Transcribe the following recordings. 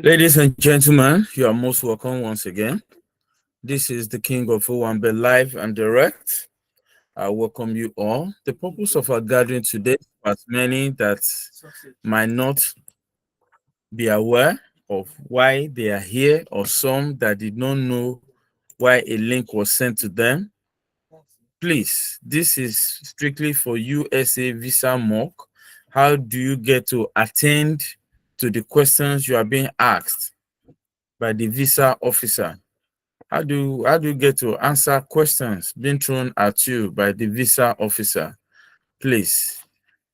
Ladies and gentlemen, you are most welcome once again. This is the King of Owambe live and direct. I welcome you all. The purpose of our gathering today, as many that might not be aware of why they are here, or some that did not know why a link was sent to them, please, this is strictly for USA visa mock. How do you get to attend to the questions you are being asked by the visa officer? How do you get to answer questions being thrown at you by the visa officer? Please,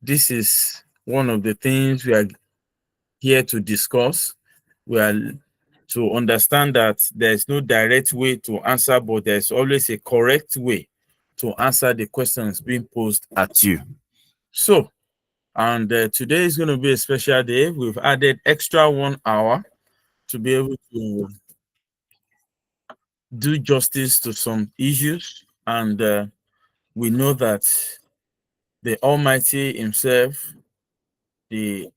this is one of the things we are here to discuss. We are to understand that there is no direct way to answer, but there's always a correct way to answer the questions being posed at you. So, and today is going to be a special day. We've added extra 1 hour to be able to do justice to some issues, and we know that the Almighty Himself, the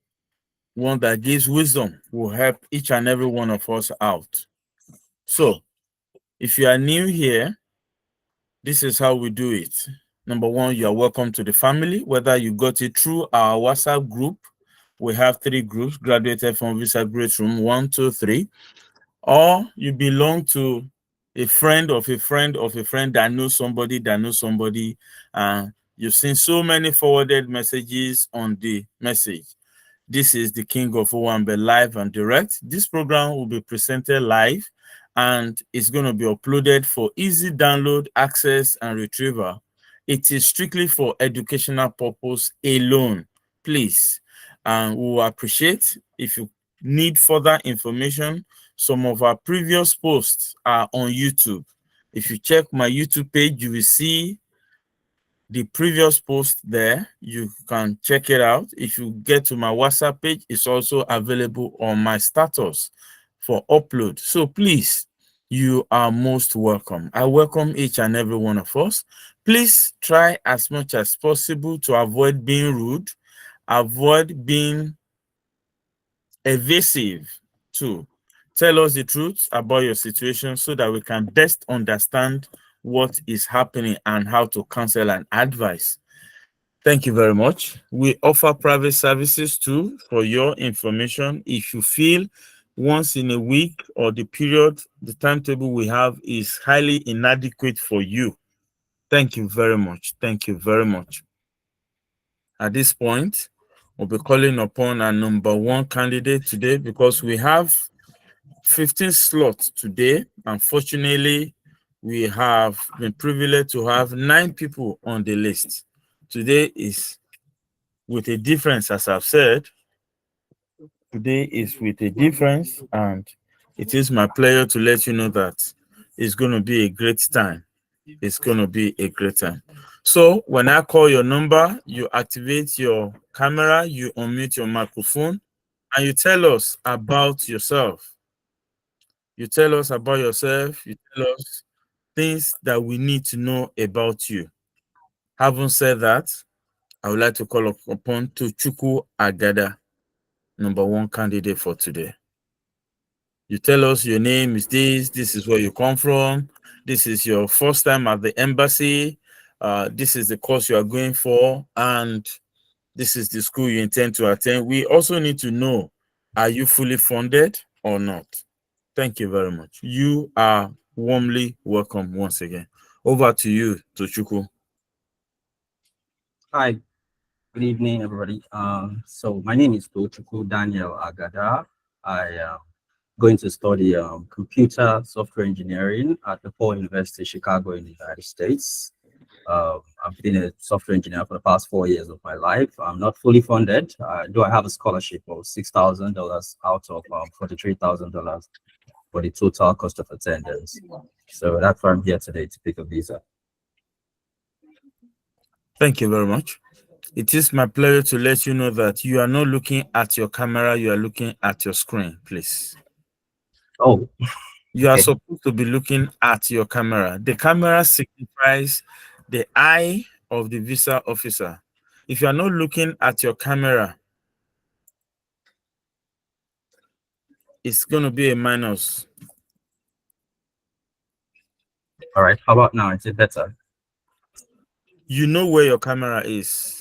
one that gives wisdom, will help each and every one of us out. So, if you are new here, this is how we do it. Number one, you are welcome to the family, whether you got it through our WhatsApp group. We have 3 groups graduated from Visa Great Room 1, 2, 3, or you belong to a friend of a friend of a friend that knows somebody that knows somebody. You've seen so many forwarded messages on the message. This is the King of Owambe live and direct. This program will be presented live and it's going to be uploaded for easy download, access, and retrieval. It is strictly for educational purpose alone. Please, we will appreciate if you need further information. Some of our previous posts are on YouTube. If you check my YouTube page, you will see the previous post there. You can check it out. If you get to my WhatsApp page, it's also available on my status for upload. So please, you are most welcome. I welcome each and every one of us. Please try as much as possible to avoid being rude, avoid being evasive too. Tell us the truth about your situation so that we can best understand what is happening and how to counsel and advise. Thank you very much. We offer private services too for your information. If you feel once in a week or the period, the timetable we have is highly inadequate for you, thank you very much. Thank you very much. At this point, we'll be calling upon our number 1 candidate today because we have 15 slots today. Unfortunately, we have been privileged to have 9 people on the list. Today is with a difference, as I've said. Today is with a difference, and it is my pleasure to let you know that it's going to be a great time. It's going to be a great time. So when I call your number, you activate your camera, you unmute your microphone, and you tell us about yourself. You tell us about yourself. You tell us things that we need to know about you. Having said that, I would like to call upon Tochukwu Agada, number 1 candidate for today. You tell us your name is this is where you come from, this is your first time at the embassy, this is the course you are going for, and this is the school you intend to attend. We also need to know, are you fully funded or not? Thank you very much. You are warmly welcome once again. Over to you, Tochukwu. Hi, good evening, everybody. So my name is Tochukwu Daniel Agada. I am going to study computer software engineering at DePaul University, Chicago, in the United States. I've been a software engineer for the past 4 years of my life. I'm not fully funded, though I have a scholarship of $6,000 out of $43,000 for the total cost of attendance. So that's why I'm here today, to pick a visa. Thank you very much. It is my pleasure to let you know that you are not looking at your camera, you are looking at your screen, please. Oh, You are okay. supposed to be looking at your camera. The camera signifies the eye of the visa officer. If you are not looking at your camera, it's going to be a minus. All right. How about now? Is it better? You know where your camera is.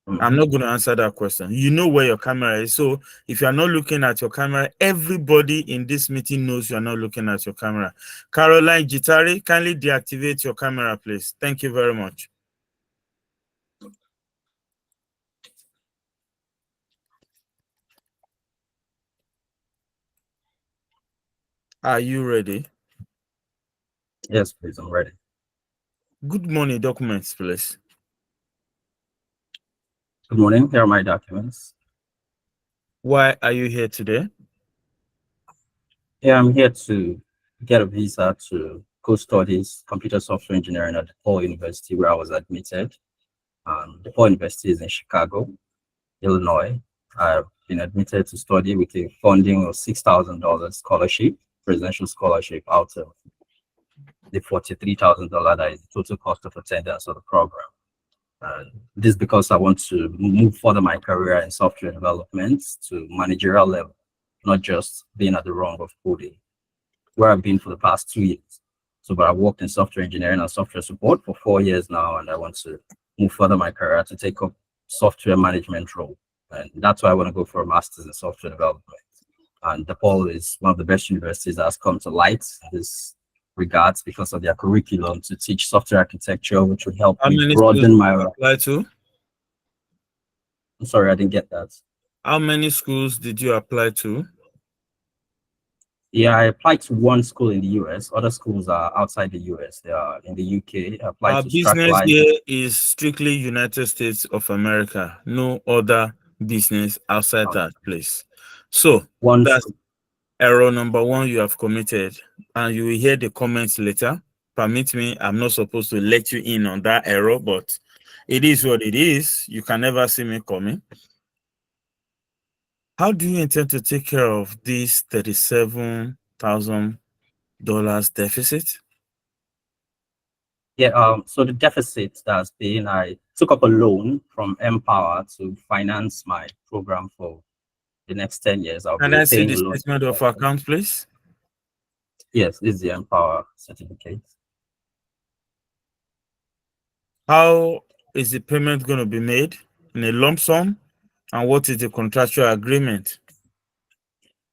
I'm Mhm. not going to answer that question. You know where your camera is. So if you are not looking at your camera, everybody in this meeting knows you are not looking at your camera. Caroline Gitari, kindly deactivate your camera, please. Thank you very much. Are you ready? Yes, please. I'm ready. Good morning, documents, please. Good morning. Here are my documents. Why are you here today? Yeah, I'm here to get a visa to go studies computer software engineering at DePaul University, where I was admitted. DePaul University is in Chicago, Illinois. I've been admitted to study with a funding of $6,000 scholarship, presidential scholarship, out of the $43,000 that is the total cost of attendance of the program. This because I want to move further my career in software development to managerial level, not just being at the rung of coding, where I've been for the past 2 years. So, but I worked in software engineering and software support for 4 years now, and I want to move further my career to take up software management role. And that's why I want to go for a master's in software development. And DePaul is one of the best universities that has come to light in this regards because of their curriculum to teach software architecture, which will help How me many schools broaden did my. you apply to? I'm sorry, I didn't get that. How many schools did you apply to? Yeah, I applied to one school in the US. Other schools are outside the US. They are in the UK. I applied Our to business Strathclyde. here is strictly United States of America. No other business outside that place. So One that's school. error number one you have committed, and you will hear the comments later. Permit me, I'm not supposed to let you in on that error, but it is what it is. You can never see me coming. How do you intend to take care of this $37,000 deficit? Yeah, so the deficit that's been, I took up a loan from Empower to finance my program for the next 10 years. I'll be Can I see repaying the the loan. statement of account, please? Yes, this is the Empower certificate. How is the payment going to be made? In a lump sum? And what is the contractual agreement?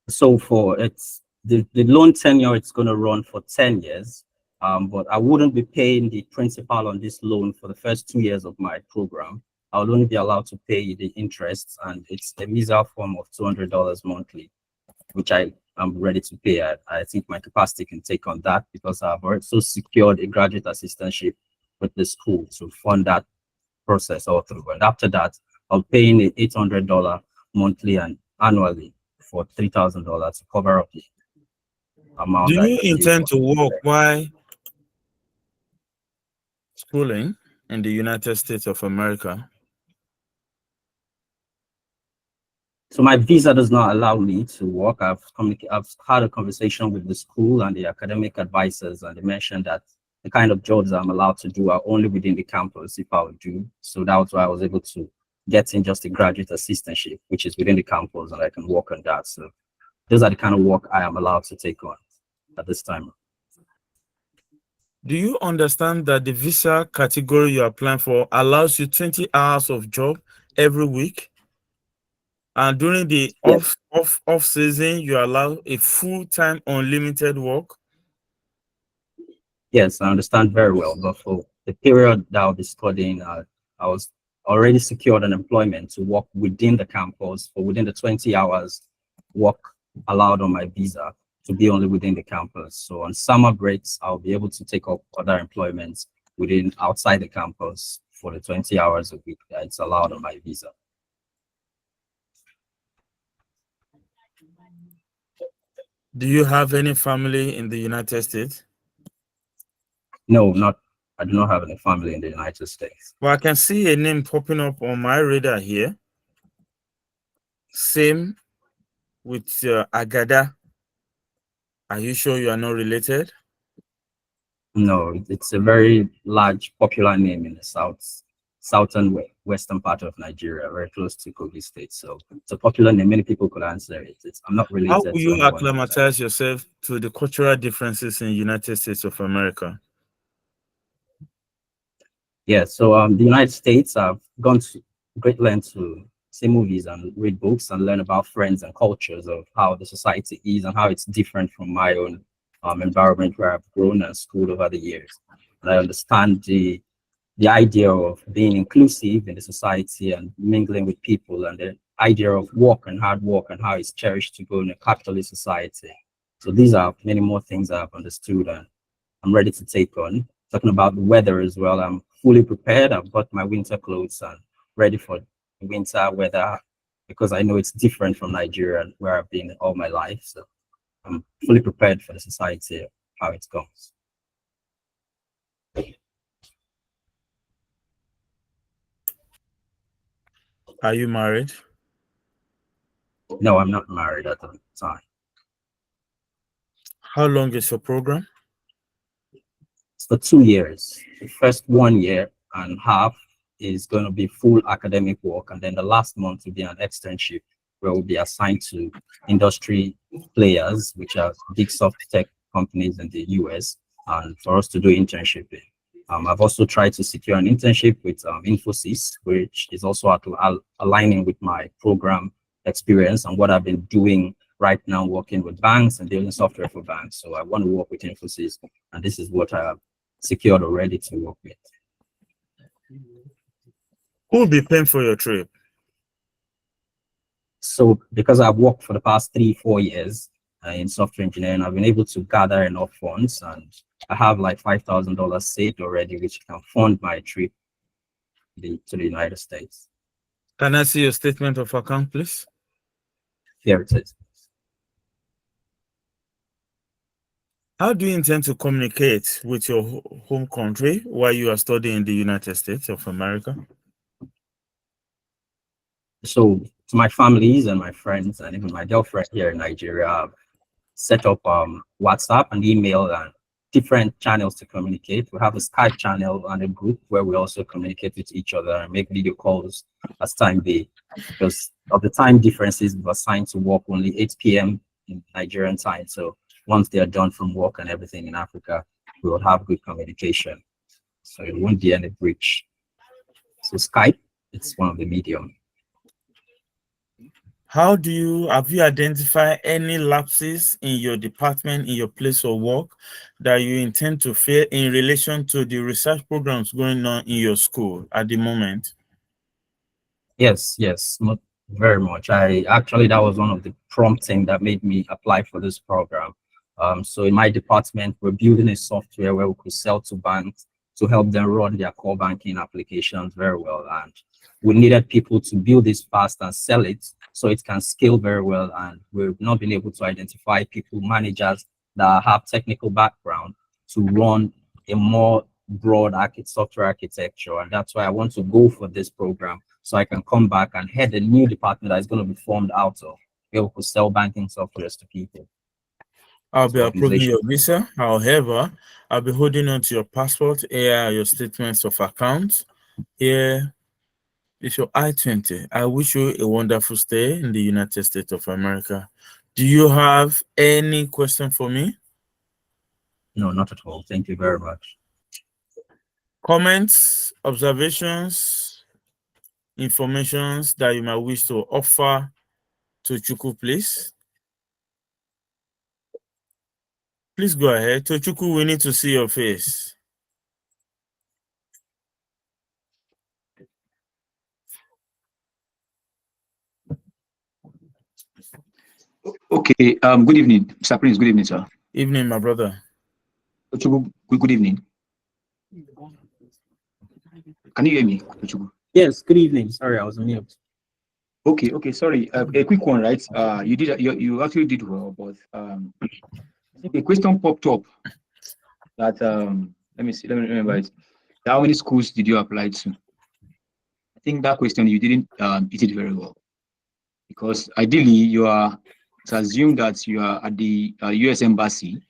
So for it's the loan tenure, it's going to run for 10 years. But I wouldn't be paying the principal on this loan for the first 2 years of my program. I will only be allowed to pay the interest, and it's a measly form of $200 monthly, which I am ready to pay. I think my capacity can take on that because I've also secured a graduate assistantship with the school to fund that process all through. And after that, I'll pay in $800 monthly and annually for $3,000 to cover up the Do amount that you is due intend for to work the. while schooling in the United States of America? So my visa does not allow me to work. I've had a conversation with the school and the academic advisors, and they mentioned that the kind of jobs I'm allowed to do are only within the campus if I would do. So that was why I was able to get in just a graduate assistantship, which is within the campus, and I can work on that. So those are the kind of work I am allowed to take on at this time. Do you understand that the visa category you're applying for allows you 20 hours of job every week? And during the Yeah, off season, you allow a full-time unlimited work? yes, I understand very well. But for the period that I'll be studying, I was already secured an employment to work within the campus for within the 20 hours work allowed on my visa to be only within the campus. So on summer breaks, I'll be able to take up other employments within outside the campus for the 20 hours a week that it's allowed on my visa. Do you have any family in the United States? No, not I do not have any family in the United States. Well, I can see a name popping up on my radar here. Same with Agada. Are you sure you are not related? No, it's a very large, popular name in the southern western part of Nigeria, very close to Kogi State. So it's a popular name. Many people could answer it. I'm not How related will to you anyone else. acclimatize yourself to the cultural differences in the United States of America? Yeah, so the United States, I've gone to great lengths to see movies and read books and learn about friends and cultures of how the society is and how it's different from my own environment where I've grown and schooled over the years. And I understand the idea of being inclusive in the society and mingling with people, and the idea of work and hard work and how it's cherished to go in a capitalist society. So these are many more things I've understood and I'm ready to take on. Talking about the weather as well, I'm fully prepared. I've got my winter clothes and ready for winter weather because I know it's different from Nigeria where I've been all my life. So I'm fully prepared for the society, how it goes. Are you married? No, I'm not married at the time. How long is your program? It's for 2 years. The first 1 year and a half is going to be full academic work, and then the last month will be an externship where we'll be assigned to industry players, which are big soft tech companies in the US, and for us to do internship in. I've also tried to secure an internship with Infosys, which is also aligning with my program experience and what I've been doing right now, working with banks and building software for banks. So I want to work with Infosys, and this is what I have secured already to work with. Who will be paying for your trip? So because I've worked for the past 3-4 years in software engineering, I've been able to gather enough funds, and I have like $5,000 saved already, which can fund my trip to the United States. Can I see your statement of account, please? Here it is. How do you intend to communicate with your home country while you are studying in the United States of America? So to my families and my friends and even my girlfriend here in Nigeria, I've set up WhatsApp and email and different channels to communicate. We have a Skype channel and a group where we also communicate with each other and make video calls as time be. Because of the time differences, we're assigned to work only 8 p.m. in Nigerian time. So once they're done from work and everything in Africa, we will have good communication. So it won't be any breach. So Skype, it's one of the medium. Have you identified any lapses in your department, in your place of work, that you intend to fill in relation to the research programs going on in your school at the moment? Yes, not very much. That was one of the prompting that made me apply for this program. So in my department, we're building a software where we could sell to banks to help them run their core banking applications very well. And we needed people to build this fast and sell it so it can scale very well. And we've not been able to identify people, managers that have technical background to run a more broad software architecture. And that's why I want to go for this program so I can come back and head a new department that is going to be formed out of be able to sell banking softwares to people. I'll be approving your visa. However, I'll be holding on to your passport. Here are your statements of account. Here is your I-20. I wish you a wonderful stay in the United States of America. Do you have any question for me? No, not at all. Thank you very much. Comments, observations, informations that you might wish to offer to Chukwu, please? Please go ahead. Tochukwu, we need to see your face. Okay. Good evening, Mr. Prince. Good evening, sir. Evening, my brother. Good evening. Can you hear me, Tochukwu? Yes. Good evening. Sorry, I was on mute. Okay. Sorry. A quick one, right? You actually did well, but a question popped up that let me see. Let me remember it. How many schools did you apply to? I think that question you didn't you did very well, because ideally you are It's assumed that you are at the US Embassy,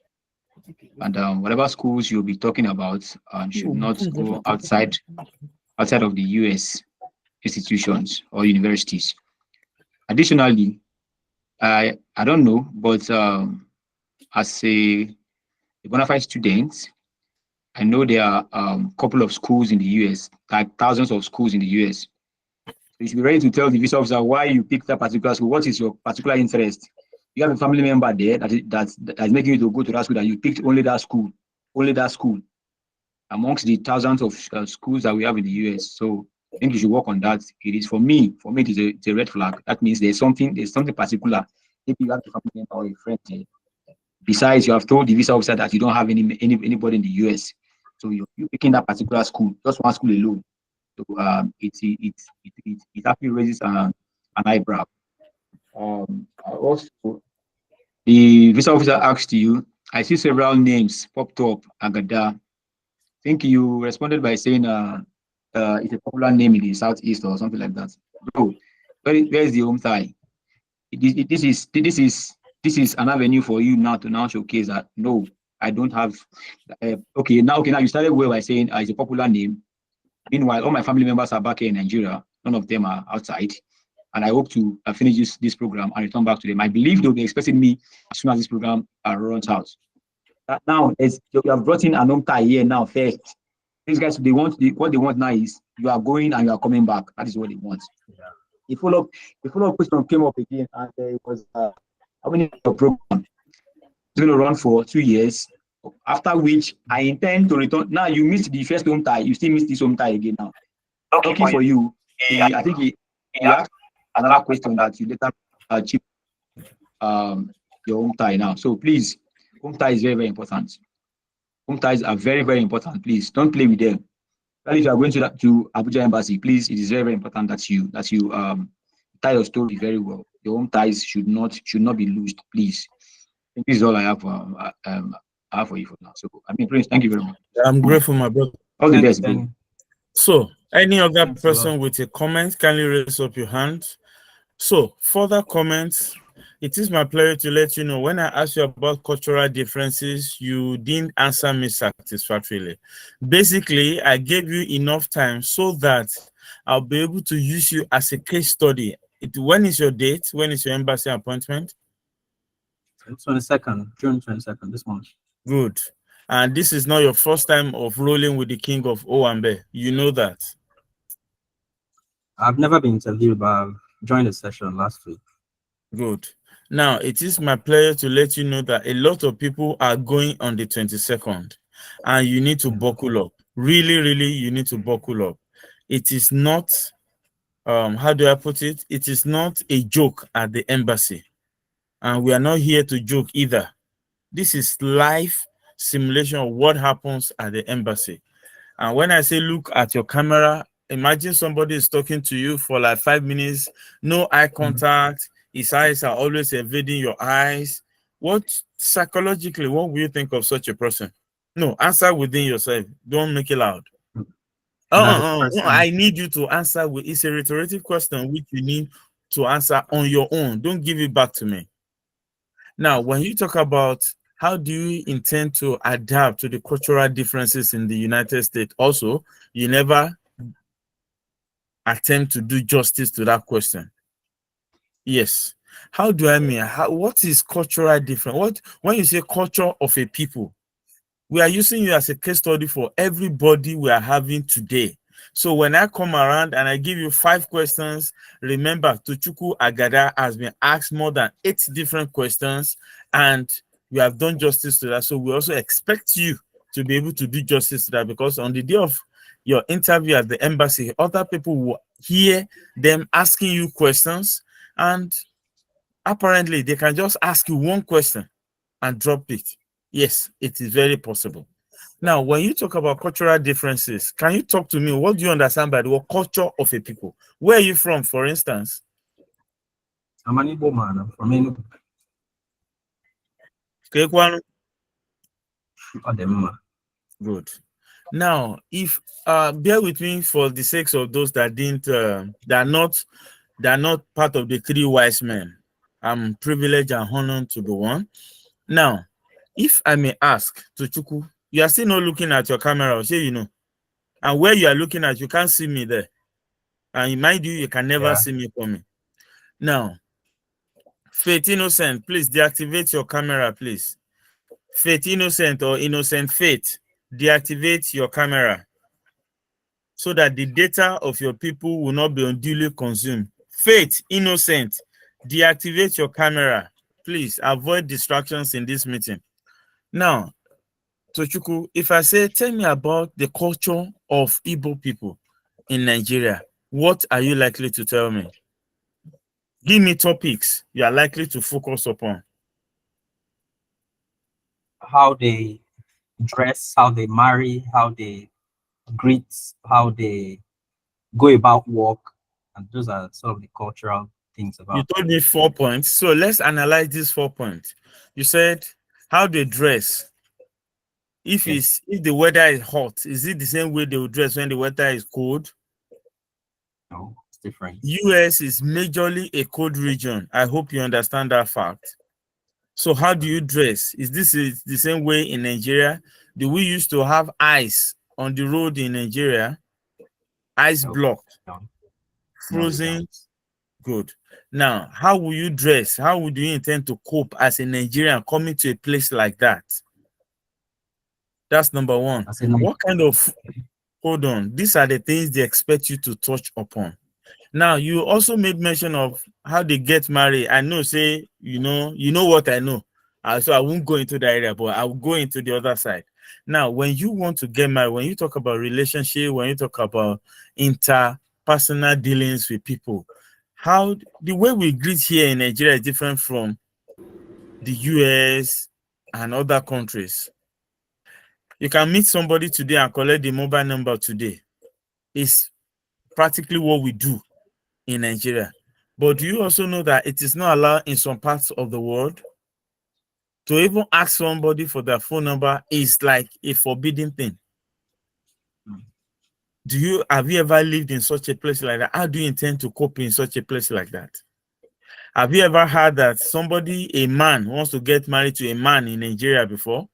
and whatever schools you'll be talking about should not go outside of the US institutions or universities. Additionally, I don't know, but as a bona fide student, I know there are a couple of schools in the US, like thousands of schools in the US. So you should be ready to tell the visa officer why you picked that particular school. What is your particular interest? You have a family member there that's making you to go to that school, that you picked only that school amongst the thousands of schools that we have in the US. So I think you should work on that. It is for me, it is it's a red flag. That means there's something particular. If you have a family member or a friend there. Besides, you have told the visa officer that you don't have anybody in the US. So you're picking that particular school, just one school alone. So it actually raises an eyebrow. Also, the visa officer asked you, I see several names popped up, Agada. I think you responded by saying it's a popular name in the Southeast or something like that. Bro, where is the home tie? This is an avenue for you now to now showcase that no, I don't have. Okay, now you started well by saying it's a popular name. Meanwhile, all my family members are back here in Nigeria. None of them are outside, and I hope to finish this program and return back to them. I believe they'll be expecting me as soon as this program runs out. Now, you have brought in an home tie here now first. These guys, what they want now is you are going and you are coming back. That is what they want. Yeah. The follow-up question came up again, and it was how many your program? It's going to run for 2 years. After which I intend to return. Now you missed the first home tie, you still missed this home tie again now. Okay for you. I think he asked another question that you later achieve your home tie now. So please, home tie is very, very important. Home ties are very, very important. Please don't play with them. And if you are going to Abuja Embassy, please, it is very, very important that you tie your story very well. Your home ties should not be loosed, please. I think this is all I have for you for now. So Prince, thank you very much. I'm grateful, my brother. All the best, bro. So, any other person with a comment, kindly raise up your hand. So, further comments. It is my pleasure to let you know when I asked you about cultural differences, you didn't answer me satisfactorily. Basically, I gave you enough time so that I'll be able to use you as a case study. When is your date? When is your embassy appointment? 22nd, June 22nd, this month. Good. And this is not your first time of rolling with the king of Owambe. You know that. I've never been interviewed, but I've joined the session last week. Good. Now, it is my pleasure to let you know that a lot of people are going on the 22nd, and you need to buckle up. Really, really, you need to buckle up. It is not, how do I put it? It is not a joke at the embassy, and we are not here to joke either. This is live simulation of what happens at the embassy. And when I say look at your camera, imagine somebody is talking to you for like 5 minutes, no eye contact. His eyes are always evading your eyes. What psychologically, what will you think of such a person? No, answer within yourself. Don't make it loud. I need you to answer with, it's a rhetorical question which you need to answer on your own. Don't give it back to me. Now, when you talk about how do you intend to adapt to the cultural differences in the United States, also, you never attempt to do justice to that question. Yes. How do I mean? What is cultural difference? When you say culture of a people, we are using you as a case study for everybody we are having today. So when I come around and I give you 5 questions, remember Tochukwu Agada has been asked more than 8 different questions, and we have done justice to that. So we also expect you to be able to do justice to that, because on the day of your interview at the embassy, other people will hear them asking you questions, and apparently they can just ask you one question and drop it. Yes, it is very possible. Now, when you talk about cultural differences, can you talk to me? What do you understand by the word culture of a people? Where are you from, for instance? I'm an Igbo man. I'm from Enugu. Good. Now, if bear with me for the sake of those that didn't, they're not part of the 3 wise men. I'm privileged and honored to be one. Now, if I may ask, Tochukwu, you are still not looking at your camera, say you know. And where you are looking at, you can't see me there. And mind you, you can never see me coming. Now, Faith Innocent, please deactivate your camera, please. Faith Innocent or Innocent Faith, deactivate your camera so that the data of your people will not be unduly consumed. Faith Innocent, deactivate your camera. Please avoid distractions in this meeting. Now, Tochukwu, if I say, tell me about the culture of Igbo people in Nigeria, what are you likely to tell me? Give me topics you are likely to focus upon. How they dress, how they marry, how they greet, how they go about work, and those are sort of the cultural things about. You told me 4 points, so let's analyze these 4 points. You said how they dress. If the weather is hot, is it the same way they will dress when the weather is cold? No, it's different. US is majorly a cold region. I hope you understand that fact. So how do you dress? Is this the same way in Nigeria? Do we used to have ice on the road in Nigeria? Ice block, frozen. Good. Now, how will you dress? How would you intend to cope as a Nigerian coming to a place like that? That's number one. What kind of, hold on, these are the things they expect you to touch upon. Now, you also made mention of how they get married. I know, say, you know what I know. So I won't go into that area, but I will go into the other side. Now, when you want to get married, when you talk about relationship, when you talk about interpersonal dealings with people, how the way we greet here in Nigeria is different from the US and other countries. You can meet somebody today and collect the mobile number today. It's practically what we do in Nigeria. But do you also know that it is not allowed in some parts of the world? To even ask somebody for their phone number is like a forbidden thing. Have you ever lived in such a place like that? How do you intend to cope in such a place like that? Have you ever heard that a man wants to get married to a man in Nigeria before?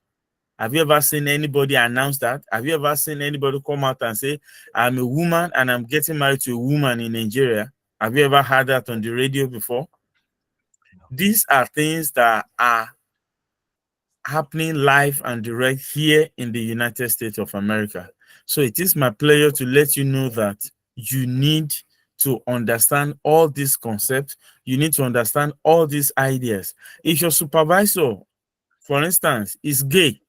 Have you ever seen anybody announce that? Have you ever seen anybody come out and say, I'm a woman and I'm getting married to a woman in Nigeria? Have you ever heard that on the radio before? These are things that are happening live and direct here in the United States of America. So it is my pleasure to let you know that you need to understand all these concepts. You need to understand all these ideas. If your supervisor, for instance, is gay,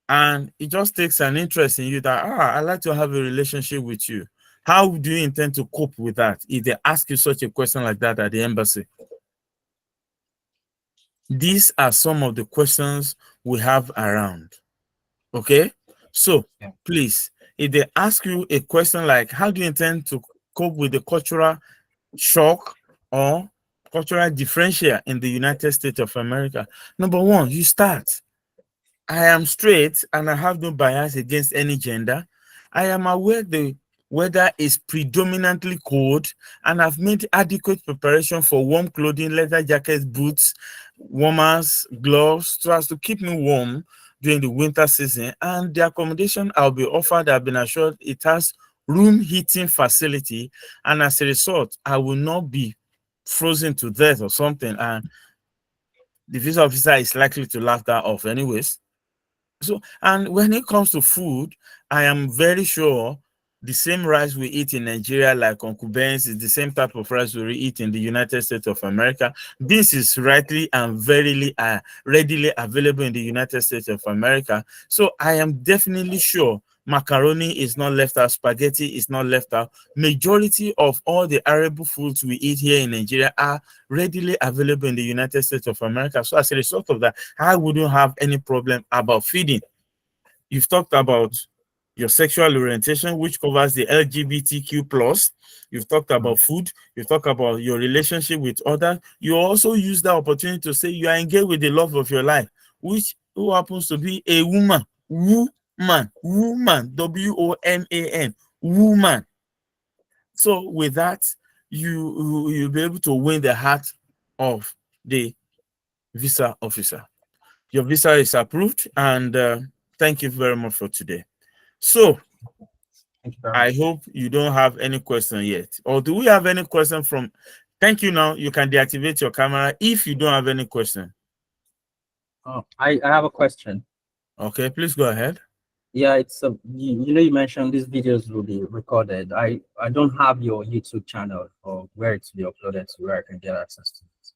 and it just takes an interest in you that, I'd like to have a relationship with you, how do you intend to cope with that if they ask you such a question like that at the embassy? These are some of the questions we have around. Okay? So, please, if they ask you a question like, how do you intend to cope with the cultural shock or cultural differential in the United States of America? Number one, you start. I am straight and I have no bias against any gender. I am aware the weather is predominantly cold and I've made adequate preparation for warm clothing, leather jackets, boots, warmers, gloves, so as to keep me warm during the winter season. And the accommodation I'll be offered, I've been assured it has room heating facility, and as a result, I will not be frozen to death or something. And the visa officer is likely to laugh that off anyways. So, and when it comes to food, I am very sure the same rice we eat in Nigeria, like Uncle Ben's, is the same type of rice we eat in the United States of America. This is rightly and verily readily available in the United States of America. So I am definitely sure macaroni is not left out, spaghetti is not left out. Majority of all the arable foods we eat here in Nigeria are readily available in the United States of America. So as a result of that, I wouldn't have any problem about feeding. You've talked about your sexual orientation, which covers the LGBTQ+. You've talked about food. You've talked about your relationship with others. You also use that opportunity to say you are engaged with the love of your life, who happens to be a woman. Woman, WOMAN, woman. So with that, you'll be able to win the heart of the visa officer. Your visa is approved, and thank you very much for today. So Thank you very I much. hope you don't have any question yet. Or do we have any question from? Thank you. Now you can deactivate your camera if you don't have any question. I have a question. Okay, please go ahead. Yeah, it's you mentioned these videos will be recorded. I don't have your YouTube channel or where it's be uploaded to where I can get access to it.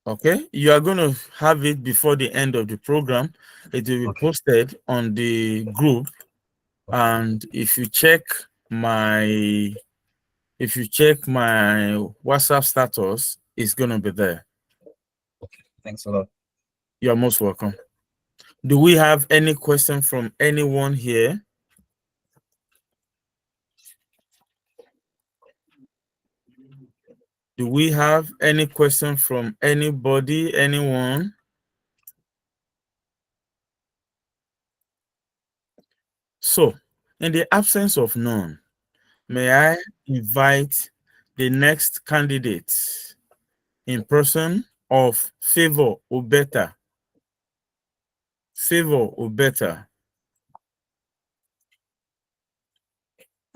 Okay, you are going to have it before the end of the program. It will be posted on the group, and if you check my WhatsApp status, it's going to be there. Okay, thanks a lot. You're most welcome. Do we have any question from anyone here? Do we have any question from anybody, anyone? So, in the absence of none, may I invite the next candidate in person of Favor Obeta. Favor Obeta.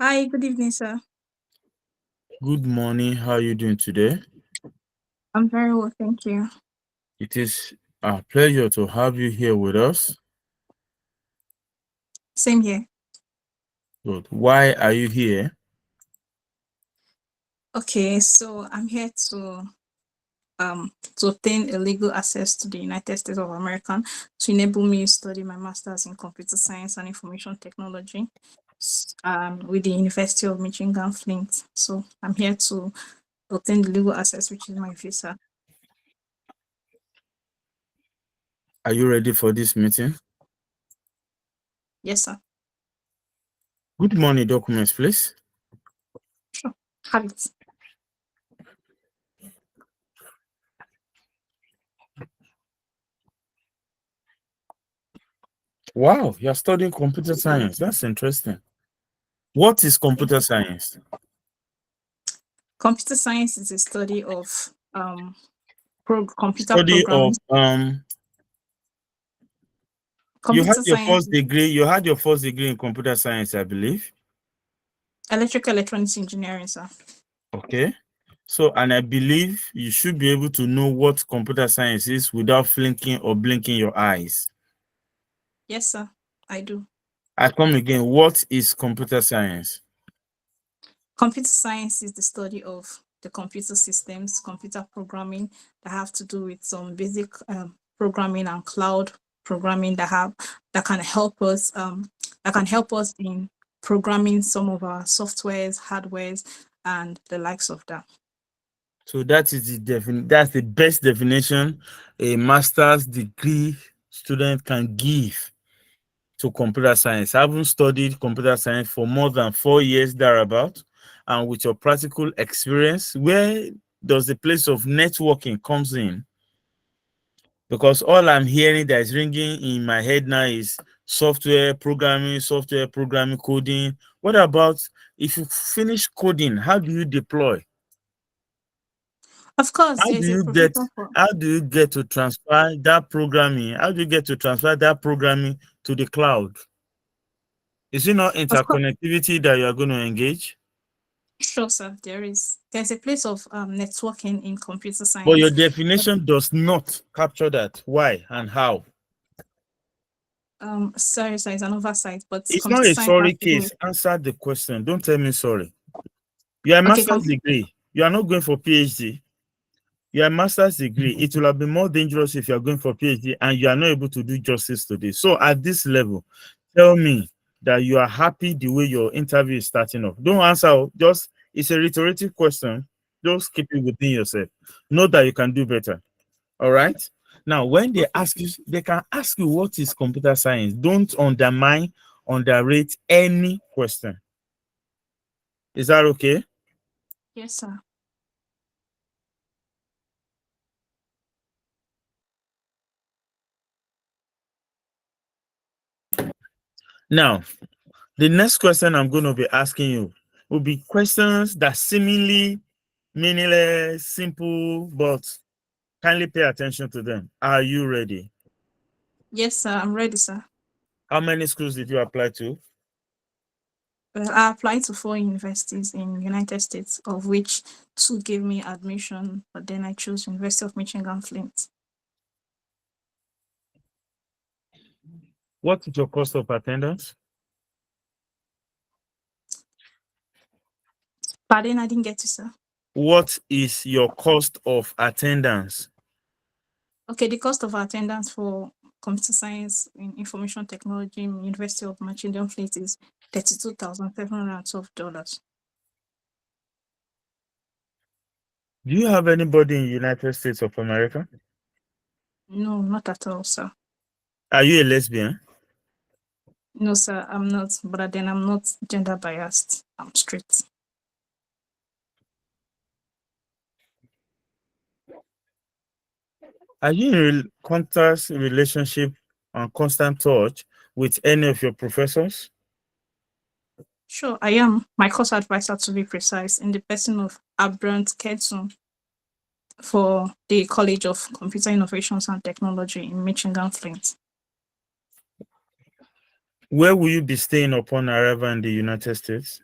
Hi, good evening, sir. Good morning. How are you doing today? I'm very well, thank you. It is a pleasure to have you here with us. Same here. Good. Why are you here? Okay, so I'm here to obtain a legal access to the United States of America to enable me to study my master's in computer science and information technology with the University of Michigan Flint. So I'm here to obtain the legal access, which is my visa. Are you ready for this meeting? Yes, sir. Good morning, documents, please. Sure. Have it. Wow, you're studying computer science. That's interesting. What is computer science? Computer science is a study of computer Study programming. of you had Computer your science, first degree. You had your first degree in computer science, I believe. electrical electronics engineering, sir. Okay. So, and I believe you should be able to know what computer science is without flinking or blinking your eyes. Yes, sir. I do. I come again. What is computer science? Computer science is the study of the computer systems, computer programming that have to do with some basic programming and cloud programming that can help us in programming some of our softwares, hardwares, and the likes of that. So that is that's the best definition a master's degree student can give to computer science. I haven't studied computer science for more than 4 years thereabout, and with your practical experience, where does the place of networking comes in? Because all I'm hearing that is ringing in my head now is software programming, coding. What about if you finish coding? How do you deploy? Of course, How there do is a you get profession for how do you get to transfer that programming? How do you get to transfer that programming to the cloud? Is it not of course. interconnectivity that you are going to engage? Sure, sir. There's a place of networking in computer But your science. definition does not capture that. Why and how? Sorry, sir, it's an oversight, but It's not computer a science has sorry to do case. with Answer the question. Don't tell me sorry. You are a okay, master's degree. You are not going for PhD. You are a master's degree. It will have been more dangerous if you are going for PhD and you are not able to do justice to this. So at this level, tell me that you are happy the way your interview is starting off. Don't answer. Just it's a rhetorical question. Just keep it within yourself. Know that you can do better. All right. Now, when they ask you, they can ask you what is computer science. Don't underrate any question. Is that okay? yes, sir. Now, the next question I'm going to be asking you will be questions that seemingly meaningless, simple, but Kindly pay attention to them. Are you ready? Yes, sir. I'm ready, sir. How many schools did you apply to? Well, I applied to 4 universities in United States, of which 2 gave me admission, but then I chose University of Michigan Flint. What is your cost of attendance? Pardon, I didn't get you, sir. What is your cost of attendance? Okay, the cost of attendance for computer science in information technology in University of Michigan Flint is $32,712. Do you have anybody in United States of America? No, not at all, sir. Are you a lesbian? No, sir, I'm not. But then I'm not gender biased. I'm straight. Are you in constant relationship and constant touch with any of your professors? Sure, I am. My course advisor, to be precise, in the person of Abrant Ketsun for the College of Computer Innovations and Technology in Michigan Flint. Where will you be staying upon arrival in the United States?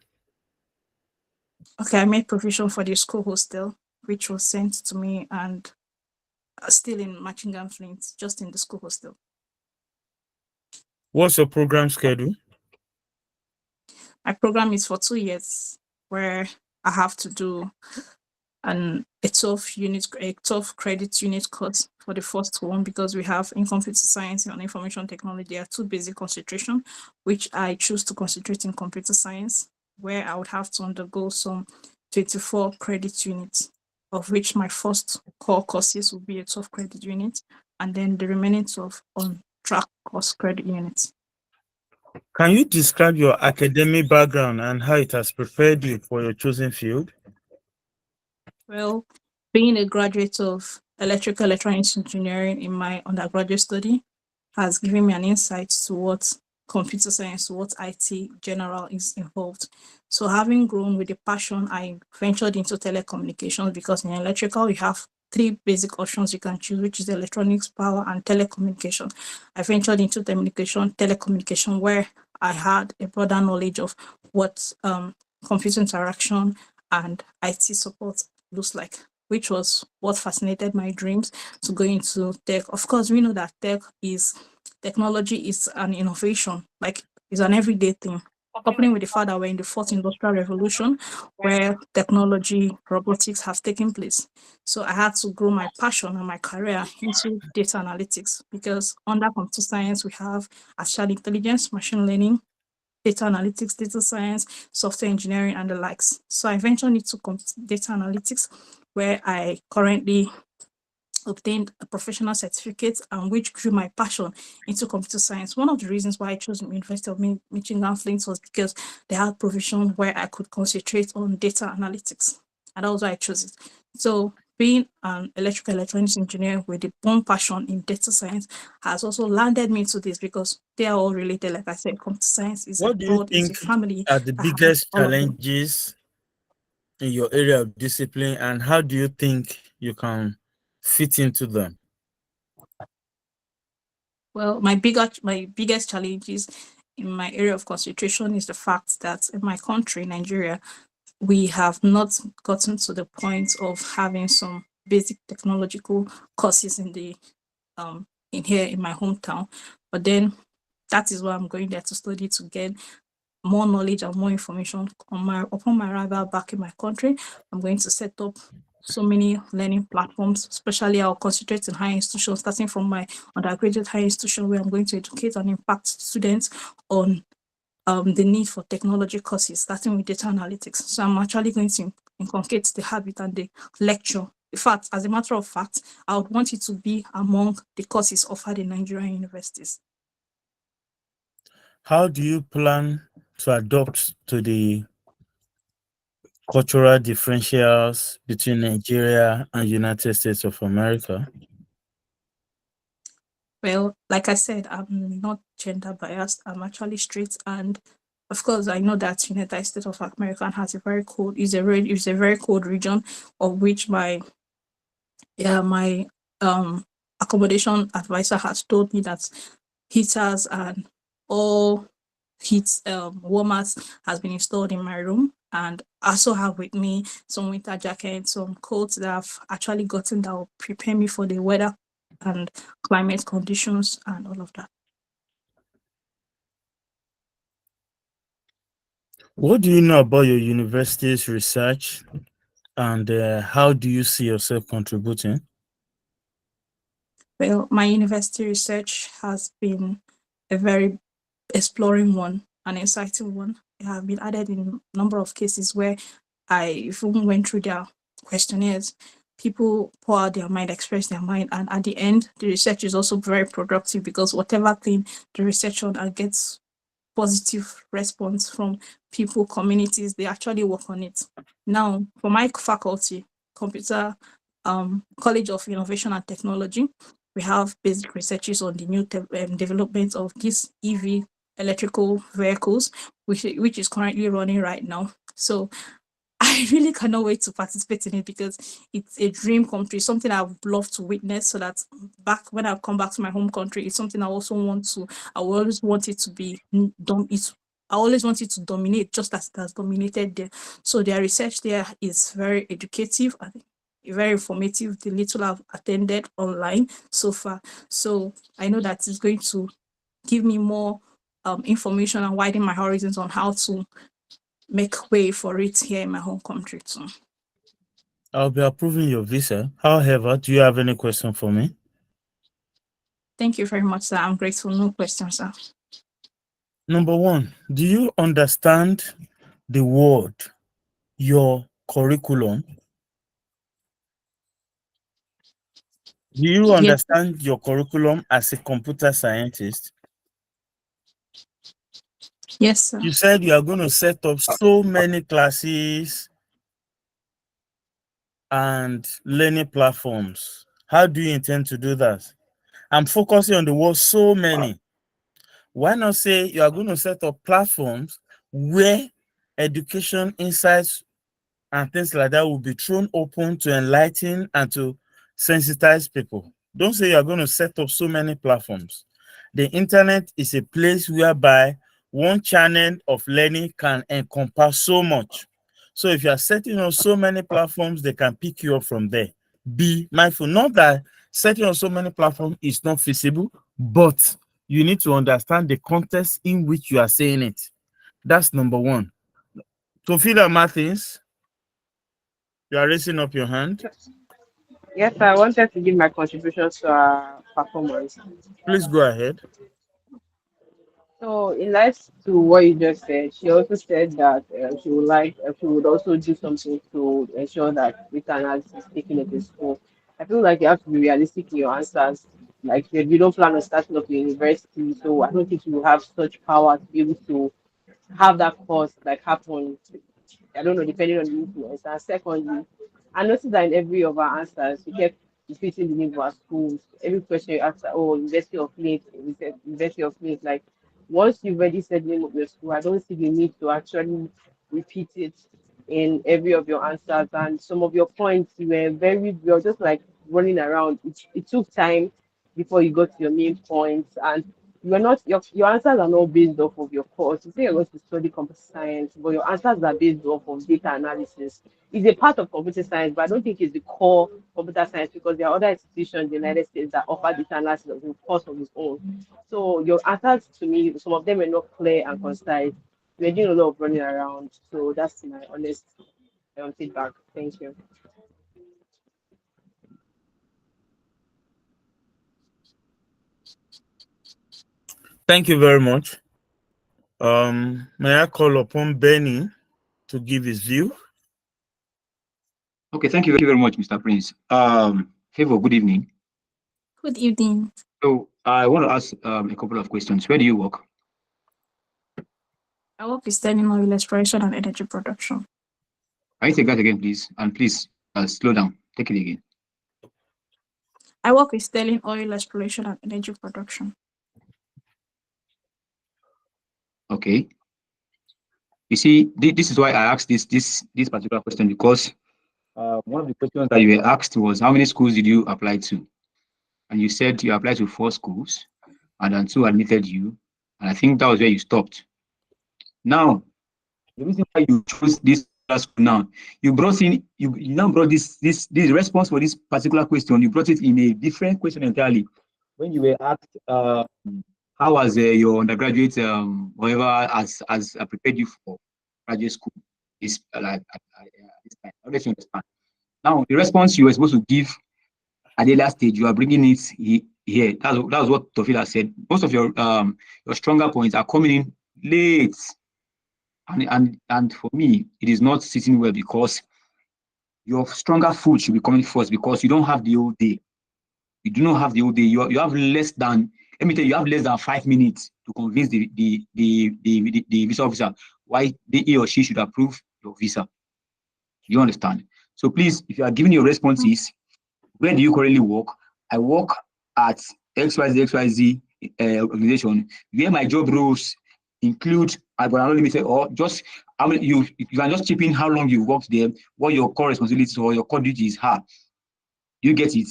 Okay, I made provision for the school hostel, which was sent to me, and still in Michigan Flint, just in the school hostel. What's your program schedule? My program is for 2 years, where I have to do a 12 credit unit course for the first one, because we have in computer science and information technology, there are 2 basic concentration, which I choose to concentrate in computer science, where I would have to undergo some 24 credit units, of which my first core courses will be a 12 credit unit, and then the remaining 12 on track course credit units. Can you describe your academic background and how it has prepared you for your chosen field? Well, being a graduate of electrical electronics engineering in my undergraduate study has given me an insight to what computer science, what IT general is involved. So having grown with the passion, I ventured into telecommunications, because in electrical, you have 3 basic options you can choose, which is electronics, power, and telecommunication. I ventured into telecommunication, where I had a broader knowledge of what computer interaction and IT support looks like, which was what fascinated my dreams to go into tech. Of course, we know that technology is an innovation, like it's an everyday thing. Coupling with the fact that we're in the 4th industrial revolution, where technology, robotics have taken place. So I had to grow my passion and my career into data analytics, because under computer science, we have artificial intelligence, machine learning, data analytics, data science, software engineering, and the likes. So I ventured into data analytics, where I currently obtained a professional certificate, and which grew my passion into computer science. One of the reasons why I chose the University of Michigan Flint was because they had provision where I could concentrate on data analytics, and that was why I chose it. So being an electrical electronics engineer with a born passion in data science has also landed me to this, because they are all related. Like I said, computer science is What do you is a think family are the that has biggest all of them. challenges in your area of discipline, and how do you think you can fit into them? Well, my biggest challenges in my area of concentration is the fact that in my country, Nigeria, we have not gotten to the point of having some basic technological courses in here in my hometown. But then that is why I'm going there to study, to get more knowledge and more information. Upon my arrival back in my country, I'm going to set up so many learning platforms. Especially, I'll concentrate in higher institutions, starting from my undergraduate higher institution, where I'm going to educate and impact students on the need for technology courses, starting with data analytics. So I'm actually going to inculcate the habit and the lecture. In fact, as a matter of fact, I would want it to be among the courses offered in Nigerian universities. How do you plan to adapt to the cultural differentials between Nigeria and United States of America? Well, like I said, I'm not gender biased. I'm actually straight, and of course, I know that United States of America has a very cold, is a very cold region, of which my accommodation advisor has told me that heaters and all heat warmers has been installed in my room, and I also have with me some winter jackets, some coats that I've actually gotten that will prepare me for the weather and climate conditions and all of that. What do you know about your university's research, and how do you see yourself contributing? Well, my university research has been a very exploring one, an exciting one. It have been added in a number of cases where I even went through their questionnaires. People pour out their mind, express their mind, and at the end, the research is also very productive because whatever thing the research on gets positive response from people, communities, they actually work on it. Now, for my faculty, computer College of Innovation and Technology, we have basic researches on the new development of these EV electrical vehicles, which is currently running right now. So I really cannot wait to participate in it because it's a dream come true, something I would love to witness so that back when I come back to my home country, it's something I also want to, I will always want it to be I always want it to dominate just as it has dominated there. So their research there is very educative and very informative. The little I've attended online so far. So I know that it's going to give me more information and widen my horizons on how to make way for it here in my home country too. I'll be approving your visa. However, do you have any question for me? Thank you very much, sir. I'm grateful. No questions, sir. Number one, do you understand the word, your curriculum? Do you Yes, understand your curriculum as a computer scientist? yes, sir. You said you are going to set up so many classes and learning platforms. How do you intend to do that? I'm focusing on the word so many. Why not say you are going to set up platforms where education insights and things like that will be thrown open to enlighten and to sensitize people? Don't say you're going to set up so many platforms. The internet is a place whereby one channel of learning can encompass so much. So if you are setting up so many platforms, they can pick you up from there. Be mindful. Not that setting up so many platforms is not feasible, but you need to understand the context in which you are saying it. That's number one. Sophia Martins, you are raising up your hand. Yes, I wanted to give my contributions to our performance. Please go ahead. So, in light to what you just said, she also said that she would also do something to ensure that data analysis is taken at the school. I feel like you have to be realistic in your answers. Like you don't plan on starting up a university, so I don't think you will have such power to be able to have that course like happen. I don't know, depending on the influence. And secondly, I noticed that in every of our answers, we kept repeating the name of our schools. Every question you answer, oh, University of Leeds, we said University of Leeds. Like, once you've already said the name of your school, I don't see the need to actually repeat it in every of your answers. And some of your points, you were just like running around. It took time before you got to your main points. And you are not your answers are not based off of your course. You say you're going to study computer science, but your answers are based off of data analysis. It's a part of computer science, but I don't think it's the core computer science because there are other institutions in the United States that offer data analysis as a course of its own. So your answers to me, some of them are not clear and concise. You're doing a lot of running around. So that's my honest feedback. Thank you. Thank you very much. May I call upon Benny to give his view? Okay, thank you very much, Mr. Prince. Favor, good evening. Good evening. So I want to ask a couple of questions. Where do you work? I work with Sterling Oil Exploration and Energy Production. Can you take that again, please? And please slow down. Take it again. I work with Sterling Oil Exploration and Energy Production. Okay. You see, this is why I asked this particular question because one of the questions that you were asked was how many schools did you apply to? and you said you applied to 4 schools, and then 2 admitted you, and I think that was where you stopped. Now, the reason why you chose this school now, you now brought this response for this particular question. You brought it in a different question entirely. When you were asked, how was your undergraduate, whatever, as prepared you for graduate school, is like this time. I'll let you understand. Now, the response you were supposed to give at the last stage, you are bringing it here. That's what Tofila said. Most of your stronger points are coming in late. And for me, it is not sitting well, because your stronger foot should be coming first, because you don't have the whole day. You do not have the whole day. You have less than, let me tell you have less than 5 minutes to convince the visa officer why he or she should approve your visa. You understand? So please, if you are giving your responses, where do you currently work? I work at XYZ organization, where my job roles include, but I'm not limited, or just how many you can just chip in how long you worked there, what your core responsibilities or your core duties are. You get it?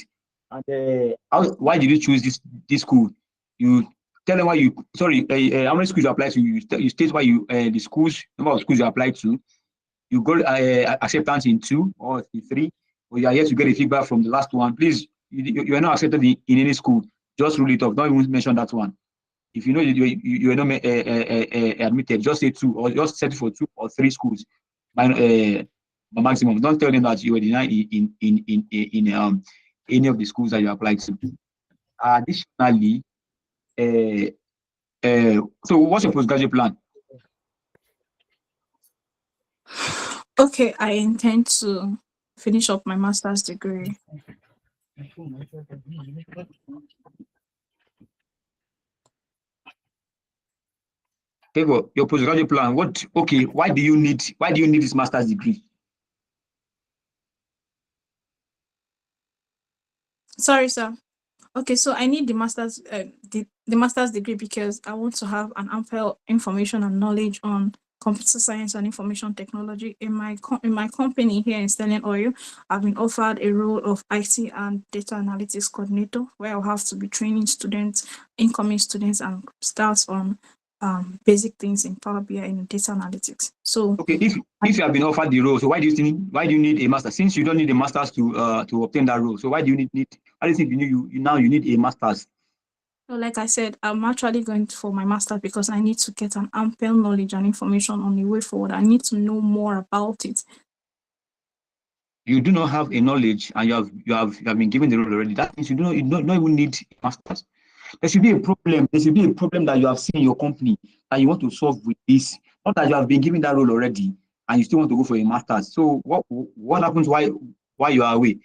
And why did you choose this school? You tell them why you, sorry, how many schools you applied to. You state why you, the schools, number of schools you applied to. You got acceptance in 2 or in 3, or you are yet to get a feedback from the last one. Please, you are not accepted in any school. Just rule it off. Don't even mention that one. If you know you are not admitted, just say 2, or just set for 2 or 3 schools. Maximum. Don't tell them that you were denied in any of the schools that you applied to. Additionally, so what's your postgraduate plan? Okay, I intend to finish up my master's degree. Okay, well, your postgraduate plan. What? Okay, why do you need this master's degree? Sorry, sir. Okay, so I need the master's the master's degree because I want to have an ample information and knowledge on computer science and information technology. In my company here in Sterling Oil, I've been offered a role of IT and data analytics coordinator, where I'll have to be training students, incoming students, and staff on basic things in Power BI and data analytics. So okay, if you have been offered the role, so why do you need a master? Since you don't need a master's to obtain that role, so why do you need why do you think you need a master's? So like I said, I'm actually going for my master's because I need to get an ample knowledge and information on the way forward. I need to know more about it. You do not have a knowledge, and you have been given the role already. That means you don't even need a master's. There should be a problem. There should be a problem that you have seen in your company that you want to solve with this. Not that you have been given that role already and you still want to go for a master's. So what happens while you are away?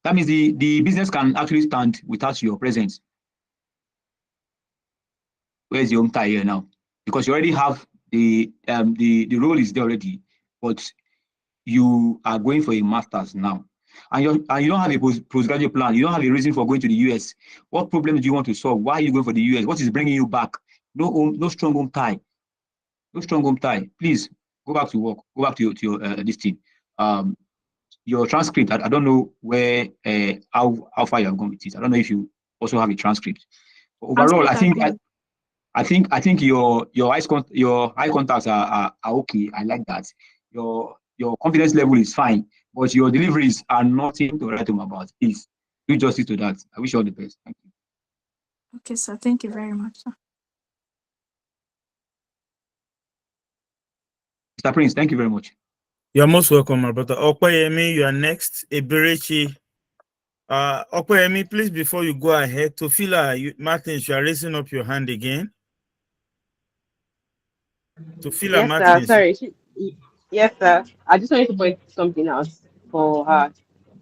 That means the business can actually stand without your presence. Where's your home tie here now? Because you already have the role is there already, but you are going for a master's now. And you don't have a postgraduate plan. You don't have a reason for going to the US. What problems do you want to solve? Why are you going for the US? What is bringing you back? No strong home tie. No strong home tie. Please go back to work. Go back to your this thing. Your transcript. I don't know where how far you have gone with it. I don't know if you also have a transcript. But overall, I think your eye contacts are okay. I like that. Your confidence level is fine, but your deliveries are nothing to write home about. Please do justice to that. I wish you all the best. Thank you. Okay, sir. Thank you very much, sir. Mr. Prince, thank you very much. You're most welcome, my brother. Okoyemi, you are next. Eberechi. Okoyemi, please, before you go ahead, Tofila, Martins, you are raising up your hand again. Tofila Yes, Martins. sir. Sorry. Yes, sir. I just wanted to point something out for her.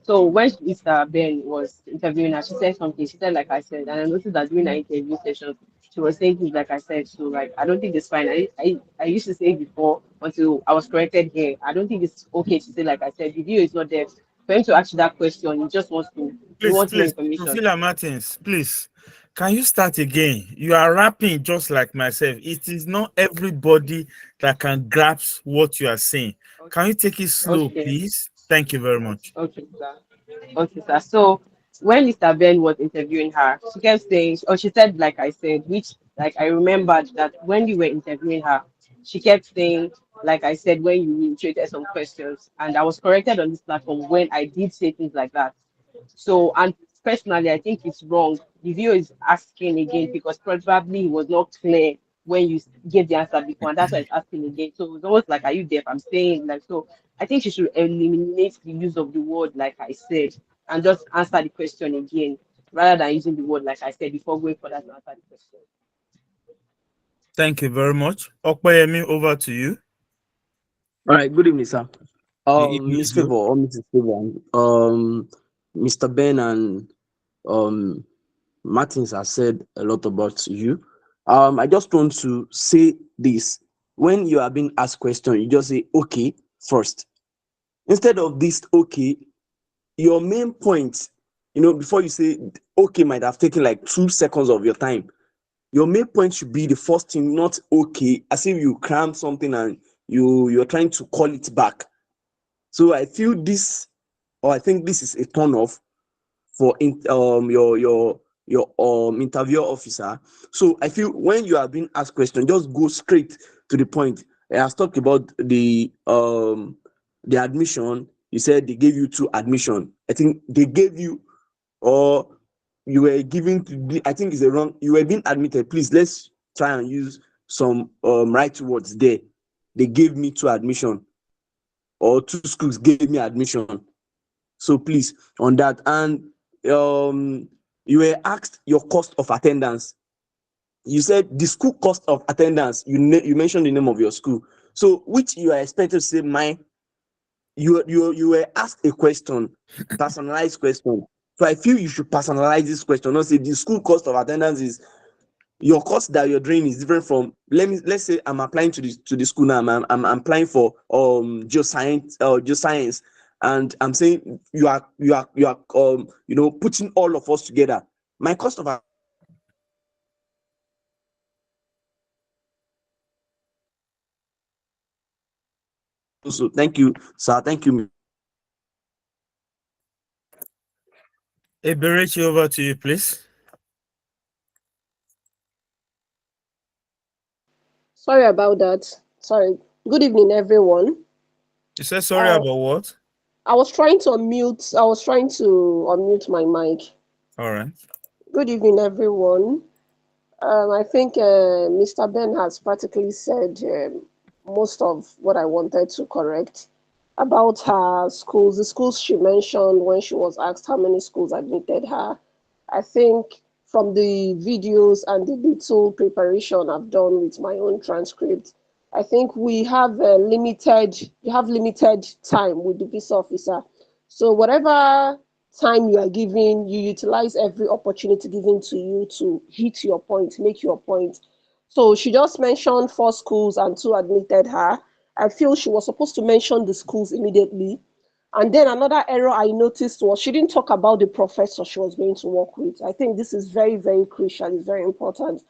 So when Mr. Ben was interviewing her, she said something. She said, like I said, and I noticed that during our interview session, she was saying things like I said. So like, I don't think it's fine. I used to say it before until I was corrected here. I don't think it's okay to say like I said. The video is not there. For him to ask you that question, he just wants to. He wants more Please, information. Tofila Martins, please. Can you start again? You are rapping just like myself. It is not everybody that can grasp what you are saying. Can you take it slow, Okay. please? Thank you very much. Okay, sir. Okay, sir. So when Mr. Ben was interviewing her, she kept saying, or she said, like I said, which like I remembered that when you were interviewing her, she kept saying, like I said, when you reiterated some questions, and I was corrected on this platform when I did say things like that. So, and personally, I think it's wrong. The viewer is asking again because probably it was not clear when you gave the answer before, and that's why it's asking again. So it's almost like, are you deaf? I'm saying like so. I think she should eliminate the use of the word, like I said, and just answer the question again, rather than using the word, like I said, before going for that to answer the question. Thank you very much. Okpeyemi, over to you. All right, good evening, sir. The evening Miss is yours. Favor or Mrs. Favor, Mr. Ben and um Martins has said a lot about you. I just want to say this. When you are being asked question, you just say okay first. Instead of this okay, your main point, before you say okay might have taken like 2 seconds of your time. Your main point should be the first thing, not okay, as if you crammed something and you're trying to call it back. So I feel this, or I think this is a turn off for your interview officer. So I feel when you are being asked question, just go straight to the point. I has talked about the admission. You said they gave you 2 admission. I think they gave you, or you were given to be, I think it's a wrong, you were being admitted. Please, let's try and use some right words there. They gave me 2 admission, or 2 schools gave me admission. So please, on that. And you were asked your cost of attendance. You said the school cost of attendance. You mentioned the name of your school. So which you are expected to say mine. You were asked a question, personalized question. So I feel you should personalize this question. Not say the school cost of attendance is your course that you're doing is different from, let's say I'm applying to the school now. I'm applying for geoscience, and I'm saying you are putting all of us together. My cost of so thank you, sir. Thank you. Eberechi, over to you, please. Sorry about that. Sorry. Good evening, everyone. You said sorry Uh, about what? I was trying to unmute. I was trying to unmute my mic. All right. Good evening, everyone. I think Mr. Ben has practically said most of what I wanted to correct about her schools. The schools she mentioned when she was asked how many schools admitted her. I think from the videos and the little preparation I've done with my own transcript, I think we have limited time with the visa officer. So whatever time you are given, you utilize every opportunity given to you to hit your point, make your point. So she just mentioned 4 schools and 2 admitted her. I feel she was supposed to mention the schools immediately. And then another error I noticed was she didn't talk about the professor she was going to work with. I think this is very, very crucial. It's very important.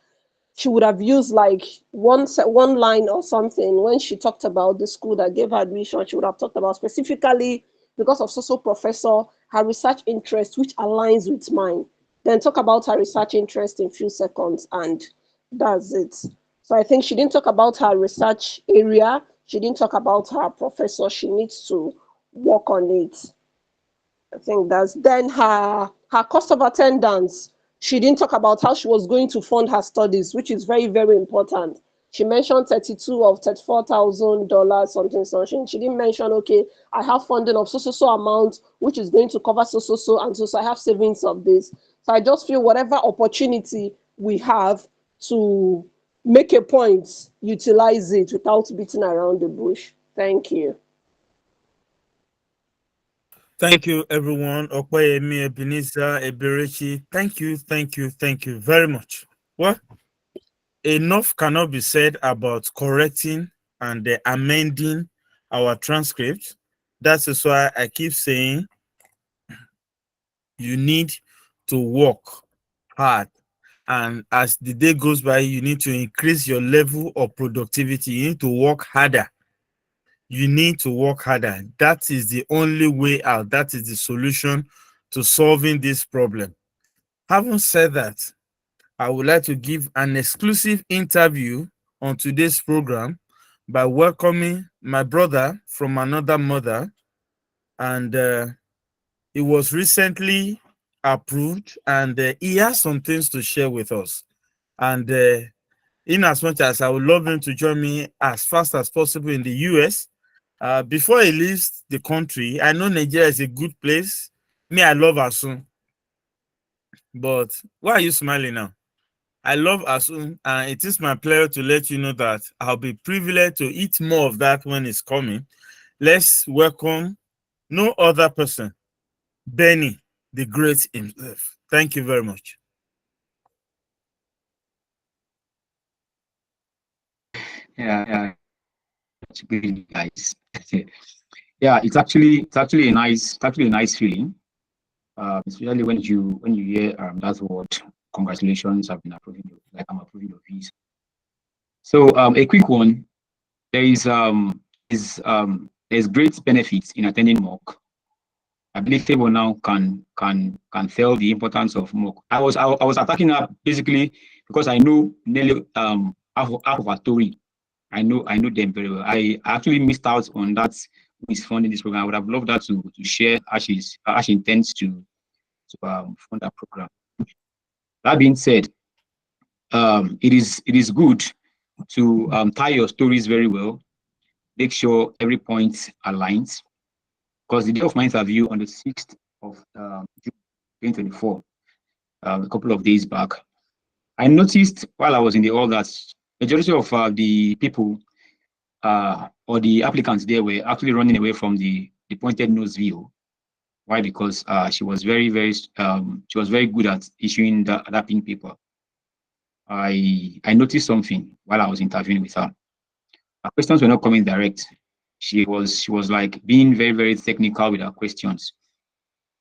She would have used like one line or something when she talked about the school that gave her admission. She would have talked about specifically because of social professor, her research interest, which aligns with mine. Then talk about her research interest in few seconds, and that's it. So I think she didn't talk about her research area. She didn't talk about her professor. She needs to work on it. I think that's then her cost of attendance. She didn't talk about how she was going to fund her studies, which is very, very important. She mentioned 32 of $34,000, something, something. She didn't mention, okay, I have funding of so amount, which is going to cover so, and so I have savings of this. So I just feel whatever opportunity we have to make a point, utilize it without beating around the bush. Thank you. Thank you, everyone. Okpeyemi, Ebenezer, Eberechi. Thank you very much. Well, enough cannot be said about correcting and amending our transcript. That is why I keep saying you need to work hard. And as the day goes by, you need to increase your level of productivity. You need to work harder. You need to work harder. That is the only way out. That is the solution to solving this problem. Having said that, I would like to give an exclusive interview on today's program by welcoming my brother from another mother, and he was recently approved, and he has some things to share with us. And in as much as I would love him to join me as fast as possible in the US, before he leaves the country, I know Nigeria is a good place. Me, I love Asun. But why are you smiling now? I love Asun, and it is my pleasure to let you know that I'll be privileged to eat more of that when it's coming. Let's welcome no other person, Benny, the great himself. Thank you very much. Yeah, it's good, guys. Yeah, it's actually a nice feeling, especially when you hear that word. Congratulations, I've been approving you, like I'm approving your visa. So a quick one. There's great benefits in attending mock. I believe Fable now can tell the importance of mock. I was attacking her basically because I know nearly half of her story. I know them very well. I actually missed out on that who is funding this program. I would have loved that to share how she intends to fund that program. That being said, it is good to tie your stories very well. Make sure every point aligns. Because the day of my interview on the 6th of June 2024, a couple of days back, I noticed while I was in the hall that majority of the people or the applicants there were actually running away from the pointed nose view. Why? Because she was very good at issuing that pink paper. I noticed something while I was interviewing with her. Her questions were not coming direct. She was like being very technical with her questions.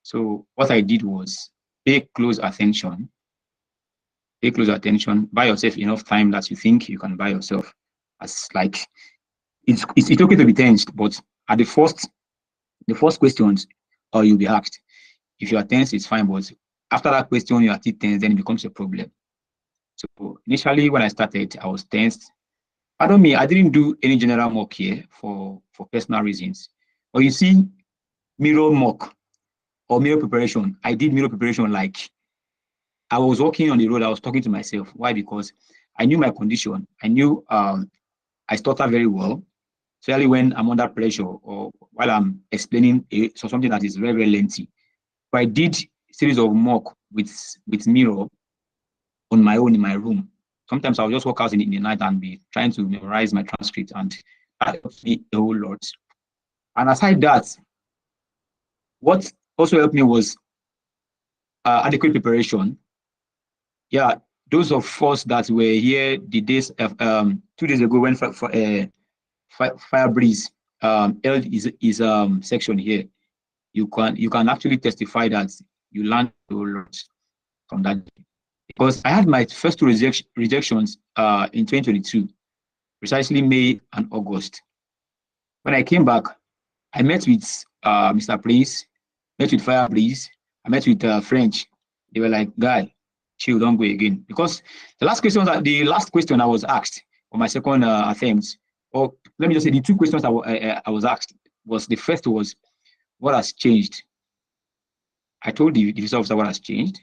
So what I did was pay close attention. Pay close attention. Buy yourself enough time that you think you can buy yourself. As like it's okay to be tensed, but at the first questions, or you'll be asked. If you are tense, it's fine, but after that question, you are still tense, then it becomes a problem. So initially, when I started, I was tensed. Pardon me, I didn't do any general mock here for personal reasons. But you see, mirror mock or mirror preparation, I did mirror preparation like I was walking on the road, I was talking to myself. Why? Because I knew my condition. I knew I stutter very well, especially when I'm under pressure or while I'm explaining something that is very lengthy. But I did a series of mock with mirror on my own in my room. Sometimes I'll just walk out in the night and be trying to memorize my transcript, and that helps me a whole lot. And aside that, what also helped me was adequate preparation. Yeah, those of us that were here the days of 2 days ago when Fire Breeze held his section here, you can actually testify that you learned a whole lot from that day. Because I had my first two rejections in 2022, precisely May and August. When I came back, I met with Mr. Prince, met with Fire Breeze, I met with French. They were like, "Guy, chill, don't go again." Because the last question I was asked on my second attempt, or let me just say the two questions I was asked was, the first was, "What has changed?" I told the visa officer what has changed.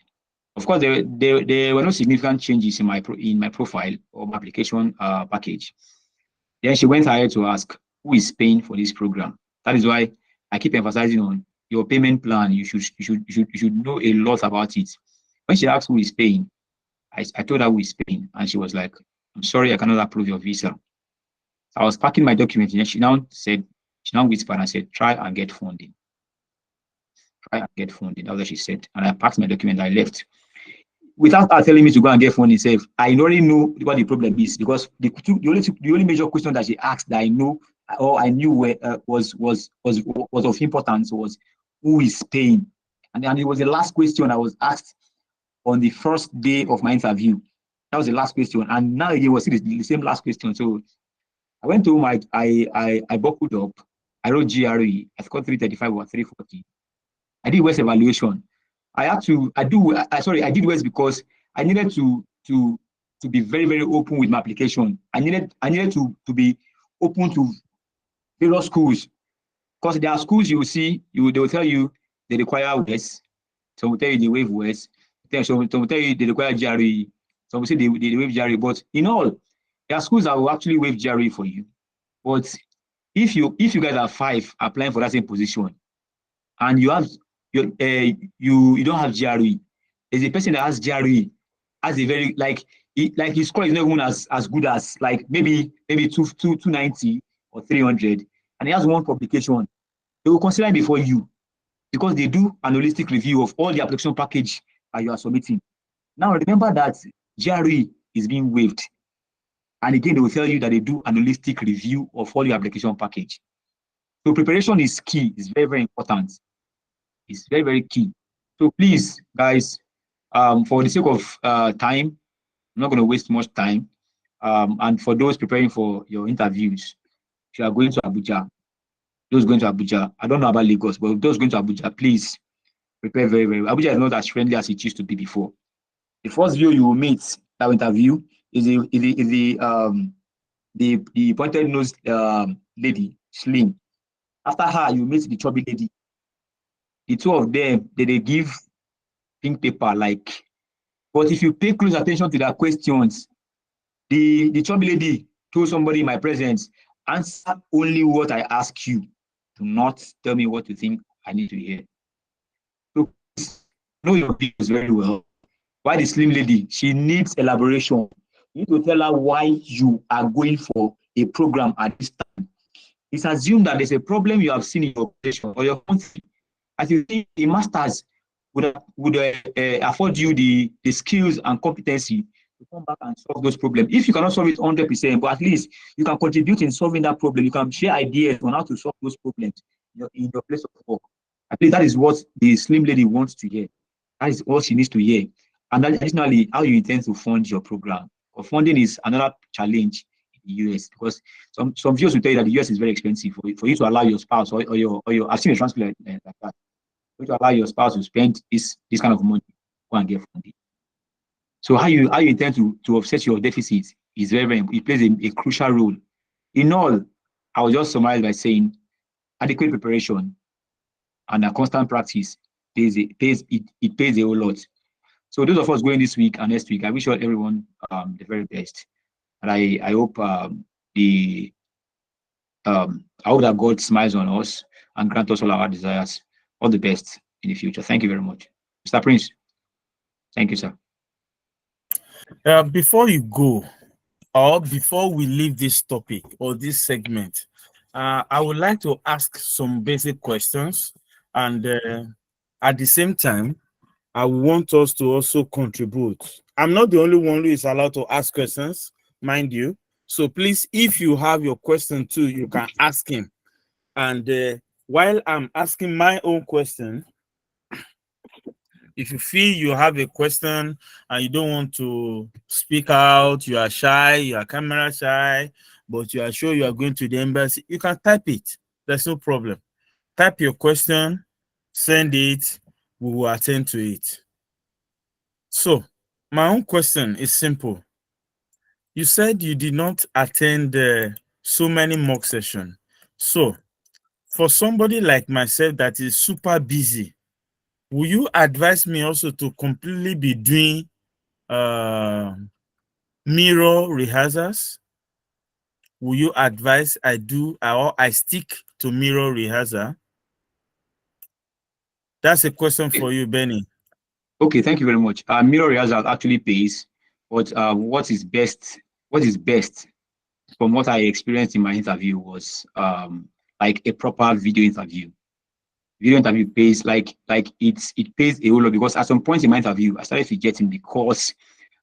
Of course, there were no significant changes in my profile or my application package. Then she went ahead to ask, who is paying for this program? That is why I keep emphasizing on your payment plan. You should know a lot about it. When she asked who is paying, I told her who is paying, and she was like, "I'm sorry, I cannot approve your visa." I was packing my documents, and she now whispered and said, "Try and get funding. Try and get funding." That's what she said. And I packed my document, I left. Without her telling me to go and get funding itself, I already know what the problem is, because the only major question that she asked that I know or I knew was of importance was, who is paying? And it was the last question I was asked on the first day of my interview. That was the last question, and now it was the same last question. So I went home, I buckled up, I wrote GRE, I scored 335 or 340. I did West evaluation. I did West because I needed to be very, very open with my application. I needed to be open to various schools, because there are schools you will see, they will tell you they require West, some will tell you they waive West, some will tell you they require GRE, some will say they waive GRE, but in all, there are schools that will actually waive GRE for you. But if you guys are 5 applying for that same position, and you have you don't have GRE, there's a person that has GRE, has a very like his score is not even as good as like maybe 290 or 300, and he has one publication, they will consider him before you, because they do an holistic review of all the application package that you are submitting. Now remember that GRE is being waived, and again they will tell you that they do an holistic review of all your application package. So preparation is key. It's very, very important. It's very, very key. So please, guys, for the sake of time, I'm not going to waste much time. And for those preparing for your interviews, if you are going to Abuja, those going to Abuja, I don't know about Lagos, but those going to Abuja, please prepare very, very well. Abuja is not as friendly as it used to be before. The first view you will meet that interview is the pointed nose lady, slim. After her, you meet the chubby lady. The two of them, they give pink paper like. But if you pay close attention to their questions, the chubby lady told somebody in my presence, answer only what I ask you. Do not tell me what you think I need to hear. So please know your business very well. Why the slim lady? She needs elaboration. You need to tell her why you are going for a program at this time. It's assumed that there's a problem you have seen in your organization or your country. As you think a master's would afford you the skills and competency to come back and solve those problems. If you cannot solve it 100%, but at least you can contribute in solving that problem. You can share ideas on how to solve those problems in your place of work. I think that is what the slim lady wants to hear. That is all she needs to hear. And additionally, how you intend to fund your program. Or funding is another challenge in the US, because some viewers will tell you that the US is very expensive for you to allow your spouse or your I've seen a transfer like that. To allow your spouse to spend this kind of money, go and get funding. So how you intend to offset your deficit is very, very important. It plays a crucial role. In all, I will just summarize by saying adequate preparation and a constant practice it pays a whole lot. So those of us going this week and next week, I wish everyone the very best. And I hope I hope that God smiles on us and grant us all our desires. All the best in the future. Thank you very much. Mr. Prince. Thank you, sir. Before you go, or before we leave this topic or this segment, I would like to ask some basic questions. And at the same time, I want us to also contribute. I'm not the only one who is allowed to ask questions, mind you. So please, if you have your question too, you can ask him. And while I'm asking my own question, if you feel you have a question and you don't want to speak out, you are shy, you are camera shy, but you are sure you are going to the embassy, you can type it. There's no problem. Type your question, send it, we will attend to it. So, my own question is simple. You said you did not attend so many mock sessions. So, for somebody like myself that is super busy, will you advise me also to completely be doing mirror rehearsals? Will you advise I do or I stick to mirror rehearsal? That's a question for you, Benny. Okay, thank you very much. Mirror rehearsal actually pays, but what is best from what I experienced in my interview was like a proper video interview. Video interview pays like it pays a whole lot, because at some point in my interview I started forgetting, because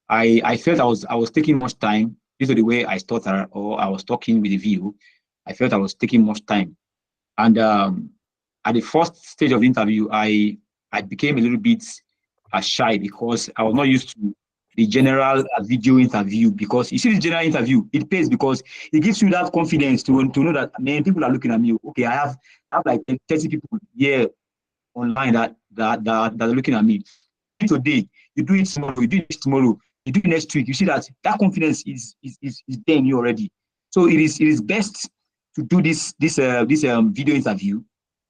I felt I was taking much time due to the way I stuttered or I was talking with the view. I felt I was taking much time, and at the first stage of the interview, I became a little bit shy, because I was not used to the general video interview. Because you see, the general interview, it pays because it gives you that confidence to know that many people are looking at me. Okay, I have like 30 people here online that are looking at me. Today, you do it tomorrow, you do it tomorrow, you do it next week. You see that confidence is there in you already. So it is best to do this video interview.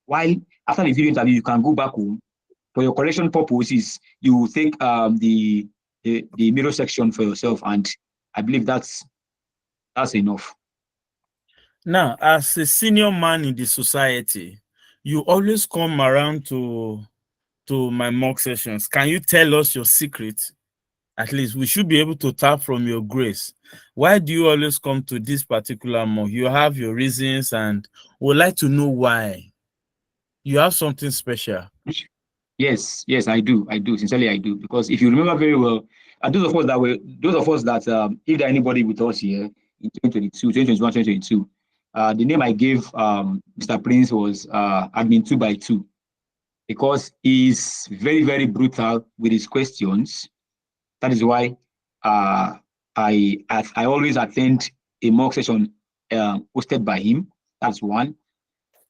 While after the video interview, you can go back home for your correction purposes. You take the mirror section for yourself, and I believe that's enough. Now, as a senior man in the society, you always come around to my mock sessions. Can you tell us your secret? At least we should be able to tap from your grace. Why do you always come to this particular mock? You have your reasons, and we'd like to know why. You have something special. Yes, I do. Sincerely, I do. Because if you remember very well, those of us that if there anybody with us here in 2021, 2022, the name I gave Mr. Prince was admin 2x2, because he's very, very brutal with his questions. That is why I always attend a mock session hosted by him. That's one.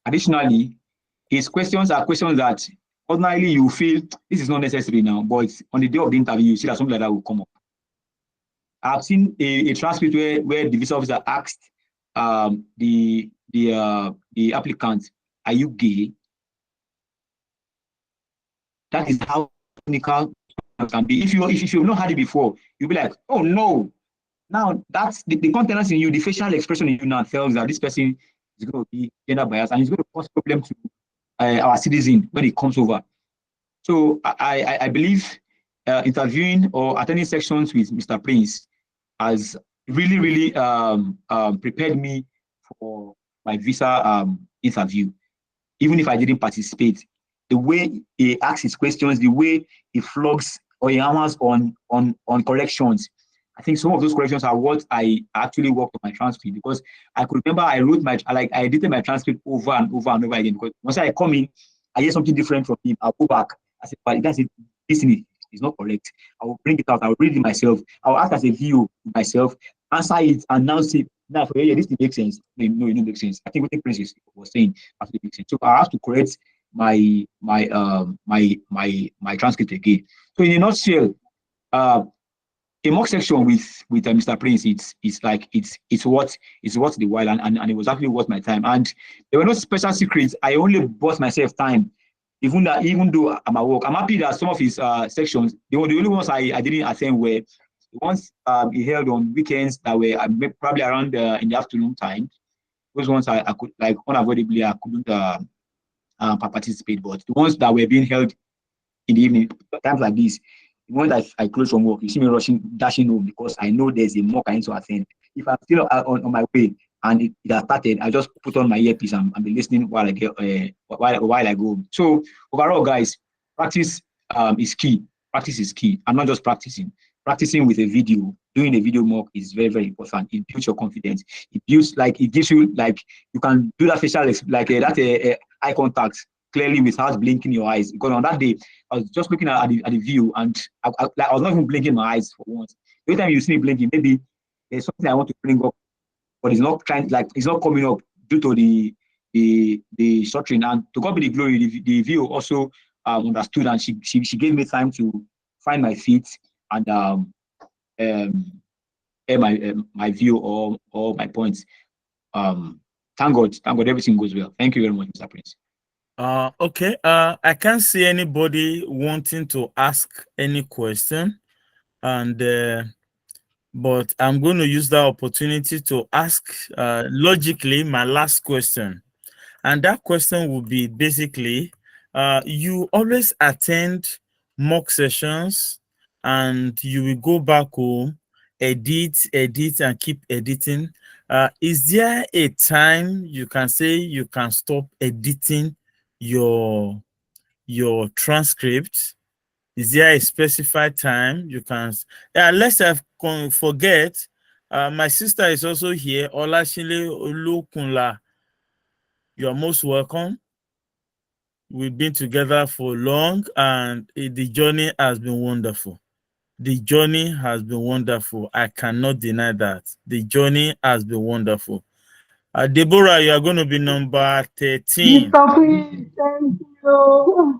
Additionally, his questions are questions that ordinarily you feel this is not necessary now, but on the day of the interview, you see that something like that will come up. I've seen a transcript where the visa officer asked the applicant, "Are you gay?" That is how technical it can be. If you've not had it before, you'll be like, "Oh no!" Now that's the countenance in you, the facial expression in you now tells that this person is going to be gender biased and it's going to cause problem to our citizen when it comes over. So I believe interviewing or attending sections with Mr. Prince has really, really prepared me for my visa interview. Even if I didn't participate, the way he asks his questions, the way he flogs or he hammers on corrections, I think some of those corrections are what I actually worked on my transcript, because I could remember I edited my transcript over and over and over again, because once I come in, I hear something different from him, I'll go back. I said, but that's it. This is not correct. I will bring it out. I will read it myself. I will ask as a view myself, answer it, and now say, now for this thing makes sense. No, it don't make sense. I think what the Prince was saying actually makes sense. So I have to correct my transcript again. So in a nutshell, a mock section with Mr. Prince, it's worth the while, and it was actually worth my time. And there were no special secrets. I only bought myself time, even though I'm at work. I'm happy that some of his sections, the only ones I didn't attend were the ones he held on weekends that were probably around in the afternoon time. Those ones I could, like, unavoidably I couldn't participate, but the ones that were being held in the evening, times like this, the moment I close from work, you see me dashing home, because I know there's a mock I need to attend. If I'm still on my way and it has started, I just put on my earpiece and be listening while I get while I go. So overall, guys, practice is key. Practice is key. I'm not just practicing. Practicing with a video, doing a video mock is very, very important. It builds your confidence. It gives you, like, you can do that facial, eye contact clearly without blinking your eyes. Because on that day, I was just looking at the view, and I was not even blinking my eyes for once. Every time you see me blinking, maybe there's something I want to bring up, but it's not coming up due to the shuttering. And to God be the glory, the view also understood, and she gave me time to find my feet and my view or my points. Thank God, everything goes well. Thank you very much, Mr. Prince. Okay. I can't see anybody wanting to ask any question, and but I'm going to use that opportunity to ask logically my last question, and that question will be basically, you always attend mock sessions, and you will go back home, edit, and keep editing. Is there a time you can say you can stop editing your transcript? Is there a specified time you can? Unless I forget, my sister is also here, Olashile Olukunla. You are most welcome. We've been together for long, and the journey has been wonderful. The journey has been wonderful. I cannot deny that. The journey has been wonderful. Deborah, you are going to be number 13. Mr. Prince, thank you. So,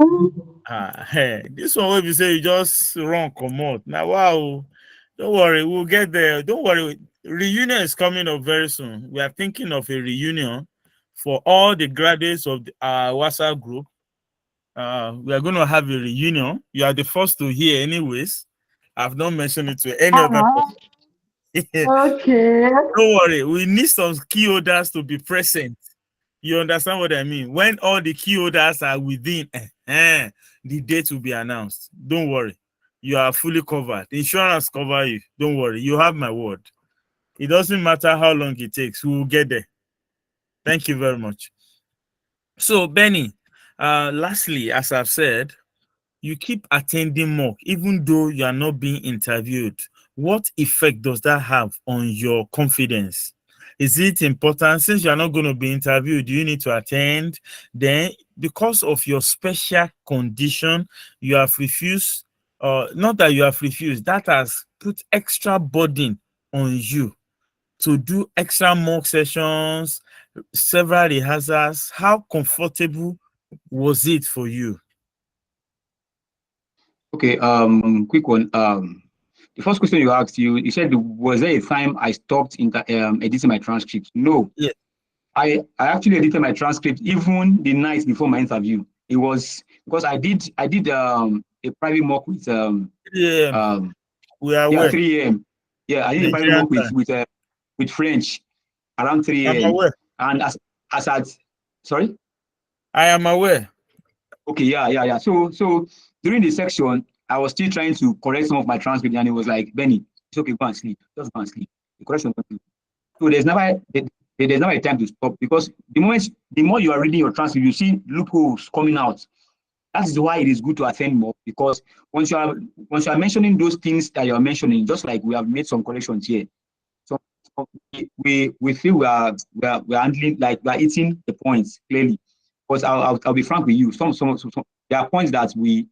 This one will be say you just run come out. Now wow. Don't worry, we'll get there. Don't worry. Reunion is coming up very soon. We are thinking of a reunion for all the graduates of our WhatsApp group. We are going to have a reunion. You are the first to hear, anyways. I've not mentioned it to any other uh-huh. person. Okay. Don't worry, we need some key holders to be present. You understand what I mean? When all the key holders are within, the date will be announced. Don't worry. You are fully covered. Insurance cover you. Don't worry. You have my word. It doesn't matter how long it takes. We will get there. Thank you very much. So, Benny, lastly, as I've said, you keep attending mock even though you are not being interviewed. What effect does that have on your confidence? Is it important since you are not going to be interviewed? Do you need to attend? Then, because of your special condition, you have refused. Not that you have refused, that has put extra burden on you to do extra mock sessions, several rehearsals. How comfortable was it for you? Okay, quick one. The first question you asked, you said, was there a time I stopped editing my transcript? No, Yes. I actually edited my transcript even the night before my interview. It was because I did a private mock with 3 a.m. um We are yeah, aware. 3 a.m. Yeah, I did a private Nigerian mock time. with French around I'm 3 a.m. aware. And as at sorry. I am aware. Okay, yeah. So during the section, I was still trying to correct some of my transcript, and it was like, Benny, it's okay, go and sleep. Just go and sleep. The correction won't do. So there's never a time to stop, because the more you are reading your transcript, you see loopholes coming out. That is why it is good to attend more, because once you are mentioning those things that you are mentioning, just like we have made some corrections here. So we feel we are handling, like we are eating the points clearly. But I'll be frank with you. Some there are points that we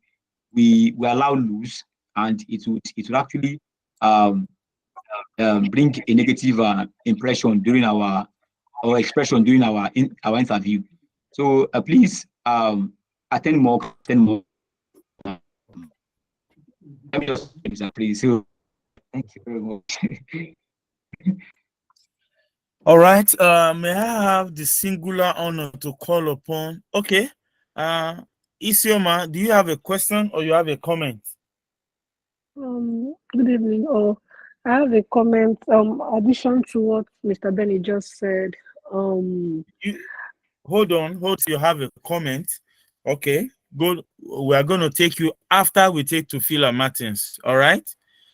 allow loose, and it would actually um, bring a negative impression during our expression during our interview. So please attend more, attend more. Let me just say this, please. So thank you very much. All right. May I have the singular honor to call upon? Okay. Isioma, do you have a question or you have a comment? Good evening. Oh, I have a comment. Addition to what Mr. Benny just said. You hold on. You have a comment. Okay. Good. We are going to take you after we take Tofila Martins. All right.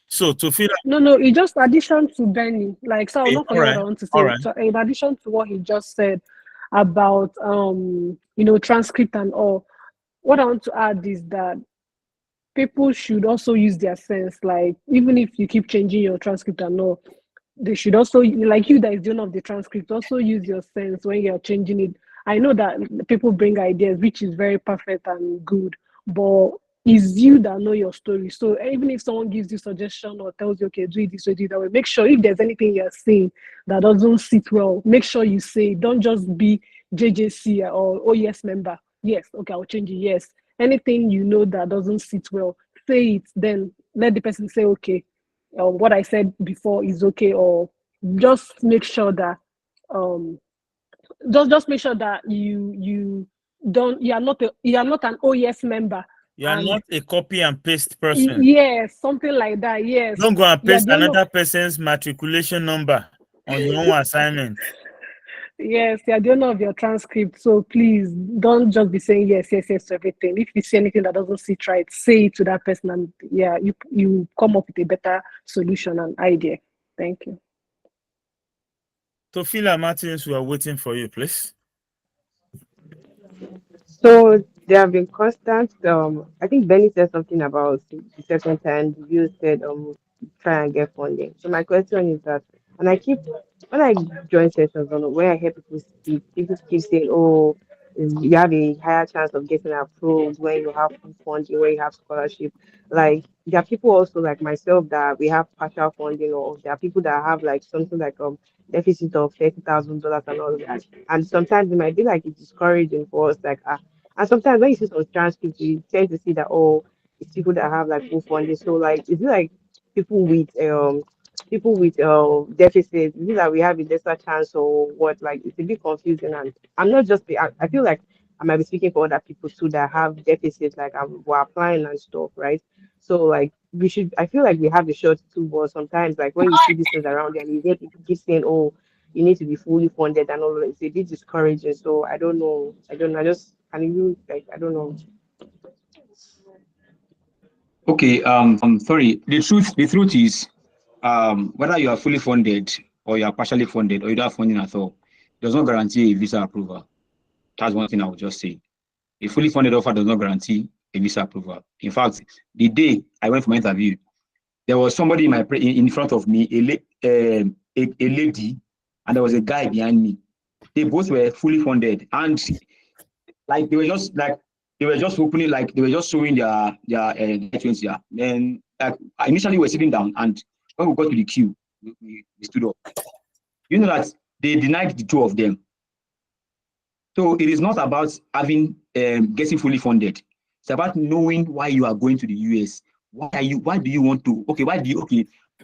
So Tofila. No, it just addition to Benny. Like, so I'll Okay. not All forget what right. I want to All say. right. So in addition to what he just said about transcript and all, what I want to add is that people should also use their sense. Like, even if you keep changing your transcript and all, they should also, like you that is doing of the transcript, also use your sense when you're changing it. I know that people bring ideas, which is very perfect and good, but it's you that know your story. So even if someone gives you suggestion or tells you, okay, do it this way, do it that way, make sure if there's anything you're saying that doesn't sit well, make sure you say it. Don't just be JJC or oh yes member. Yes, okay, I'll change it. Yes. Anything you know that doesn't sit well, say it. Then let the person say, okay, what I said before is okay, or just make sure that um just make sure that you are not an OES member, You are and not a copy and paste person. yes, something like that. Yes, Don't go and you're paste the owner. another person's matriculation number on your own assignment. Yes, you're the owner of your transcript. So please don't just be saying yes to everything. If you see anything that doesn't sit right, say it to that person, and yeah, you come up with a better solution and idea. Thank you. Tofila Martins, we are waiting for you, please. So there have been constant. I think Benny said something about the second time. You said try and get funding. So my question is that, and I keep when I join sessions on where I hear people speak, people keep saying, "Oh, you have a higher chance of getting approved when you have full funding, when you have scholarship." Like there are people also like myself that we have partial funding, or there are people that have like something like deficit of $30,000 and all of that. And sometimes it might be like it's discouraging for us, like And sometimes when you see some transcripts, you tend to see that oh, it's people that have like full funding. So like, is it like people with deficit? Is it that we have a lesser chance or what? Like it's a bit confusing, and I'm not just I feel like I might be speaking for other people too that have deficits, like we're applying and stuff, right? So like we should, I feel like we have a short too, but sometimes like when you see these things around you and you get people keep saying, oh, you need to be fully funded and all of that, it's a bit discouraging. So I don't know. I just can you like I don't know. Okay, sorry. The truth is, whether you are fully funded or you are partially funded or you don't have funding at all, does not guarantee a visa approval. That's one thing I would just say. A fully funded offer does not guarantee a visa approval. In fact, the day I went for my interview, there was somebody in front of me, a lady, and there was a guy behind me. They both were fully funded, and like they were just opening, like they were just showing their documents here. Then like initially we were sitting down, and when we got to the queue, we stood up. You know that they denied the two of them. So it is not about having getting fully funded. It's about knowing why you are going to the US. Why do you want to? Okay, why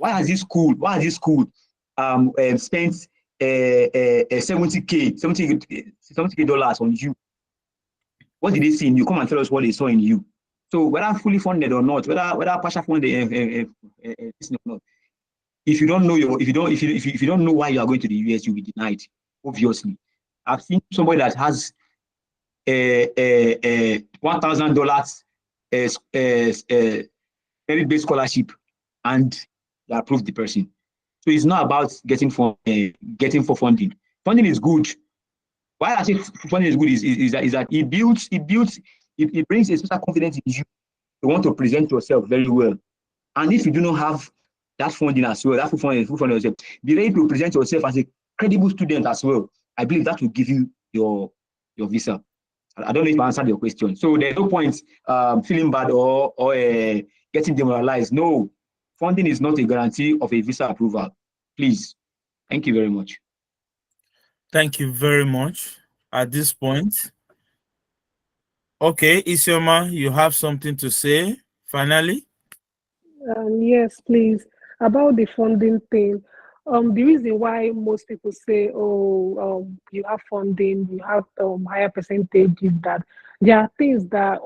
has this school? Spent 70K dollars on you? What did they see in you? Come and tell us what they saw in you. So whether fully funded or not, whether partial funded or not, if you don't know if you don't know why you are going to the US, you'll be denied. Obviously, I've seen somebody that has $1,000 merit-based scholarship, and they approved the person. So it's not about getting for funding. Funding is good. Why I say funding is good is that it brings a special confidence in you. You want to present yourself very well. And if you do not have that funding as well, that full funding yourself, be ready to present yourself as a credible student as well. I believe that will give you your visa. I don't know if I answered your question. So there's no point feeling bad or getting demoralized. No, funding is not a guarantee of a visa approval. Please. Thank you very much. Thank you very much. At this point, okay, Isioma, you have something to say finally? Yes, please. About the funding thing, the reason why most people say, "Oh, you have funding, you have higher percentage," is that there are things that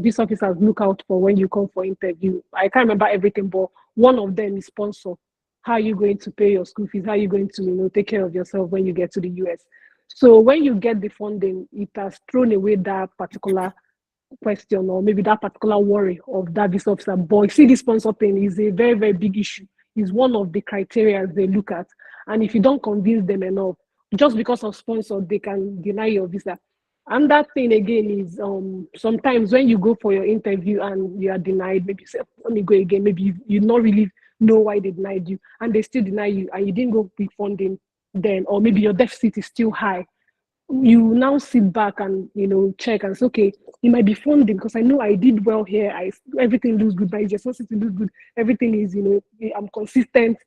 these officers look out for when you come for interview. I can't remember everything, but one of them is sponsor. How are you going to pay your school fees? How are you going to, take care of yourself when you get to the US? So when you get the funding, it has thrown away that particular question or maybe that particular worry of that visa officer. But you see, this sponsor thing is a very, very big issue. It's one of the criteria they look at. And if you don't convince them enough, just because of sponsor, they can deny your visa. And that thing again is sometimes when you go for your interview and you are denied, maybe you say, let me go again, maybe you not really know why they denied you and they still deny you and you didn't go with funding then, or maybe your deficit is still high. You now sit back and check and say, okay, it might be funding because I know I did well here. Everything looks good, my necessity looks good. Everything is, I'm consistent.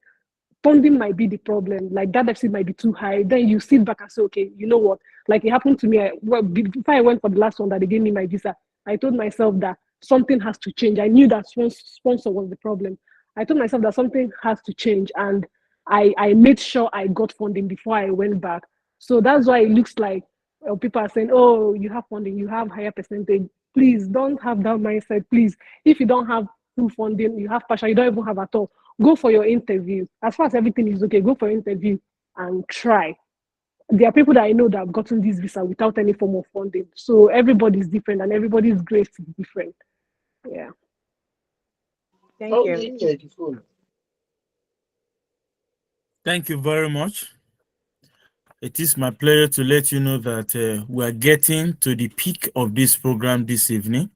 Funding might be the problem. Like that deficit might be too high. Then you sit back and say, okay, you know what? Like it happened to me. Before I went for the last one that they gave me my visa, I told myself that something has to change. I knew that sponsor was the problem. I told myself that something has to change, and I made sure I got funding before I went back. So that's why it looks like people are saying, oh, you have funding, you have higher percentage. Please don't have that mindset. Please, if you don't have full funding, you have partial, you don't even have at all, go for your interview. As far as everything is okay, go for your interview and try. There are people that I know that have gotten this visa without any form of funding. So everybody's different and everybody's grace is different. Yeah. Thank you. Thank you very much. It is my pleasure to let you know that we are getting to the peak of this program this evening.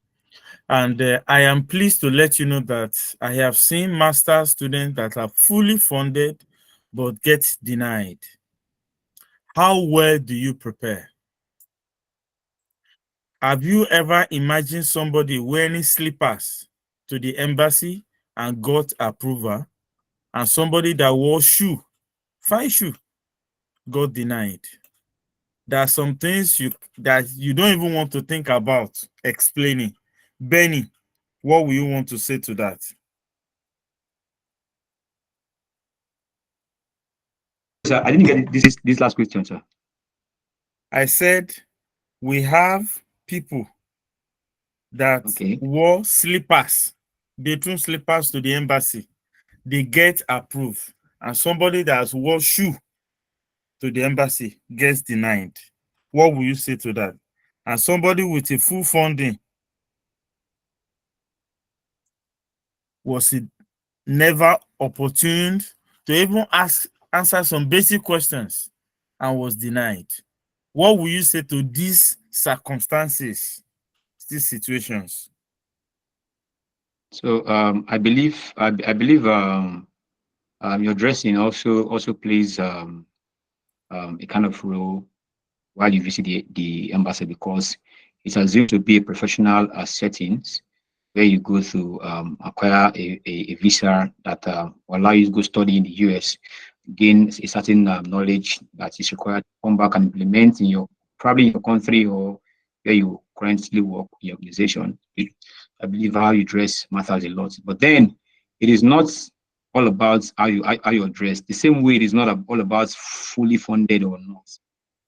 And I am pleased to let you know that I have seen master's students that are fully funded but get denied. How well do you prepare? Have you ever imagined somebody wearing slippers to the embassy and got approval, and somebody that wore fine shoe, got denied? There are some things that you don't even want to think about explaining. Benny, what will you want to say to that? Sir, I didn't get this last question, sir. I said we have people that wore slippers. They threw slippers to the embassy. They get approved. And somebody that has wore shoe to the embassy gets denied. What will you say to that? And somebody with a full funding was it never opportune to even answer some basic questions and was denied. What will you say to these circumstances, these situations? So I believe your dressing also plays a kind of role while you visit the embassy, because it assumed to be a professional settings where you go to acquire a visa that will allow you to go study in the US, gain a certain knowledge that is required to come back and implement in your probably in your country or where you currently work in your organization. I believe how you dress matters a lot. But then it is not all about how you dress. The same way it is not all about fully funded or not.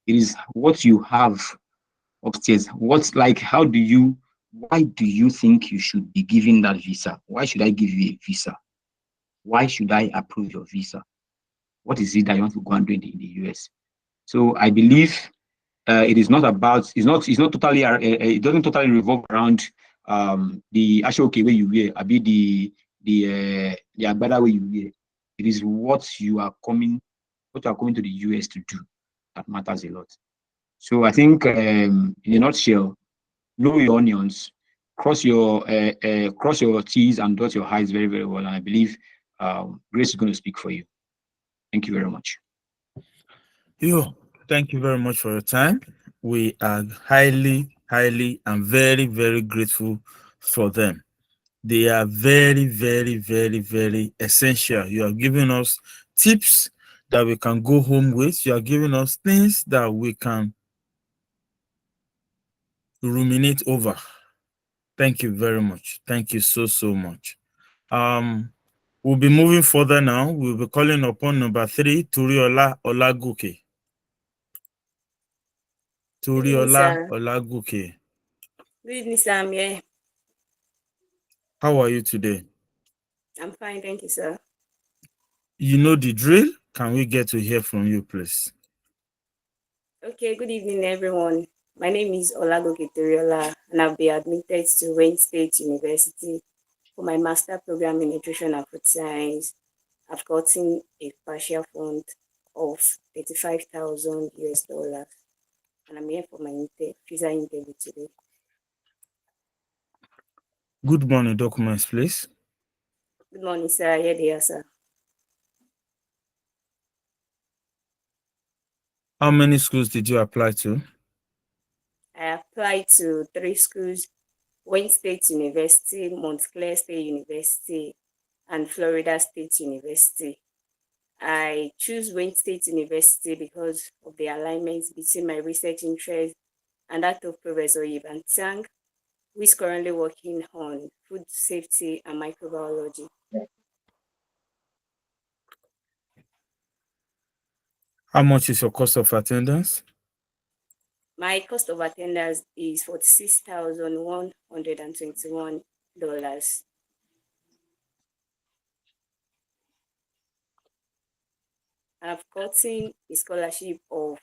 It is what you have upstairs. How do you, why do you think you should be given that visa? Why should I give you a visa? Why should I approve your visa? What is it that you want to go and do in the US? So I believe it is not about, it's not totally, it doesn't totally revolve around the actual okay where you wear, I be the agbada way you wear. It is what you are coming to the US to do that matters a lot. So I think, in a nutshell, know your onions, cross your T's and dot your I's very, very well. And I believe Grace is going to speak for you. Thank you very much. Thank you very much for your time. We are highly, highly, and very, very grateful for them. They are very, very, very, very essential. You are giving us tips that we can go home with. You are giving us things that we can ruminate over. Thank you very much. Thank you so, so much. We'll be moving further now. We'll be calling upon number 3, Turiola Olaguke. Turiola Olaguke. Good evening, sir. I'm here. How are you today? I'm fine, thank you, sir. You know the drill. Can we get to hear from you, please? Okay, good evening, everyone. My name is Olagoke Toriola, and I've been admitted to Wayne State University for my master program in nutrition and food science. I've gotten a partial fund of 35,000 US dollars, and I'm here for my visa interview today. Good morning, documents, please. Good morning, sir. Here they are, sir. How many schools did you apply to? I applied to 3 schools: Wayne State University, Montclair State University, and Florida State University. I choose Wayne State University because of the alignment between my research interest and that of Professor Yiban Tang, who is currently working on food safety and microbiology. How much is your cost of attendance? My cost of attendance is $46,121. I've gotten a scholarship of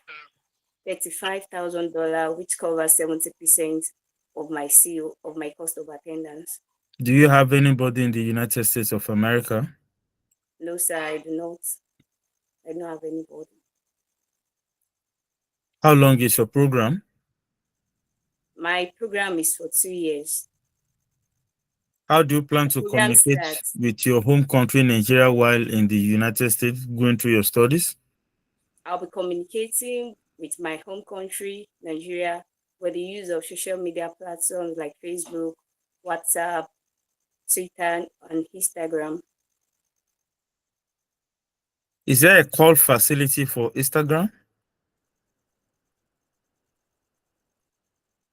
$35,000, which covers 70% of my CO of my cost of attendance. Do you have anybody in the United States of America? No, sir, I do not. I don't have anybody. How long is your program? My program is for 2 years. How do you plan to Program communicate starts. with your home country, Nigeria, while in the United States going through your studies? I'll be communicating with my home country, Nigeria, with the use of social media platforms like Facebook, WhatsApp, Twitter, and Instagram. Is there a call facility for Instagram?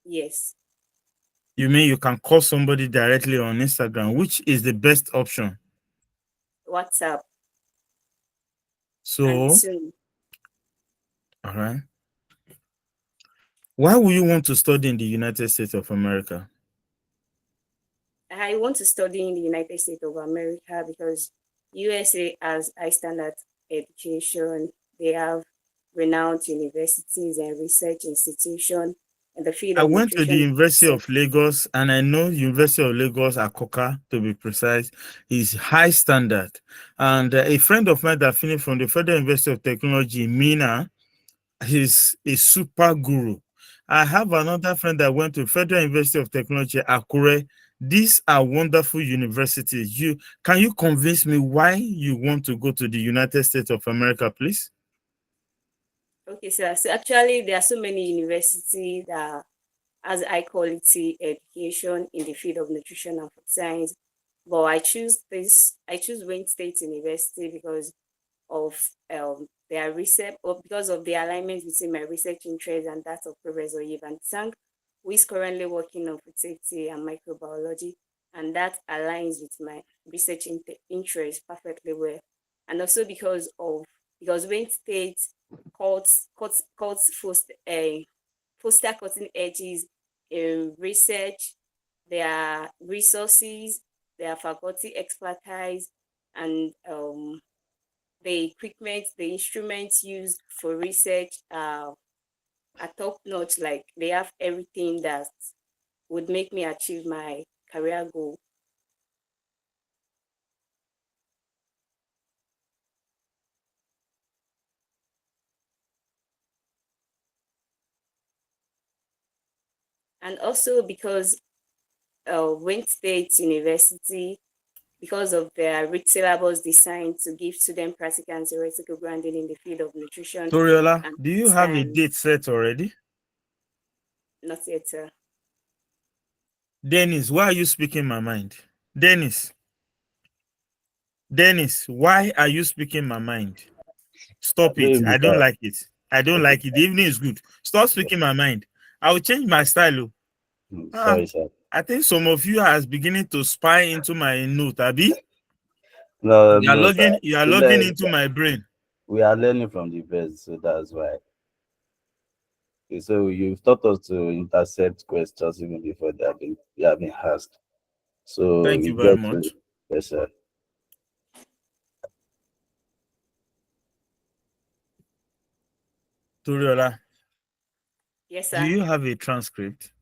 Yes. You mean you can call somebody directly on Instagram? Which is the best option? WhatsApp and So, Zoom. all right. Why would you want to study in the United States of America? I want to study in the United States of America because USA has high standard education. They have renowned universities and research institutions in the field I of went to the nutrition. University of Lagos, and I know University of Lagos, Akoka, to be precise, is high standard. And a friend of mine that finished from the Federal University of Technology, Mina, he's a super guru. I have another friend that went to Federal University of Technology, Akure. These are wonderful universities. Can you convince me why you want to go to the United States of America, please? Okay, so actually there are so many universities that has high quality education in the field of nutrition and food science. But I choose Wayne State University because of their research, or because of the alignment between my research interest and that of Professor Yivan Tsang, who is currently working on food safety and microbiology, and that aligns with my research interest perfectly well. And also because Wayne State foster cutting edges in research, their resources, their faculty expertise, and the equipment, the instruments used for research are top notch. Like they have everything that would make me achieve my career goal. And also because Wayne State University, because of their rich syllabus designed to give students practical and theoretical grounding in the field of nutrition Toriola, and do you have a science. date set already? Not yet, sir. Dennis, why are you speaking my mind? Dennis, why are you speaking my mind? Stop Good it. evening, I don't sir. like it. I don't Okay. like it. The evening is good. Stop speaking my mind. I will change my style. Sorry, sir. I think some of you are beginning to spy into my note, Abi. No, no, sir. You are logging into my brain. We are learning from the best, so that's why. Okay, so you've taught us to intercept questions even before they have been asked. So Thank we you very get to, much. yes, sir. Toriola, Yes, do sir. you have a transcript?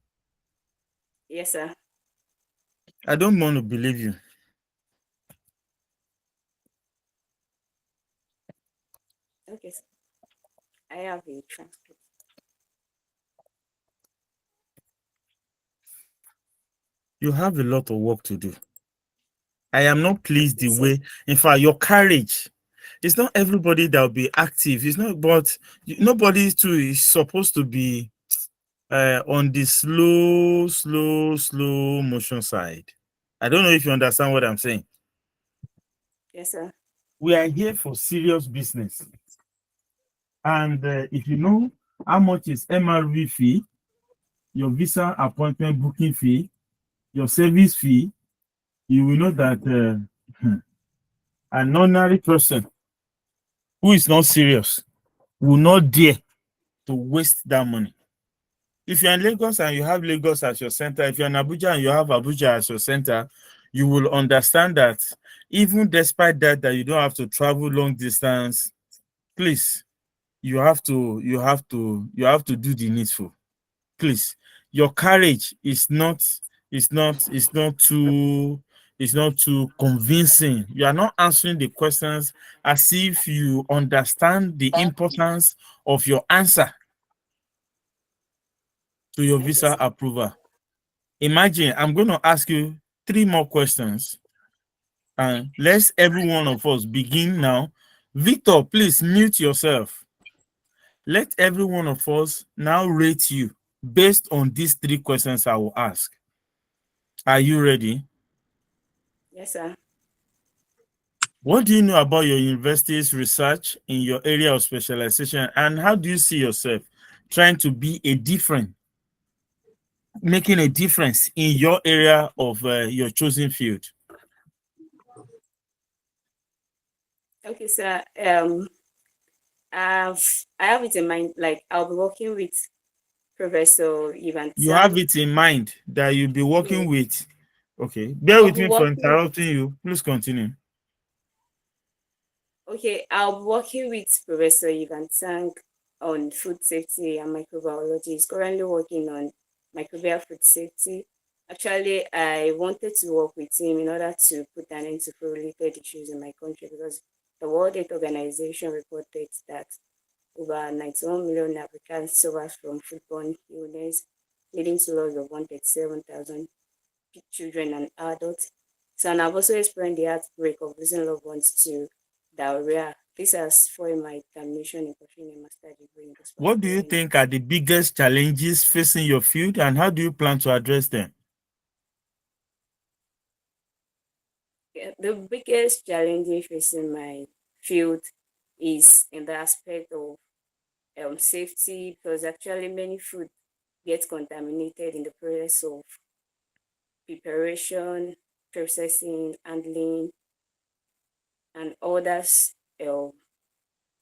Yes, sir. I don't want to believe you. Okay, sir. I have a transcript. You have a lot of work to do. I am not pleased the Yes, sir. way, in fact, your courage. It's not everybody that will be active. It's not, but nobody too is supposed to be on the slow motion side. I don't know if you understand what I'm saying. Yes, sir. We are here for serious business. And if you know how much is MRV fee, your visa appointment booking fee, your service fee, you will know that an ordinary person who is not serious will not dare to waste that money. If you're in Lagos and you have Lagos as your center, if you're in Abuja and you have Abuja as your center, you will understand that even despite that you don't have to travel long distance, please, you have to do the needful. Please, your courage is not too convincing. You are not answering the questions as if you understand the importance of your answer to your Okay, visa sir. approval. Imagine I'm going to ask you 3 more questions, and let's every one of us begin now. Victor, please mute yourself. Let every one of us now rate you based on these 3 questions I will ask. Are you ready? Yes, sir. What do you know about your university's research in your area of specialization, and how do you see yourself trying to be a different making a difference in your area of your chosen field? Okay, sir. I have it in mind, like I'll be working with Professor Ivan You have Tsang. it in mind that you'll be working Yes, with. Okay, bear I'll with be me for working with interrupting you. Please continue. okay, I'll be working with Professor Ivan Tsang on food safety and microbiology. He's currently working on microbial food safety. Actually, I wanted to work with him in order to put an end to food-related issues in my country because the World Health Organization reported that over 91 million Africans suffer from foodborne illness, leading to loss of 137,000 children and adults. So, and I've also experienced the outbreak of losing loved ones to diarrhea. This has spoiled my determination in pursuing a master's degree in this What do particular you area. think are the biggest challenges facing your field, and how do you plan to address them? The biggest challenge facing my field is in the aspect of safety, because actually many food gets contaminated in the process of preparation, processing, handling, and others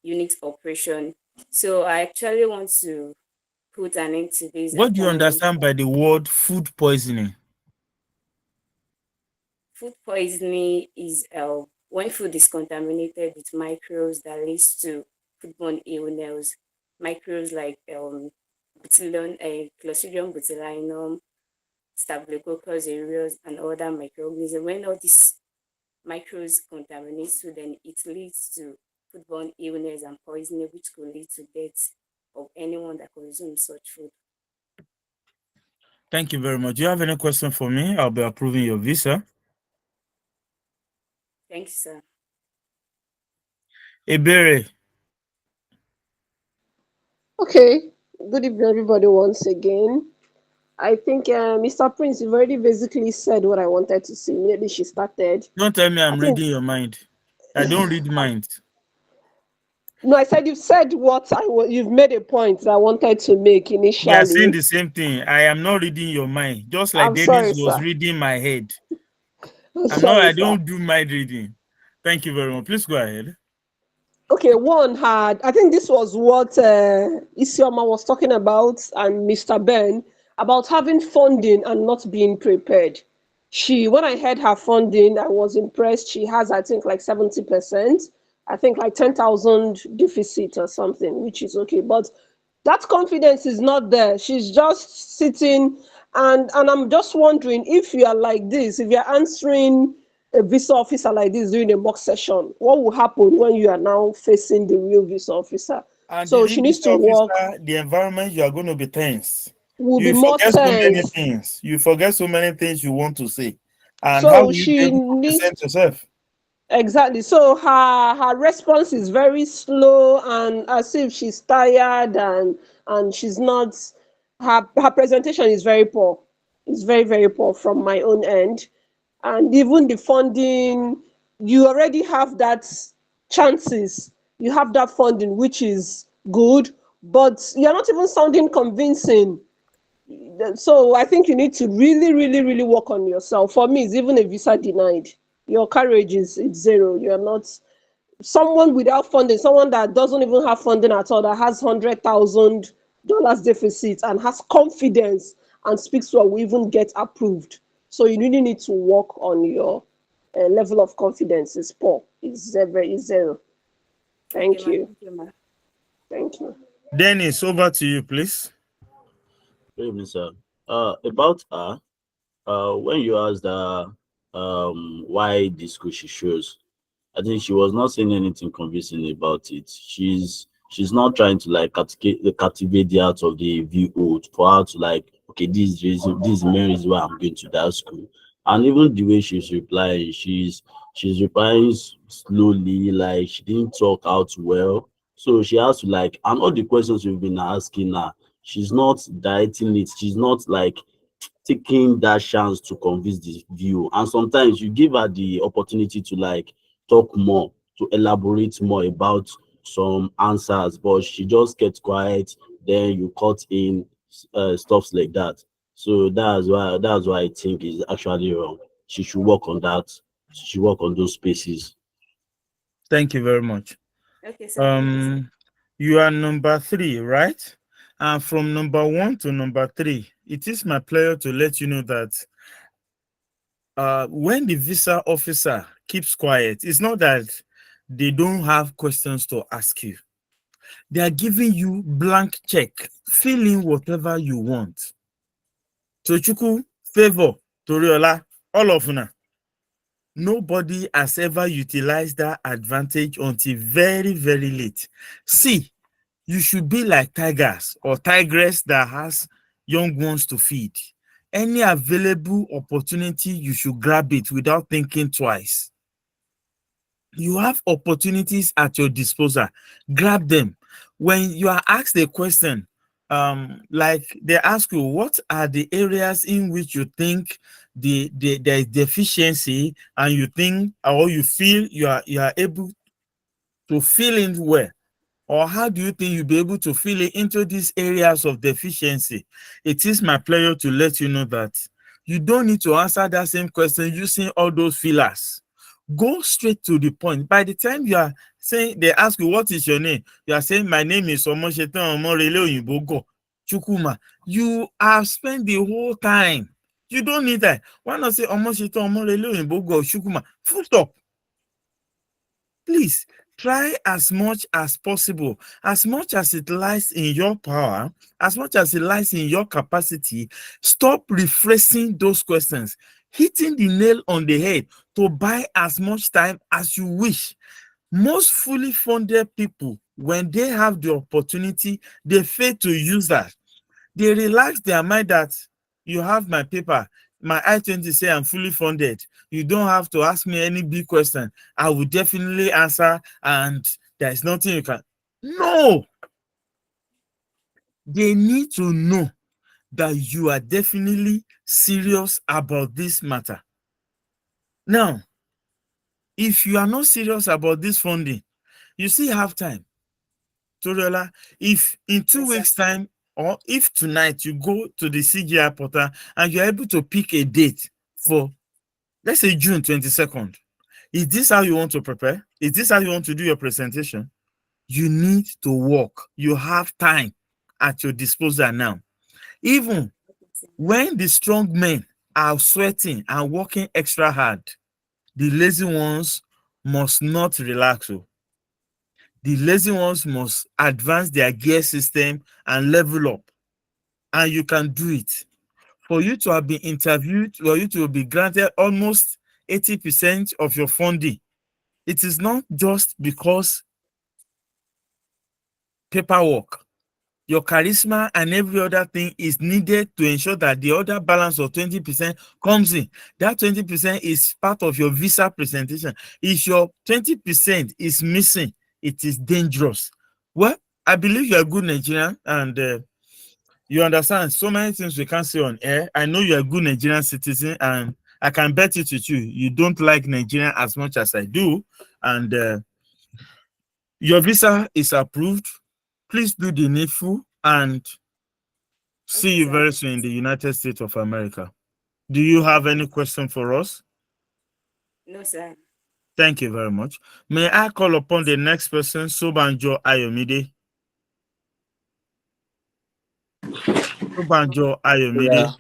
unit operation. So I actually want to put an end to this What do you and understand by the word food poisoning? food poisoning is when food is contaminated with microbes that leads to foodborne illness. Microbes like Clostridium botulinum, Staphylococcus aureus, and other microorganisms. When all these microbes contaminate food, then it leads to foodborne illness and poisoning, which could lead to death of anyone that consumes such food. Thank you very much. Do you have any question for me? I'll be approving your visa. Thank you, sir. Ebere, Okay, good evening, everybody, once again. I think Mr. Prince, you've already basically said what I wanted to say. Immediately she started. don't tell me I I'm think, reading your mind. I don't read minds. no, I said you've said what you've made a point that I wanted to make We are saying initially. the same thing. I am not reading your mind, just like I'm Dennis sorry, was sir. reading my head. I'm I'm not, sorry, I sir. don't do mind reading. Thank you very much. Please go ahead. Okay, one had, I think this was what Isioma was talking about and Mr. Ben about having funding and not being prepared. When I heard her funding, I was impressed. She has, I think, like 70%, I think like 10,000 deficit or something, which is okay. But that confidence is not there. She's just sitting, and I'm just wondering if you are like this, if you're answering a visa officer like this during a mock session, what will happen when you are now facing the real visa officer? And the So she real needs visa to work, officer, the environment, you are going to be tense. will be You more forget so many tense. things. You forget so many things you want to say. And how So will you be she able to needs present yourself? exactly. So her response is very slow and as if she's tired and she's not. Her presentation is very poor. It's very very poor from my own end, and even the funding, you already have that chances. You have that funding, which is good, but you're not even sounding convincing. So I think you need to really, really, really work on yourself. For me, it's even a visa denied. Your courage is it's zero. You're not someone without funding, someone that doesn't even have funding at all, that has $100,000 deficit and has confidence and speaks well, will even get approved. So you really need to work on your level of confidence. It's poor. It's zero. Okay, Thank ma. you. Thank you, ma. Thank you. Dennis, over to you, please. Good evening, sir. About her, when you asked her why the school she chose, I think she was not saying anything convincing about it. She's not trying to like captivate the heart of the VO for her to like, okay, this is the reason, this is the main reason why I'm going to that school. And even the way she's replying, she's replying slowly, like she didn't talk out well. So she has to like, and all the questions we've been asking her, she's not dieting it. She's not like taking that chance to convince the view. And sometimes you give her the opportunity to like talk more, to elaborate more about some answers, but she just gets quiet. Then you cut in stuffs like that. So that's why I think is actually wrong. She should work on that. She should work on those spaces. Thank you very much. Okay, sir. Thank you, sir. You are number 3, right? And from number 1 to number 3, it is my pleasure to let you know that when the visa officer keeps quiet, it's not that they don't have questions to ask you. They are giving you blank check. Fill in whatever you want. Tochukwu, Favor, Toriola, all of una. Nobody has ever utilized that advantage until very, very late. See, you should be like tigers or tigress that has young ones to feed. Any available opportunity, you should grab it without thinking twice. You have opportunities at your disposal. Grab them. When you are asked a question, like they ask you, what are the areas in which you think there is deficiency, and you think or you feel you are able to fill in well, or how do you think you'll be able to fill it into these areas of deficiency? It is my pleasure to let you know that you don't need to answer that same question using all those fillers. Go straight to the point. By the time you are saying, they ask you, what is your name? You are saying, my name is Omoshetan Omorele Oyinbogo Chukuma. You have spent the whole time. You don't need that. Why not say Omoshetan Omorele Oyinbogo Chukuma? Full stop. Please try as much as possible, as much as it lies in your power, as much as it lies in your capacity. Stop rephrasing those questions, hitting the nail on the head to buy as much time as you wish. Most fully funded people, when they have the opportunity, they fail to use that. They relax their mind that you have my paper, my I-20 say I'm fully funded. You don't have to ask me any big question. I will definitely answer, and there's nothing you can. No! They need to know that you are definitely serious about this matter. Now, if you are not serious about this funding, you still have time. Toriola, if in 2 weeks' time, or if tonight you go to the CGI portal and you're able to pick a date for, let's say, June 22nd, is this how you want to prepare? Is this how you want to do your presentation? You need to work. You have time at your disposal now. Even when the strong men are sweating and working extra hard, the lazy ones must not relax. The lazy ones must advance their gear system and level up. And you can do it. For you to have been interviewed, or you to be granted almost 80% of your funding, it is not just because paperwork. Your charisma and every other thing is needed to ensure that the other balance of 20% comes in. That 20% is part of your visa presentation. If your 20% is missing, it is dangerous. Well, I believe you're a good Nigerian, and you understand so many things we can't say on air. I know you're a good Nigerian citizen, and I can bet it with you. You don't like Nigeria as much as I do, and your visa is approved. Please do the needful, and see you very soon in the United States of America. Do you have any question for us? No, sir. Thank you very much. May I call upon the next person, Sobanjo Ayomide? Sobanjo Ayomide. Yeah.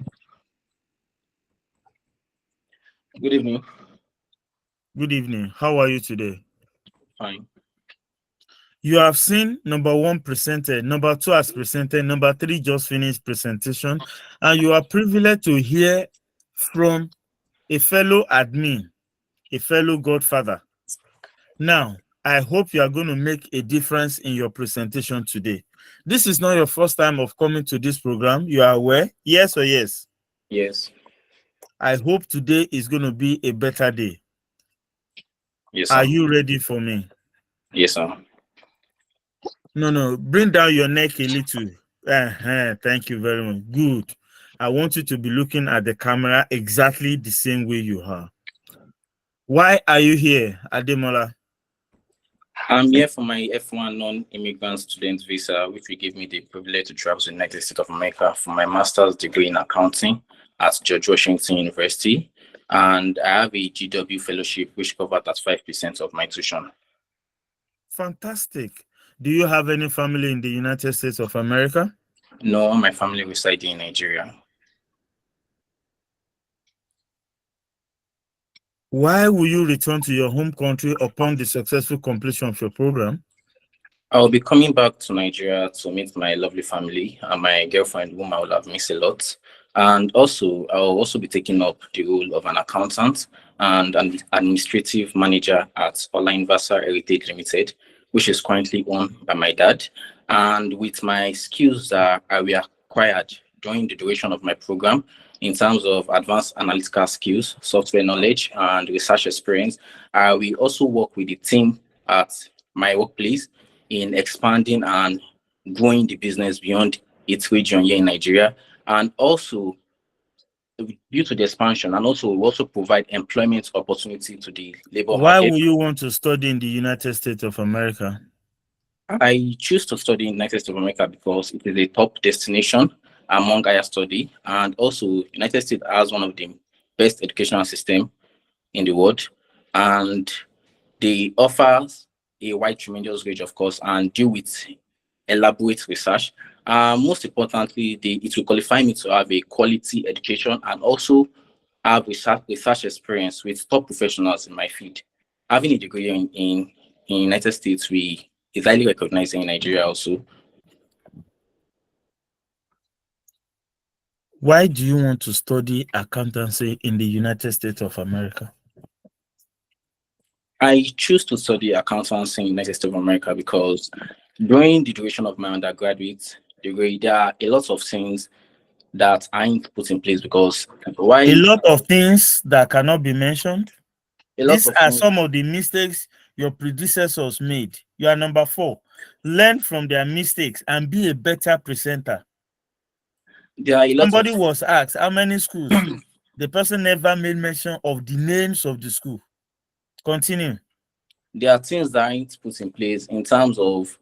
Good evening. Good evening. How are you today? Fine. You have seen number 1 presented, number 2 has presented, number 3 just finished presentation, and you are privileged to hear from a fellow admin, a fellow godfather. Now, I hope you are going to make a difference in your presentation today. This is not your first time of coming to this program. You are aware? Yes or yes? Yes. I hope today is going to be a better day. Yes, sir. Are you ready for me? Yes, sir. No. Bring down your neck a little. Thank you very much. Good. I want you to be looking at the camera exactly the same way you are. Why are you here, Ademola? I'm here for my F1 non-immigrant student visa, which will give me the privilege to travel to the United States of America for my master's degree in accounting at George Washington University. And I have a GW fellowship, which covered at 5% of my tuition. Fantastic. Do you have any family in the United States of America? No, my family resides in Nigeria. Why will you return to your home country upon the successful completion of your program? I'll be coming back to Nigeria to meet my lovely family and my girlfriend, whom I will have missed a lot. And also, I'll also be taking up the role of an accountant and an administrative manager at Online Versa Heritage Limited, which is currently owned by my dad. And with my skills that I will acquired during the duration of my program, in terms of advanced analytical skills, software knowledge, and research experience, I will also work with the team at my workplace in expanding and growing the business beyond its region here in Nigeria. And also, due to the expansion, and also we also provide employment opportunity to the labor Why market. will you want to study in the United States of America? I choose to study in the United States of America because it is a top destination among higher study, and also United States has one of the best educational system in the world, and they offer a wide tremendous range, of course, and deal with elaborate research. Most importantly, it will qualify me to have a quality education and also have research experience with top professionals in my field. Having a degree in United States, we is highly recognized in Nigeria also. Why do you want to study accountancy in the United States of America? I choose to study accountancy in the United States of America because during the duration of my undergraduate degree, there are a lot of things that I need to put in place because A lot of things that cannot be mentioned. These are things. some of the mistakes your predecessors made. You are number 4. Learn from their mistakes and be a better presenter. There are a lot Somebody of was asked how many schools. The person never made mention of the names of the school. Continue. There are things that I need to put in place in terms of,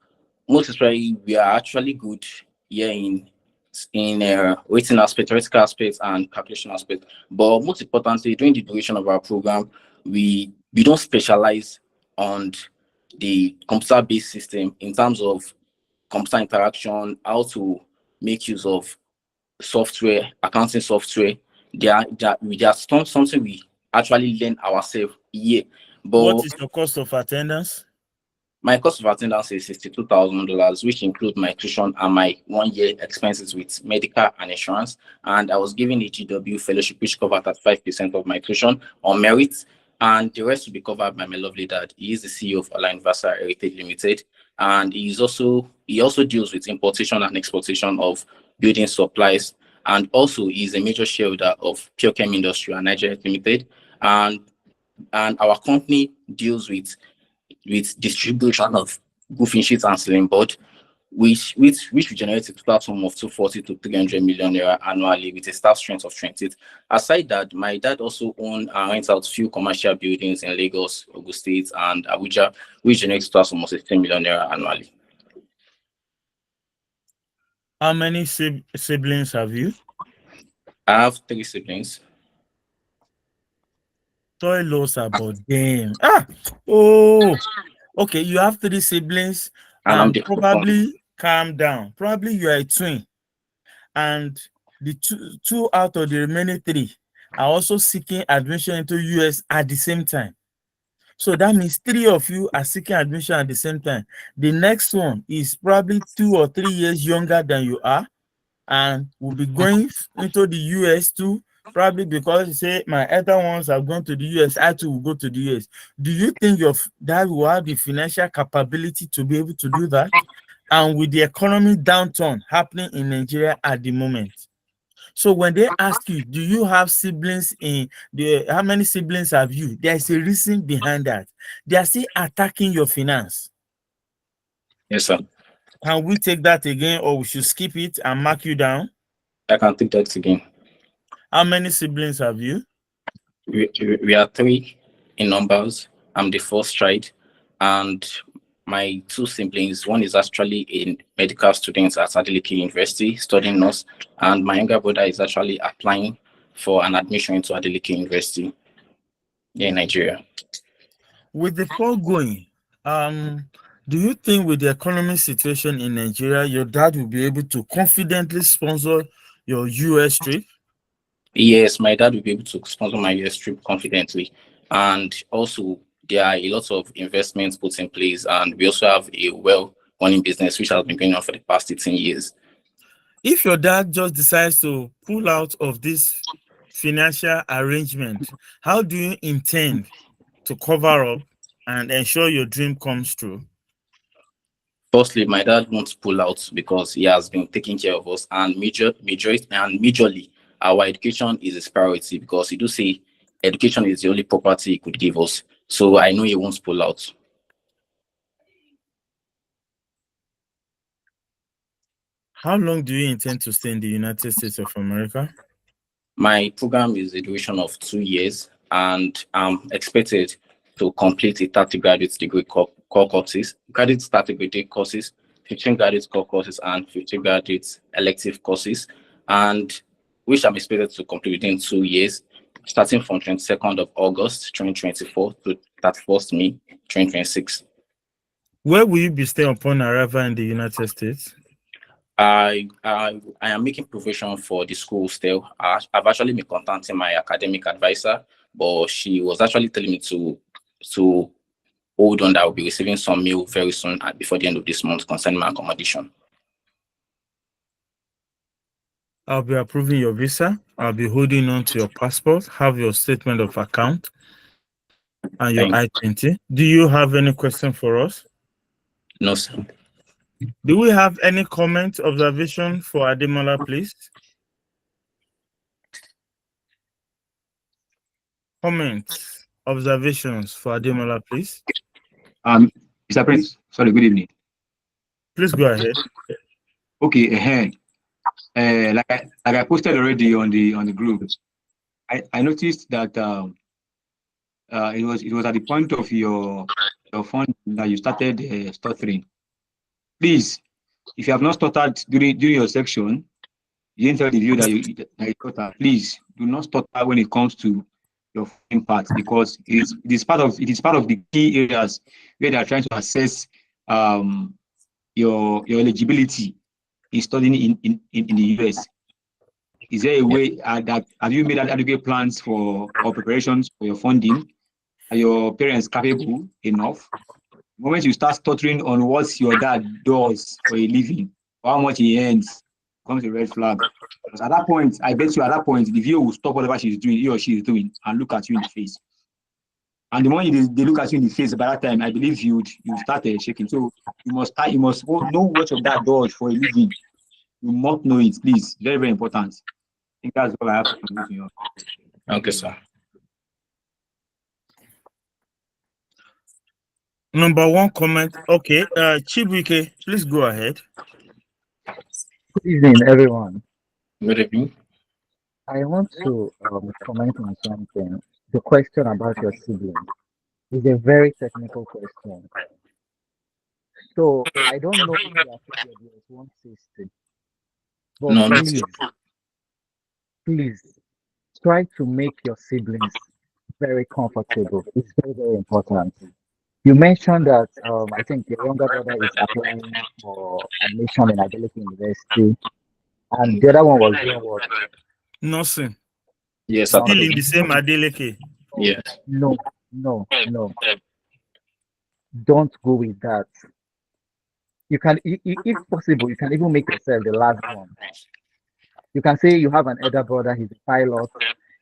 most especially, we are actually good here in written aspect, theoretical aspects, and calculation aspect. But most importantly, during the duration of our program, we don't specialize on the computer-based system in terms of computer interaction, how to make use of software, accounting software. There are something we actually learn ourselves here. But what is your cost of attendance? My cost of attendance is $62,000, which include my tuition and my 1 year expenses with medical and insurance. And I was given a GW fellowship, which covered at 5% of my tuition on merit, and the rest will be covered by my lovely dad. He is the CEO of Online Versa Heritage Limited, and he also deals with importation and exportation of building supplies, and also he is a major shareholder of Pure Chem Industry and Nigeria Limited, and our company deals with distribution of roofing sheets and ceiling board, which we generate a total sum of 240 to 300 million naira annually with a staff strength of 20. Aside that, my dad also owns and rents out few commercial buildings in Lagos, Ogun State, and Abuja, which generates a total sum of 16 million naira annually. How many siblings have you? I have 3 siblings. Toy loss about them. Oh, okay. You have 3 siblings, And I'm the probably calm down. Probably you are a twin, and the two out of the remaining 3 are also seeking admission into US at the same time. So that means 3 of you are seeking admission at the same time. The next one is probably 2 or 3 years younger than you are, and will be going into the US too. Probably because you say my elder ones have gone to the US, I too will go to the US. Do you think your dad will have the financial capability to be able to do that? And with the economy downturn happening in Nigeria at the moment. So when they ask you, do you have siblings how many siblings have you? There is a reason behind that. They are still attacking your finance. Yes, sir. Can we take that again, or we should skip it and mark you down? I can take that again. How many siblings have you? We are 3 in numbers. I'm the first child, and My two siblings, one is actually a medical student at Adeleke University studying nurse, and my younger brother is actually applying for an admission into Adeleke University here in Nigeria. With the foregoing, do you think with the economic situation in Nigeria, your dad will be able to confidently sponsor your US trip? Yes, my dad will be able to sponsor my US trip confidently. And also, there are a lot of investments put in place, and we also have a well-running business which has been going on for the past 18 years. If your dad just decides to pull out of this financial arrangement, how do you intend to cover up and ensure your dream comes true? Firstly, my dad won't pull out because he has been taking care of us, and majorly, our education is his priority because he do say education is the only property he could give us. So I know he won't pull out. How long do you intend to stay in the United States of America? My program is a duration of 2 years, and I'm expected to complete a 30 graduate degree core courses, graduate 30 degree courses, 15 graduate core courses, and 50 graduate elective courses, and which I'm expected to complete within 2 years, starting from 22nd of August 2024 to 31st May 2026. Where will you be staying upon arrival in the United States? I am making provision for the school still. I've actually been contacting my academic advisor, but she was actually telling me to hold on, that I'll be receiving some mail very soon before the end of this month concerning my accommodation. I'll be approving your visa. I'll be holding on to your passport, have your statement of account, and your I-20. Do you have any question for us? No, sir. Do we have any comment, observation for Ademola, please? Comments, observations for Ademola, please? Mr. Prince, sorry, good evening. Please go ahead. Okay, like I posted already on the group, I noticed that it was at the point of your fund that you started stuttering. Please, if you have not stuttered during your section, you didn't tell the view that you stutter. Please do not stutter when it comes to your funding part, because it is part of the key areas where they are trying to assess your eligibility in studying in the US. Is there a way that have you made adequate plans or preparations for your funding? Are your parents capable enough? The moment you start stuttering on what your dad does for a living, or how much he earns, becomes a red flag. Because at that point, I bet you at that point, the viewer will stop whatever she's doing, he or she is doing, and look at you in the face. And the moment they look at you in the face, by that time, I believe you start shaking. So you must know what your dad does for a living. You must know it, please. Very, very important. I think that's all I have to contribute to you. Okay, sir. Number one comment. Okay, Chibuike, please go ahead. Good evening, everyone. Good evening. I want to comment on something. The question about your siblings is a very technical question. So I don't know if you have figured your response system, but No, not please, please try to make your siblings very comfortable. It's very, very important. You mentioned that I think your younger brother is applying for admission in Adeleke University, and the other one was doing what? Nothing. Yes, Still Nothing. in the same Adeleke. yes. No, no, no. Don't go with that. You can, if possible, you can even make yourself the last one. You can say you have an elder brother, he's a pilot.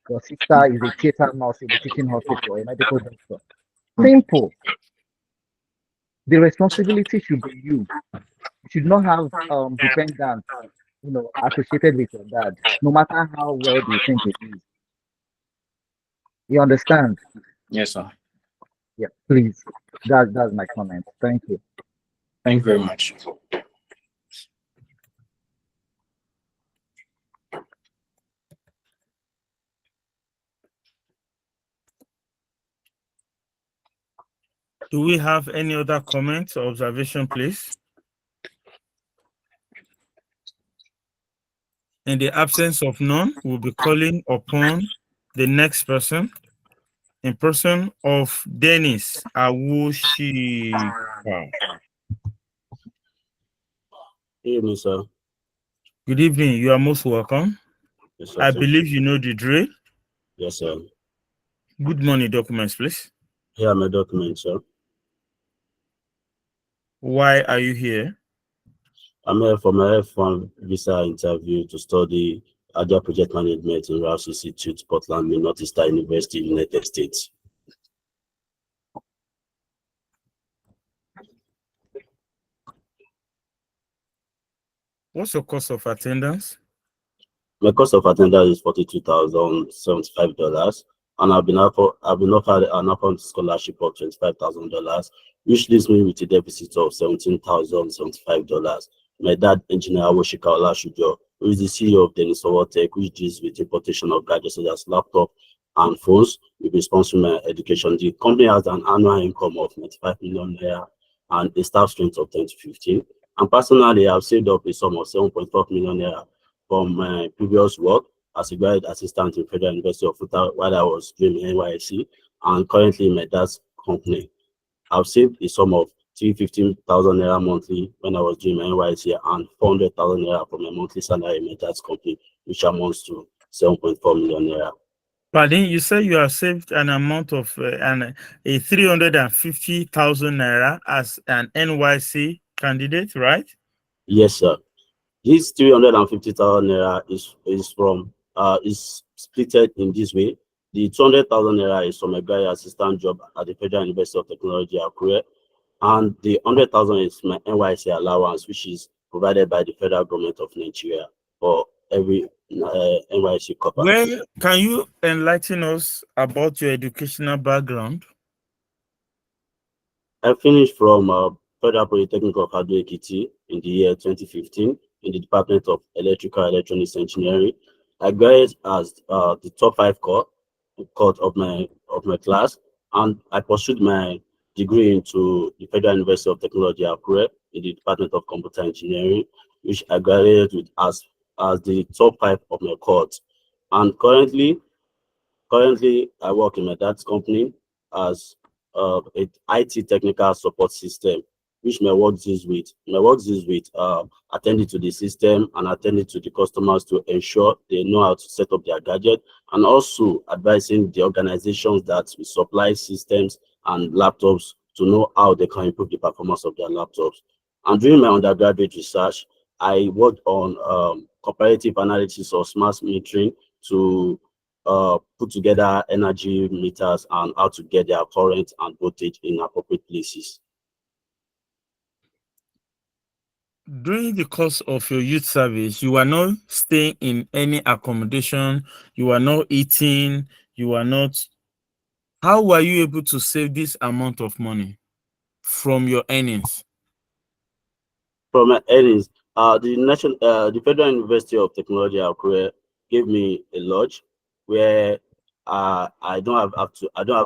Your sister is a theater nurse in a teaching hospital, a medical doctor. Simple. The responsibility should be you. You should not have dependents, associated with your dad, no matter how well you think it is. You understand? Yes, sir. Yeah, please. That's my comment. Thank you. Thank you very much. Do we have any other comments or observation, please? In the absence of none, we'll be calling upon the next person in person of Dennis Awushi. Evening, sir. Good evening. You are most welcome. Yes, sir. I Thank believe you. you know the drill. Yes, sir. Good morning documents, please. Here are my documents, sir. Why are you here? I'm here for my F1 visa interview to study Agile Project Management in Rouse Institute, Portland, Minnesota University, United States. What's your cost of attendance? My cost of attendance is $42,075, and I've been offered an upfront scholarship of $25,000, which leaves me with a deficit of $17,075. My dad, Engineer Awoshika Olashujo, who is the CEO of Dennis Tech, which deals with importation of gadgets such as laptop and phones, will be sponsoring my education. The company has an annual income of 95 million naira and a staff strength of 10 to 15. And personally, I've saved up a sum of 7.5 million naira from my previous work as a graduate assistant in Federal University of Utah while I was doing NYC, and currently in my dad's company. I've saved a sum of 315,000 naira monthly when I was doing my NYC and 400,000 naira from my monthly salary in my dad's company, which amounts to 7.4 million naira. Pardon, you say you have saved an amount of a 350,000 naira as an NYC candidate, right? Yes, sir. This 350,000 naira is splitted in this way. The 200,000 naira is from a graduate assistant job at the Federal University of Technology, Akure, and the 100,000 is my NYC allowance, which is provided by the federal government of Nigeria for every NYC copper. Well, can you enlighten us about your educational background? I finished from Federal Polytechnic of Ado-Ekiti in the year 2015 in the Department of Electrical Electronics Engineering. I graduated as the top 5 cohort of my class, and I pursued my degree into the Federal University of Technology, Akure, in the Department of Computer Engineering, which I graduated with as the top 5 of my cohort. And currently, I work in my dad's company as a IT technical support system, which my work deals with. My work deals with attending to the system and attending to the customers to ensure they know how to set up their gadget, and also advising the organizations that we supply systems and laptops to know how they can improve the performance of their laptops. And during my undergraduate research, I worked on comparative analysis of smart metering to put together energy meters and how to get their current and voltage in appropriate places. During the course of your youth service, you are not staying in any accommodation, you are not eating, you are not. How were you able to save this amount of money from your earnings? From my earnings, the Federal University of Technology Akure gave me a lodge where I don't have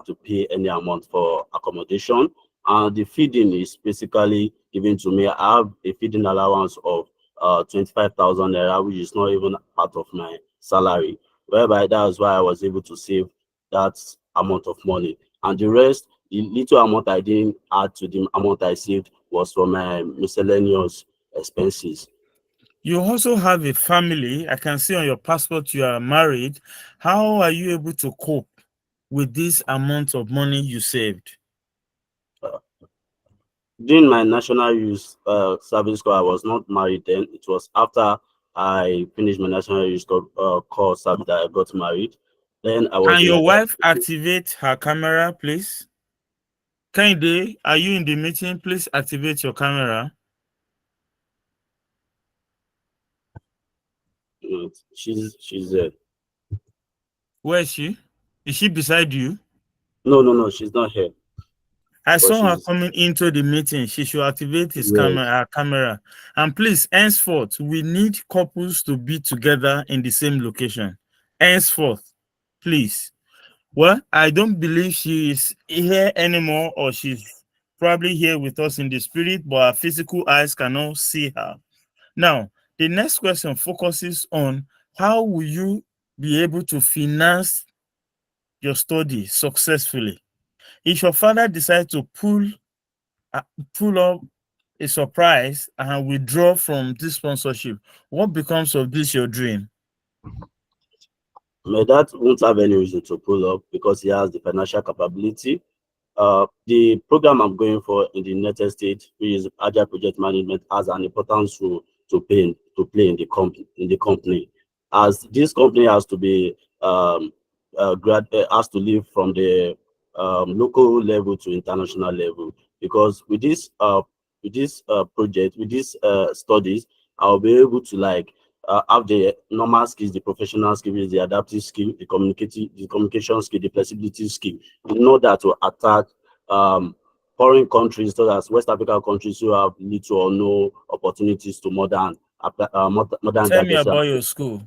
to pay any amount for accommodation, and the feeding is basically given to me. I have a feeding allowance of 25,000 naira, which is not even part of my salary. Whereby that's why I was able to save that amount of money, and the rest, the little amount I didn't add to the amount I saved, was for my miscellaneous expenses. You also have a family. I can see on your passport you are married. How are you able to cope with this amount of money you saved? During my national youth service corps, I was not married then. It was after I finished my national youth corps service that I got married. Then I was Can in my your wife activate her camera, please? Kende, are you in the meeting? Please activate your camera. she's there. Where is she? Is she beside you? No, she's not here. I But saw her she's coming into the meeting. She should activate his yes. her camera. And please, henceforth, we need couples to be together in the same location. Henceforth, please. Well, I don't believe she is here anymore, or she's probably here with us in the spirit, but our physical eyes cannot see her. Now, the next question focuses on how will you be able to finance your study successfully? If your father decides to pull up a surprise and withdraw from this sponsorship, what becomes of this your dream? My dad won't have any reason to pull up because he has the financial capability. The program I'm going for in the United States, which is Agile Project Management, has an important role to play in the company, as this company has to be has to live from the local level to international level. Because with this project, with these studies, I'll be able to have the normal skills, the professional skills, the adaptive skill, the communication skill, the flexibility skill, in order to attack foreign countries, such as West African countries who have little or no opportunities to modern Tell me graduates. about your school.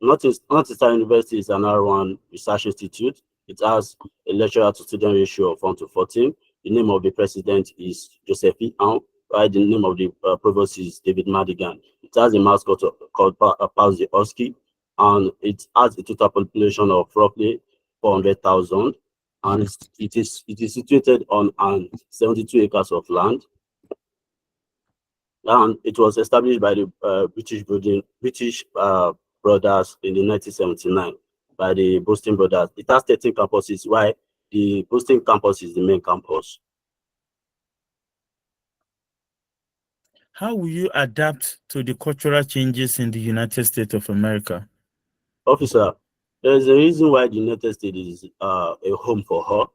Northeastern University is an R1 research institute. It has a lecturer to student ratio of 1 to 14. The name of the president is Joseph Ang, while the name of the provost is David Madigan. It has a mascot called Paz the Husky, and it has a total population of roughly 400,000. And it is situated on 72 acres of land. And it was established by the British brothers in the 1979 by the Boston brothers. It has 13 campuses, while the Boston campus is the main campus. How will you adapt to the cultural changes in the United States of America? Officer, there is a reason why the United States is a home for her.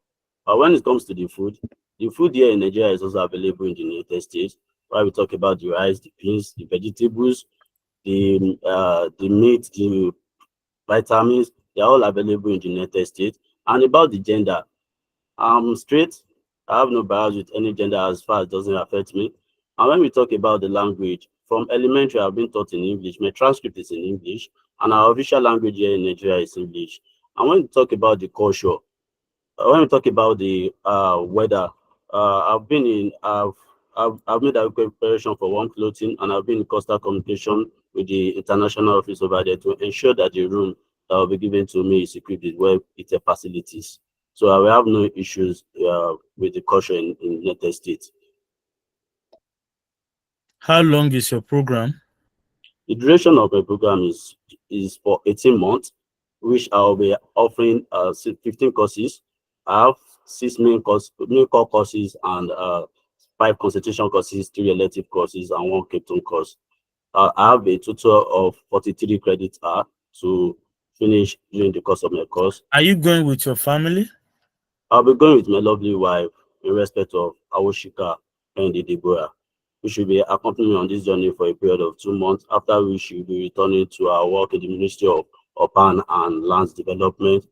When it comes to the food here in Nigeria is also available in the United States. While we talk about the rice, the beans, the vegetables, the meat, the vitamins, they're all available in the United States. And about the gender, I'm straight. I have no bias with any gender as far as it doesn't affect me. And when we talk about the language, from elementary, I've been taught in English. My transcript is in English, and our official language here in Nigeria is English. And when we talk about the culture, when we talk about the weather, I've made a preparation for warm clothing, and I've been in constant communication with the international office over there to ensure that the room that will be given to me is equipped with well-fitted facilities. So I will have no issues with the culture in United States. How long is your program? The duration of my program is for 18 months, which I'll be offering 15 courses. I have 6 main core courses and 5 concentration courses, 3 elective courses, and 1 Capstone course. I have a total of 43 credit hours to finish during the course of my course. Are you going with your family? I'll be going with my lovely wife in respect of Awoshika and Deborah, who should be accompanying me on this journey for a period of 2 months, after which she will be returning to our work in the Ministry of Urban and Lands Development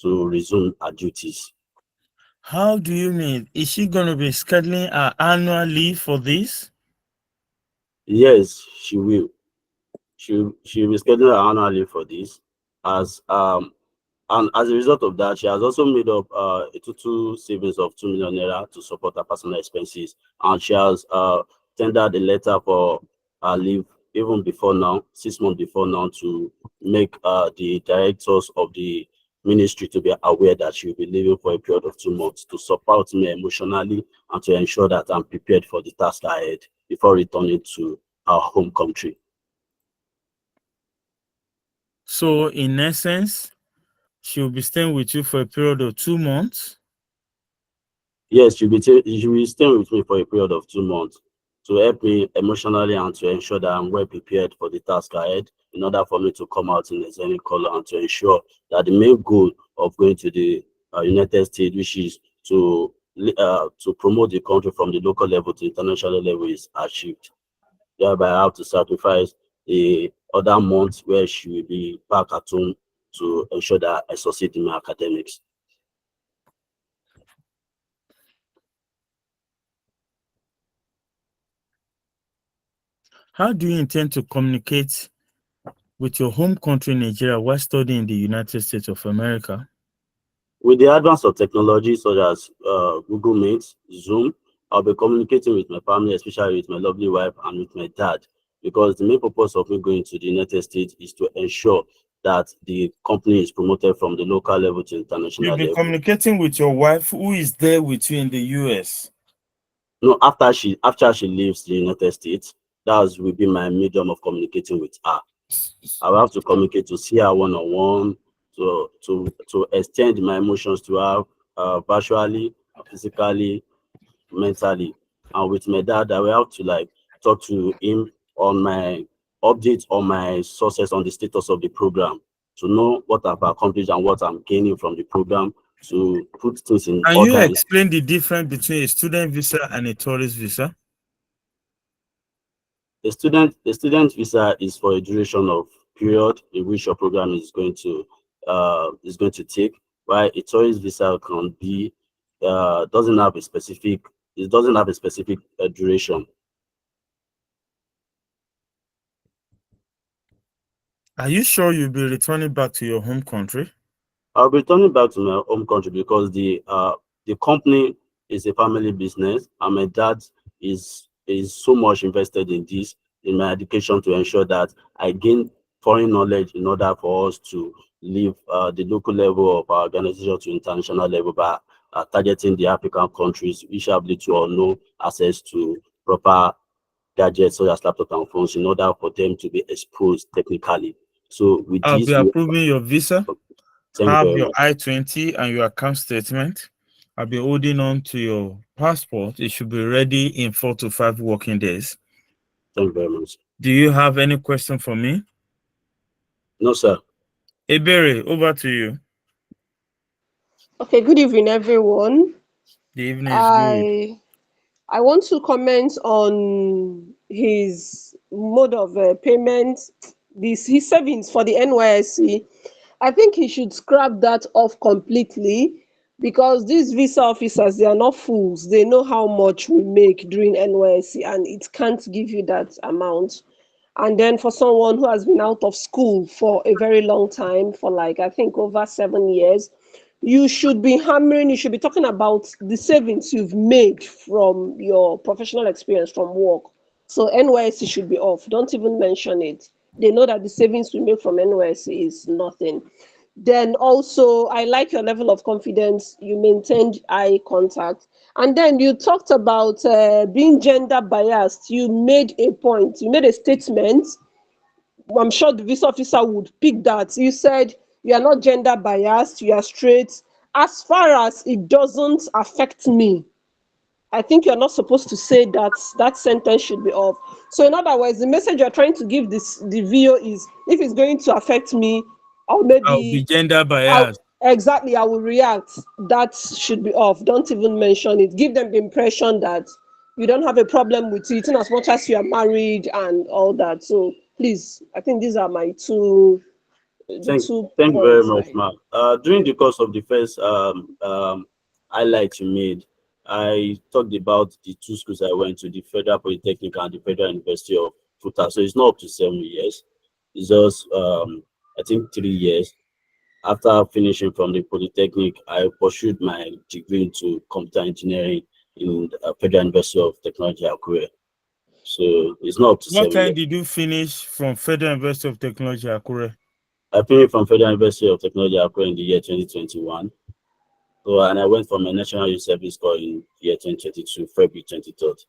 to resume her duties. How do you mean? Is she going to be scheduling her annual leave for this? Yes, she will. She will schedule her annual leave for this, as and as a result of that, she has also made up a total savings of 2 million naira to support her personal expenses, and she has tendered a letter for her leave even before now, 6 months before now, to make the directors of the ministry to be aware that she will be leaving for a period of 2 months to support me emotionally and to ensure that I'm prepared for the task ahead before returning to our home country. So, in essence, she will be staying with you for a period of 2 months. Yes, she'll be staying with me for a period of 2 months to help me emotionally and to ensure that I'm well prepared for the task ahead, in order for me to come out in a zenith color and to ensure that the main goal of going to the United States, which is to promote the country from the local level to international level, is achieved. Thereby, I have to sacrifice the other months where she will be back at home to ensure that I succeed in my academics. How do you intend to communicate with your home country, Nigeria, while studying in the United States of America? With the advance of technology such as Google Meet, Zoom, I'll be communicating with my family, especially with my lovely wife and with my dad, because the main purpose of me going to the United States is to ensure that the company is promoted from the local level to international You'll be level. communicating with your wife who is there with you in the US. No, after she leaves the United States, that will be my medium of communicating with her. I will have to communicate to see her one on one, to extend my emotions to her virtually, physically, mentally. And with my dad, I will have to like talk to him on my updates on my success on the status of the program, to know what I've accomplished and what I'm gaining from the program, to put things in Can you order. explain the difference between a student visa and a tourist visa? A student visa is for a duration of period in which your program is going to take, while a tourist visa can be doesn't have a specific it doesn't have a specific duration. Are you sure you'll be returning back to your home country? I'll be returning back to my home country because the company is a family business, and my dad is so much invested in this, in my education, to ensure that I gain foreign knowledge in order for us to leave the local level of our organization to international level by targeting the African countries which have little or no access to proper gadgets such as laptop and phones in order for them to be exposed technically. So with I'll be this, approving your visa. thank you Have very your much. I-20 and your account statement. I'll be holding on to your passport. It should be ready in 4 to 5 working days. Thank you very much. Do you have any question for me? No, sir. Ebere, over to you. Okay, good evening, everyone. The evening is good. I want to comment on his mode of payment, his savings for the NYSC. I think he should scrap that off completely because these visa officers, they are not fools. They know how much we make during NYSC and it can't give you that amount. And then for someone who has been out of school for a very long time, for like, I think over 7 years, you should be hammering, you should be talking about the savings you've made from your professional experience from work. So NYSC should be off. Don't even mention it. They know that the savings we make from NYSC is nothing. Then also, I like your level of confidence. You maintained eye contact. And then you talked about being gender biased. You made a point, you made a statement. I'm sure the visa officer would pick that. You said you are not gender biased, you are straight. As far as it doesn't affect me, I think you're not supposed to say that. That sentence should be off. So, in other words, the message you're trying to give the VO is if it's going to affect me, or I'll be maybe gender I'll, biased. exactly, I will react. That should be off. Don't even mention it. Give them the impression that you don't have a problem with it, in as much as you are married and all that. So please, I think these are my the Thank, two thank you very points. much, Mark. During the course of the first highlight you made, I talked about the two schools I went to, the Federal Polytechnic and the Federal University of Futa. So it's not up to 7 years. It's just, I think, 3 years. After finishing from the Polytechnic, I pursued my degree into computer engineering in the Federal University of Technology, Akure. So it's not up to What 7 years. time did you finish from Federal University of Technology, Akure? I finished from Federal University of Technology, Akure in the year 2021. So, and I went for my National Youth Service Corps in year 2022, February 23rd.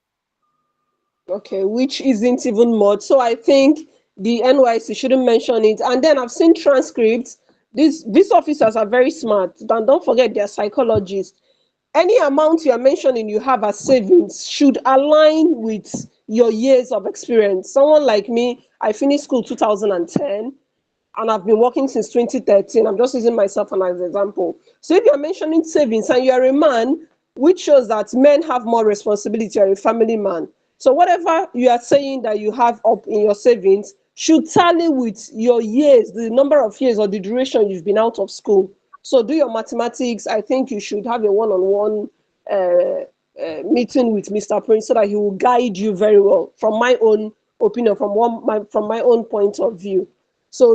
Okay, which isn't even much. So I think the NYC shouldn't mention it. And then I've seen transcripts. These officers are very smart. And don't forget they're psychologists. Any amount you are mentioning you have as savings should align with your years of experience. Someone like me, I finished school 2010 and I've been working since 2013. I'm just using myself as an example. So if you're mentioning savings and you're a man, which shows that men have more responsibility, you're a family man. So whatever you are saying that you have up in your savings should tally with your years, the number of years or the duration you've been out of school. So do your mathematics. I think you should have a one-on-one meeting with Mr. Prince so that he will guide you very well from my own opinion, from my own point of view. So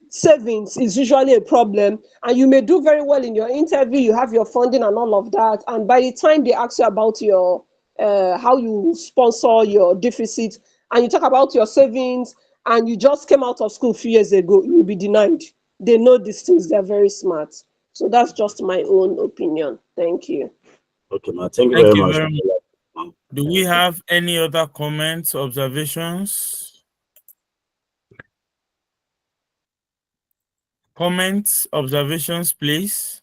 savings is usually a problem, and you may do very well in your interview, you have your funding and all of that, and by the time they ask you about your how you sponsor your deficit, and you talk about your savings, and you just came out of school a few years ago, you'll be denied. They know these things, they're very smart. So that's just my own opinion. Thank you. Okay, ma. Thank you Thank very you much. very much. Do we have any other comments, observations? Comments, observations, please.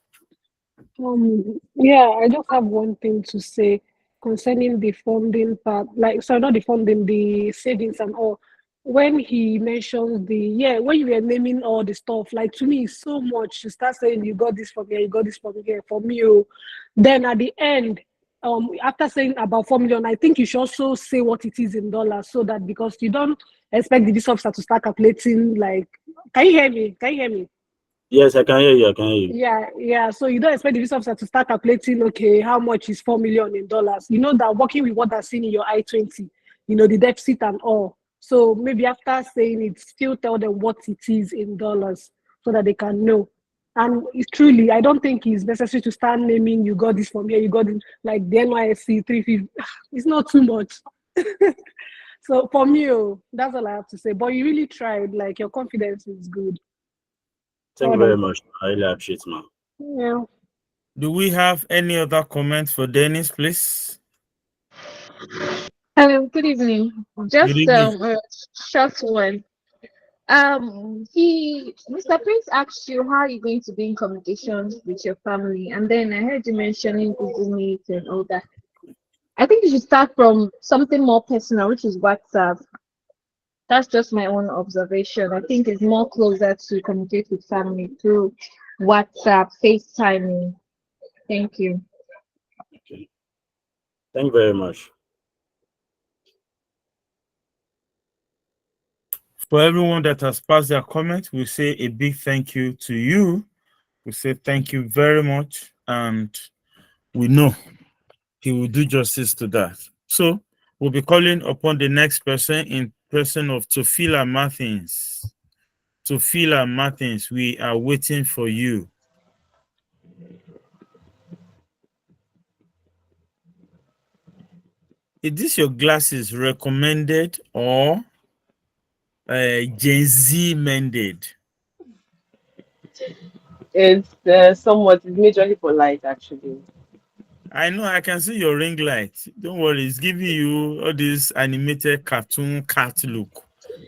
Yeah, I just have one thing to say concerning the funding part. Like, sorry, not the funding, the savings and all. When he mentions when you were naming all the stuff, like to me, it's so much. You start saying you got this from here, you got this from here, from you. Then at the end, after saying about 4 million, I think you should also say what it is in dollars, so that because you don't expect the visa officer to start calculating. Like, can you hear me? Can you hear me? Yes, I can hear you. I can hear you. Yeah. So you don't expect the visa officer to start calculating, okay, how much is 4 million in dollars? You know that working with what that's seen in your I-20, the deficit and all. So maybe after saying it, still tell them what it is in dollars so that they can know. And it's truly, I don't think it's necessary to start naming you got this from here, you got it like the NYSC 350. It's not too much. So for me, that's all I have to say. But you really tried, like your confidence is good. Thank you very much. I really appreciate it, ma. Yeah. Do we have any other comments for Dennis, please? Hello, good evening. Good Just evening. a short one. Mr. Prince asked you how you're going to be in communication with your family, and then I heard you mentioning Google Meet and all that. I think you should start from something more personal, which is WhatsApp. That's just my own observation. I think it's more closer to communicate with family through WhatsApp, FaceTiming. Thank you. Okay. Thank you very much. For everyone that has passed their comment, we say a big thank you to you. We say thank you very much, and we know he will do justice to that. So we'll be calling upon the next person in person of Tofila Martins. Tofila Martins, we are waiting for you. Is this your glasses recommended or Gen Z mended? It's somewhat, it's majorly for light, actually. I know, I can see your ring light. Don't worry, it's giving you all this animated cartoon cat look.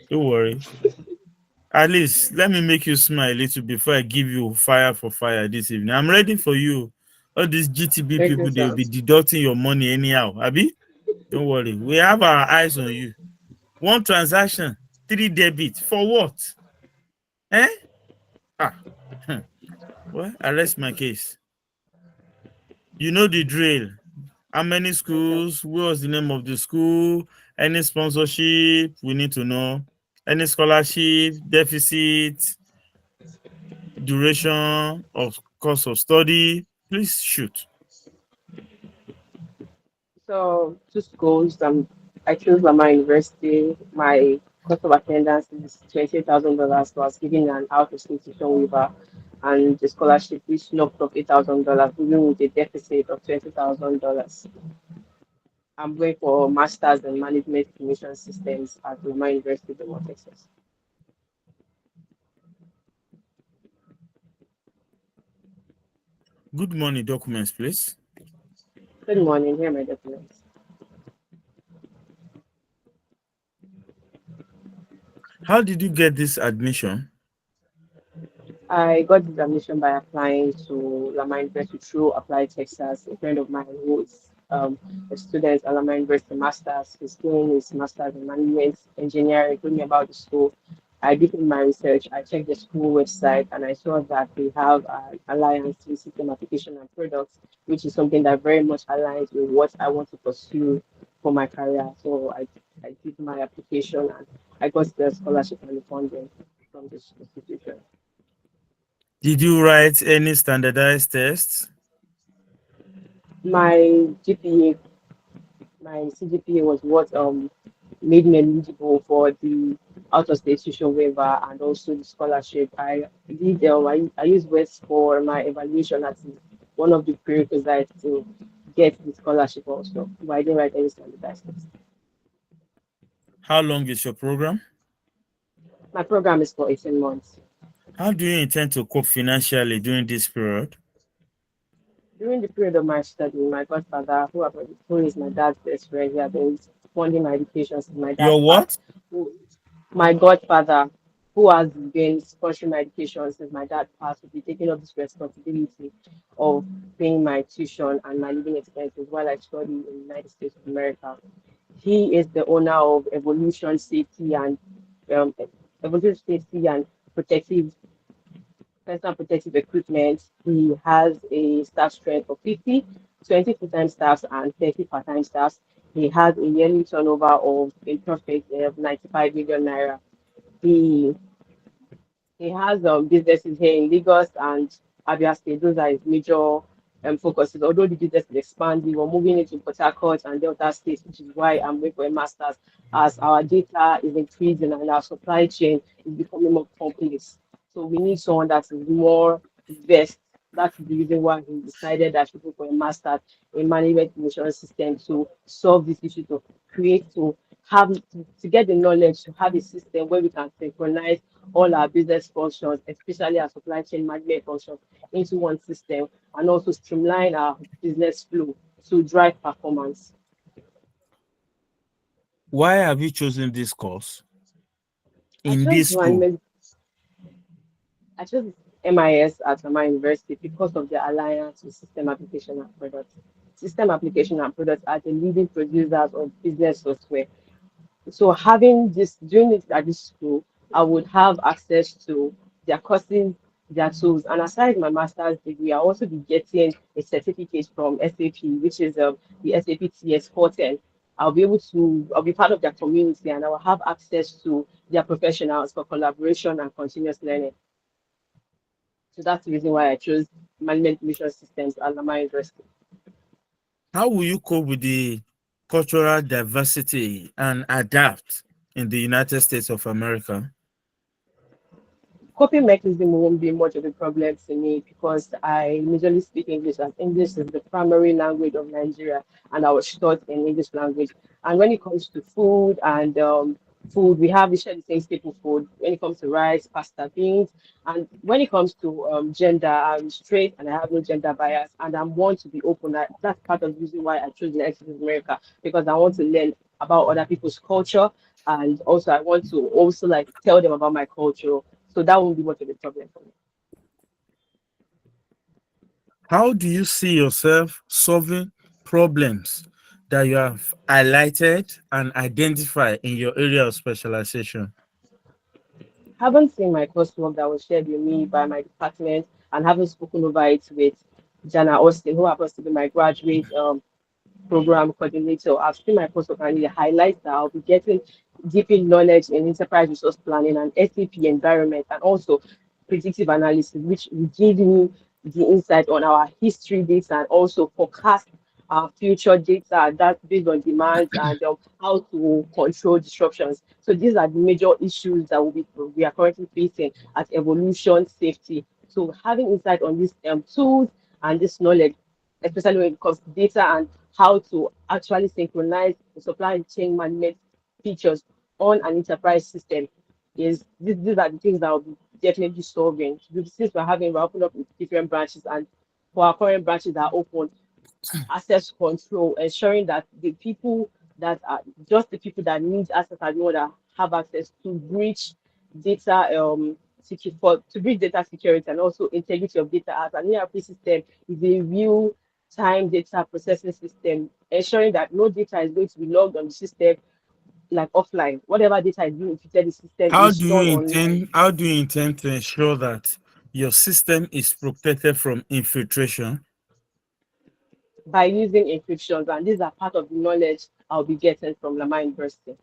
Don't worry. At least let me make you smile a little before I give you fire for fire this evening. I'm ready for you. All these GTB Thank you, people, they'll sir. be deducting your money anyhow. Abi? Don't worry. We have our eyes on you. One transaction, 3 debit. For what? Eh? Ah. Well, I rest my case. You know the drill. How many schools? What was the name of the school? Any sponsorship? We need to know. Any scholarship, deficit, duration of course of study? Please shoot. So, two schools. I chose Lamar University. My cost of attendance is $20,000. So I was given an out-of-state tuition waiver and the scholarship, which knocked off $8,000, even with a deficit of $20,000. I'm going for Masters in Management Information Systems at Lamar University, Beaumont, Texas. Good morning, documents, please. Good morning. Here are my documents. How did you get this admission? I got this admission by applying to Lamar University through Apply Texas. A friend of mine who is a student at Lamar University Masters. He's doing his Masters in Management Engineering. Told me about the school. I did my research. I checked the school website and I saw that they have an alliance with system application and products, which is something that very much aligns with what I want to pursue for my career. So I did my application and I got the scholarship and the funding from this institution. Did you write any standardized tests? My GPA, my CGPA was what made me eligible for the out of state tuition waiver and also the scholarship. I used West for my evaluation as one of the prerequisites to get the scholarship also. But I didn't write any standardized test. How long is your program? My program is for 18 months. How do you intend to cope financially during this period? During the period of my study, my godfather, who is my dad's best friend, he has been funding my education since my dad Your passed. what? My godfather, who has been sponsoring my education since my dad passed, will be taking up this responsibility of paying my tuition and my living expenses while I study in the United States of America. He is the owner of um, Evolution Safety and Protective Personal Protective Equipment. He has a staff strength of 50, 20 full-time staffs and 30 part-time staffs. He has a yearly turnover of a profit of 95 million naira. He he has businesses here in Lagos and Abia State. Those are his major focuses. Although the business is expanding, we're moving into Port Harcourt and Delta States, which is why I'm going for a master's as our data is increasing and our supply chain is becoming more complex. So we need someone that is more versed. That's the reason why he decided that I should go for a master's in management information system to solve this issue, to create, to get the knowledge, to have a system where we can synchronize all our business functions, especially our supply chain management functions, into one system and also streamline our business flow to drive performance. Why have you chosen this course I in chose this school? management, I chose MIS at my university because of the alliance with system application and products. System application and products are the leading producers of business software. So having this doing it at this school, I would have access to their courses, their tools, and aside my master's degree, I'll also be getting a certificate from SAP, which is the SAP TS 410. I'll be part of their community and I will have access to their professionals for collaboration and continuous learning. So that's the reason why I chose management mission systems at my university. How will you cope with the cultural diversity and adapt in the United States of America? Coping mechanism won't be much of a problem to me because I majorly speak English, and English is the primary language of Nigeria, and I was taught in English language. And when it comes to food and food, we share the same staple food. When it comes to rice, pasta, beans, and when it comes to gender, I'm straight and I have no gender bias, and I'm one to be open. That's part of the reason why I chose the United States of America because I want to learn about other people's culture, and also I want to also like tell them about my culture, so that won't be much of a problem for me. How do you see yourself solving problems that you have highlighted and identified in your area of specialization? Haven't seen my coursework that was shared with me by my department and haven't spoken over it with Jana Austin, who happens to be my graduate program coordinator. I've seen my post and it highlights that I'll be getting deep in knowledge in enterprise resource planning and SAP environment and also predictive analysis, which will give me the insight on our history data and also forecast our future data that's based on demands and how to control disruptions. So these are the major issues that we are currently facing at evolution safety. So having insight on these tools and this knowledge, especially when it comes to data and how to actually synchronize the supply chain management features on an enterprise system, these are the things that will be definitely solving. Since we're opening up different branches and for our current branches that are open, access control, ensuring that the people that are just the people that need access are the ones that have access to breach data to breach data security and also integrity of data as an ERP system is a real time data processing system, ensuring that no data is going to be logged on the system like offline. Whatever data is being infected, the system How is do you stored online intend to ensure that your system is protected from infiltration? by using encryptions. And these are part of the knowledge I'll be getting from Lama University.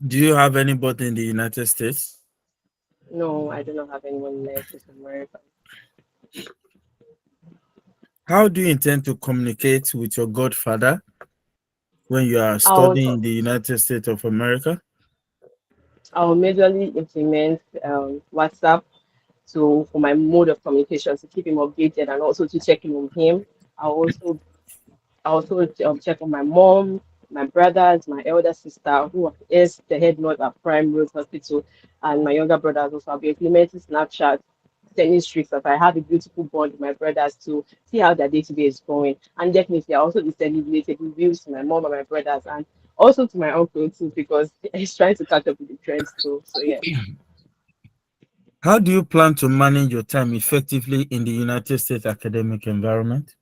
Do you have anybody in the United States? No, I do not have anyone in the United States of America. How do you intend to communicate with your godfather? when you are studying in the United States of America? I'll majorly implement WhatsApp for my mode of communication to keep him updated and also to check in on him. I also check on my mom, my brothers, my elder sister, who is the head nurse at Prime Rose Hospital, and my younger brothers also. I'll be implementing Snapchat, sending streaks that I have a beautiful bond with my brothers to see how their day to day is going. And definitely, I also be sending related reviews to my mom and my brothers, and also to my uncle too, because he's trying to catch up with the trends too. So yeah. How do you plan to manage your time effectively in the United States academic environment?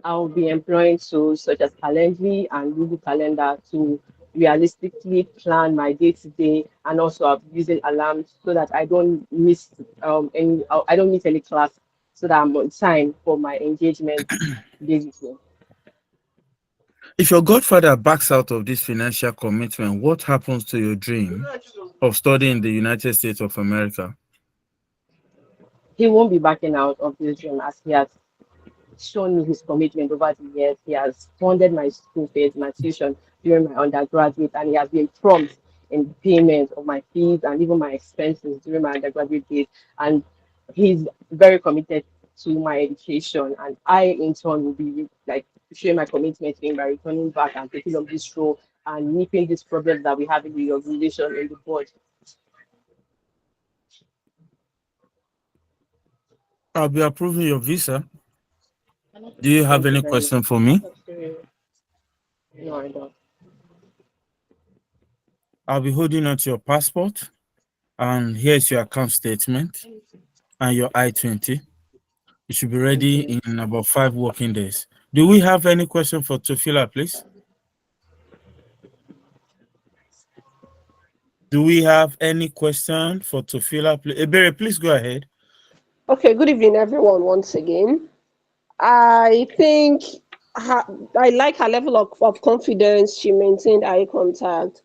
I'll be employing tools such as Calendly and Google Calendar to realistically plan my day to day, and also I'm using alarms so that I don't miss I don't miss any class, so that I'm on time for my engagement basically. If your godfather backs out of this financial commitment, what happens to your dream of studying in the United States of America? He won't be backing out of this dream as he has shown me his commitment over the years. He has funded my school fees, my tuition during my undergraduate, and he has been prompt in payment of my fees and even my expenses during my undergraduate days. And he's very committed to my education, and I in turn will be like showing my commitment to him by returning back and taking up this role and nipping these problems that we have in the organization in the board. I'll be approving your visa. Do you have Thank you any very much. question for me? No, I don't. I'll be holding on to your passport, and here's your account statement and your I-20. It should be ready in about 5 working days. Do we have any question for Tofila, please? Do we have any question for Tofila? Ebere, please go ahead. Okay, good evening, everyone, once again. I think I like her level of confidence. She maintained eye contact,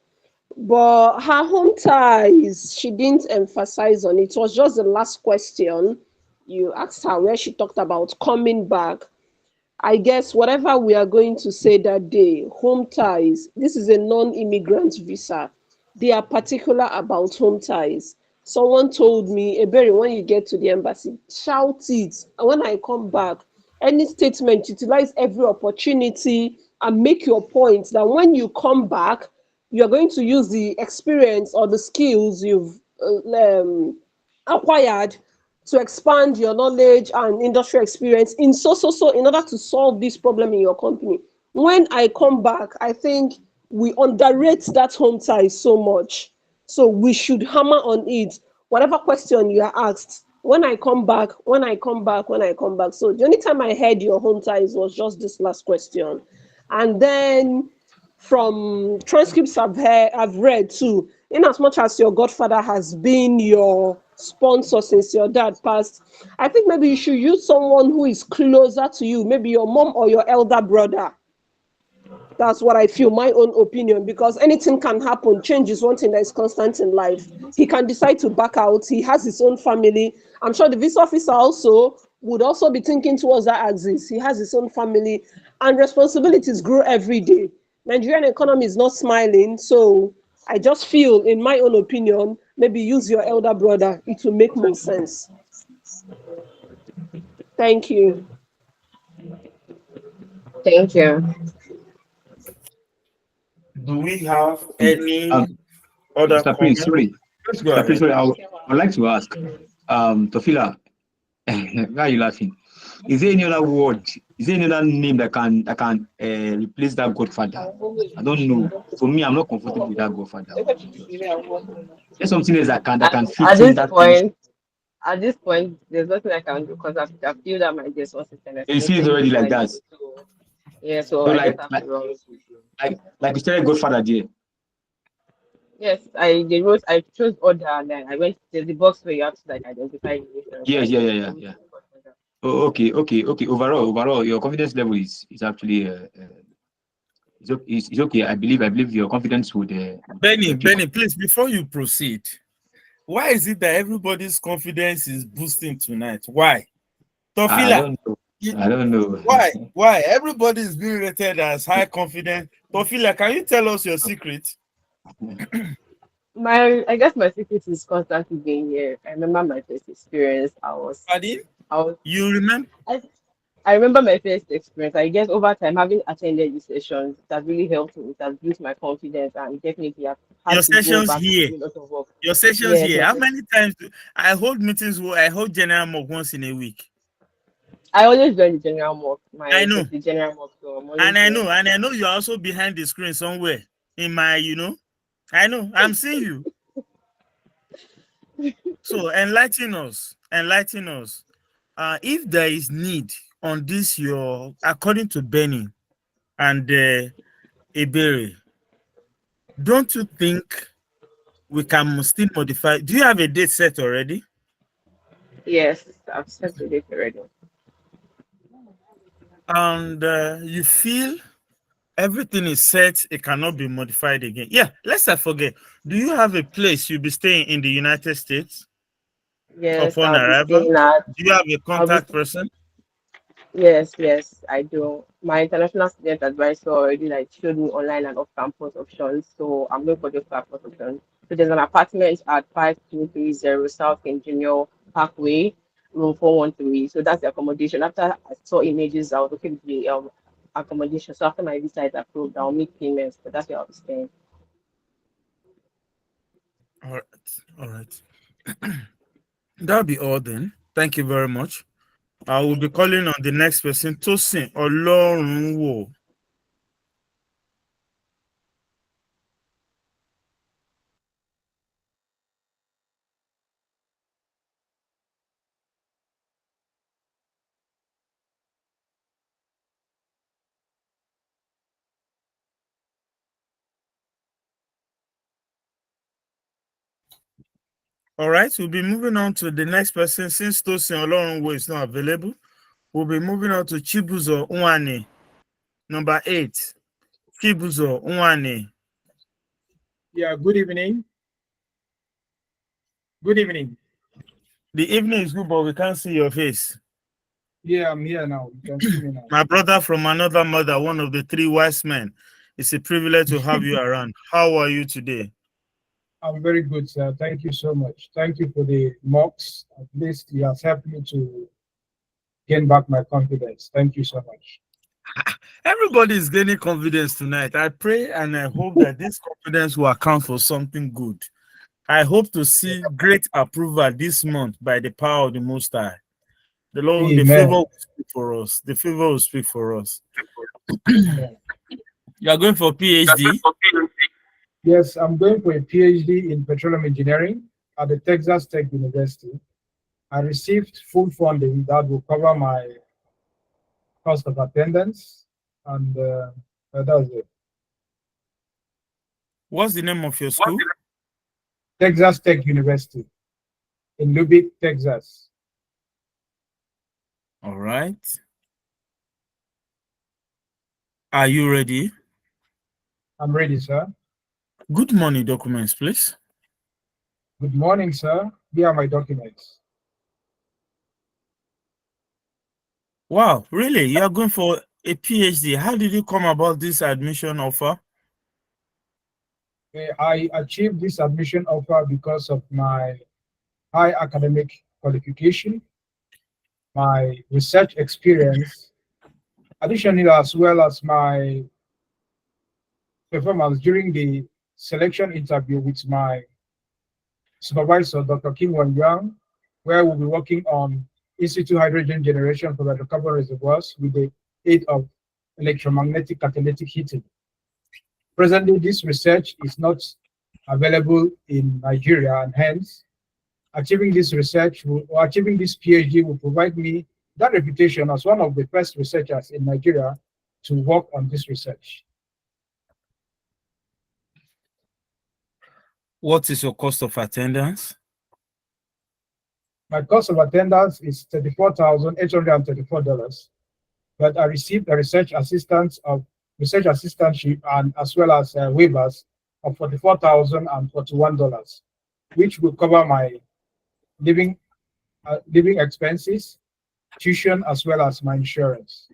but her home ties, she didn't emphasize on it. It was just the last question you asked her where she talked about coming back. I guess whatever we are going to say that day, home ties, this is a non-immigrant visa. They are particular about home ties. Someone told me, Eberi, when you get to the embassy, shout it. And when I come back, any statement, utilize every opportunity and make your point that when you come back, you're going to use the experience or the skills you've acquired to expand your knowledge and industry experience in so in order to solve this problem in your company. When I come back, I think we underrate that home tie so much. So we should hammer on it. Whatever question you are asked, when I come back, when I come back, when I come back. So the only time I heard your home ties was just this last question. And then from transcripts I've read too, in as much as your godfather has been your sponsor since your dad passed, I think maybe you should use someone who is closer to you, maybe your mom or your elder brother. That's what I feel, my own opinion, because anything can happen. Change is one thing that is constant in life. He can decide to back out. He has his own family. I'm sure the visa officer also would also be thinking towards that axis. He has his own family, and responsibilities grow every day. Nigerian economy is not smiling, so I just feel, in my own opinion, maybe use your elder brother. It will make more sense. Thank you. Thank you. Do we have any other Mr. Prince, sorry. Let's go Mr. Prince, ahead. sorry, I'd like to ask, Tofila, why are you laughing? Is there any other word? Is there any other name that can replace that godfather? I don't know. For me, I'm not comfortable with that godfather. There's something else that can fit in that thing. At this point, there's nothing I can do because I feel that my DS1 system is You see it already like that. So, yeah, so So I like just have to run. like you started godfather there. Yes, I chose order, and then I went to the box where you have to like identify the relation. Yeah. Oh, okay. Overall, your confidence level is actually it's okay. I believe your confidence would. Benny, please, before you proceed, why is it that everybody's confidence is boosting tonight? Why? I Tofila, don't know. I don't know. Why? Why? Everybody is being rated as high confidence. Tofila, can you tell us your secret? I guess my secret is constantly being here. I remember my first experience. Pardon? I was, You remember I, I remember my first experience. I guess over time, having attended these sessions, it has really helped me. It has built my confidence, and definitely I've your had to go sessions back to here? do a lot of work. Your sessions Yes, here. my How first, many times I hold meetings? I hold general mock once in a week. I always join the general mock, I my know, 30 general mock, so I'm always and I there. know, and I know you're also behind the screen somewhere in my, I know, I'm seeing you. So enlighten us, enlighten us. If there is need on this, according to Benny and Ebere, don't you think we can still modify? Do you have a date set already? Yes, I've set the date already. And you feel everything is set, it cannot be modified again. Yeah, let's not forget. Do you have a place you'll be staying in the United States Yes, upon I'll be arrival? staying at. Do you have a I'll be. contact person? Yes, yes, I do. My international student advisor already like showed me online and off-campus options, so I'm going for the off-campus option. So there's an apartment at 5230 South Engineer Parkway, room 413. So that's the accommodation. After I saw images, I was okay with the accommodation. So after my visa is approved, I'll make payments, but that's where I'll be staying. All right, all right. That'll be all then. Thank you very much. I will be calling on the next person, Tosin Olorunwo. All right, we'll be moving on to the next person. Since Tosin Olorunwo is not available, we'll be moving on to Chibuzo Unwane, number 8. Chibuzo Unwane. Yeah, good evening. Good evening. The evening is good, but we can't see your face. Yeah, I'm here now. You can see me now. My brother from another mother, one of the 3 wise men. It's a privilege to have you around. How are you today? I'm very good, sir. Thank you so much. Thank you for the mocks. At least you have helped me to gain back my confidence. Thank you so much. Everybody is gaining confidence tonight. I pray and I hope that this confidence will account for something good. I hope to see great approval this month by the power of the Most High. The Lord, the favor Amen. will speak for us. The favor will speak for us. You are going for PhD? Yes, I'm going for a PhD in petroleum engineering at the Texas Tech University. I received full funding that will cover my cost of attendance, and that's it. What's the name of your school? Texas Tech University in Lubbock, Texas. All right. Are you ready? I'm ready, sir. Good morning, documents, please. Good morning, sir. Here are my documents. Wow, really? You are going for a PhD. How did you come about this admission offer? I achieved this admission offer because of my high academic qualification, my research experience, additionally, as well as my performance during the selection interview with my supervisor, Dr. Kim Won Young, where we'll be working on in situ hydrogen generation for hydrocarbon reservoirs with the aid of electromagnetic catalytic heating. Presently, this research is not available in Nigeria, and hence, achieving this achieving this PhD will provide me that reputation as one of the first researchers in Nigeria to work on this research. What is your cost of attendance? My cost of attendance is $34,834, but I received a research assistantship and as well as waivers of $44,041, which will cover my living expenses, tuition as well as my insurance.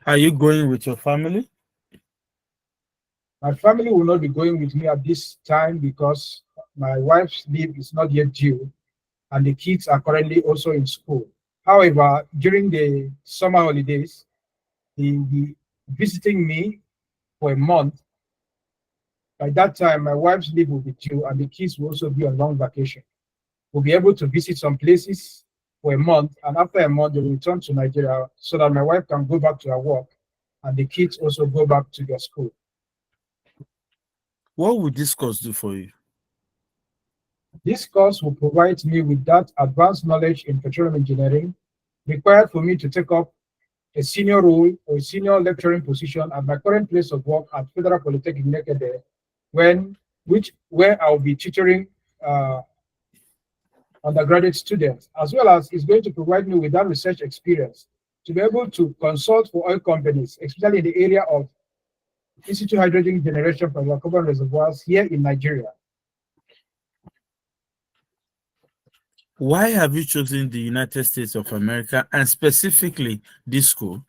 Are you going with your family? My family will not be going with me at this time because my wife's leave is not yet due and the kids are currently also in school. However, during the summer holidays, they will be visiting me for a month. By that time, my wife's leave will be due and the kids will also be on long vacation. We'll be able to visit some places for a month, and after a month, they will return to Nigeria so that my wife can go back to her work and the kids also go back to their school. What would this course do for you? This course will provide me with that advanced knowledge in petroleum engineering required for me to take up a senior role or a senior lecturing position at my current place of work at Federal Polytechnic Nekede, where I'll be tutoring undergraduate students, as well as it's going to provide me with that research experience to be able to consult for oil companies, especially in the area of in-situ hydrogen generation from carbon reservoirs here in Nigeria. Why have you chosen the United States of America and specifically this school?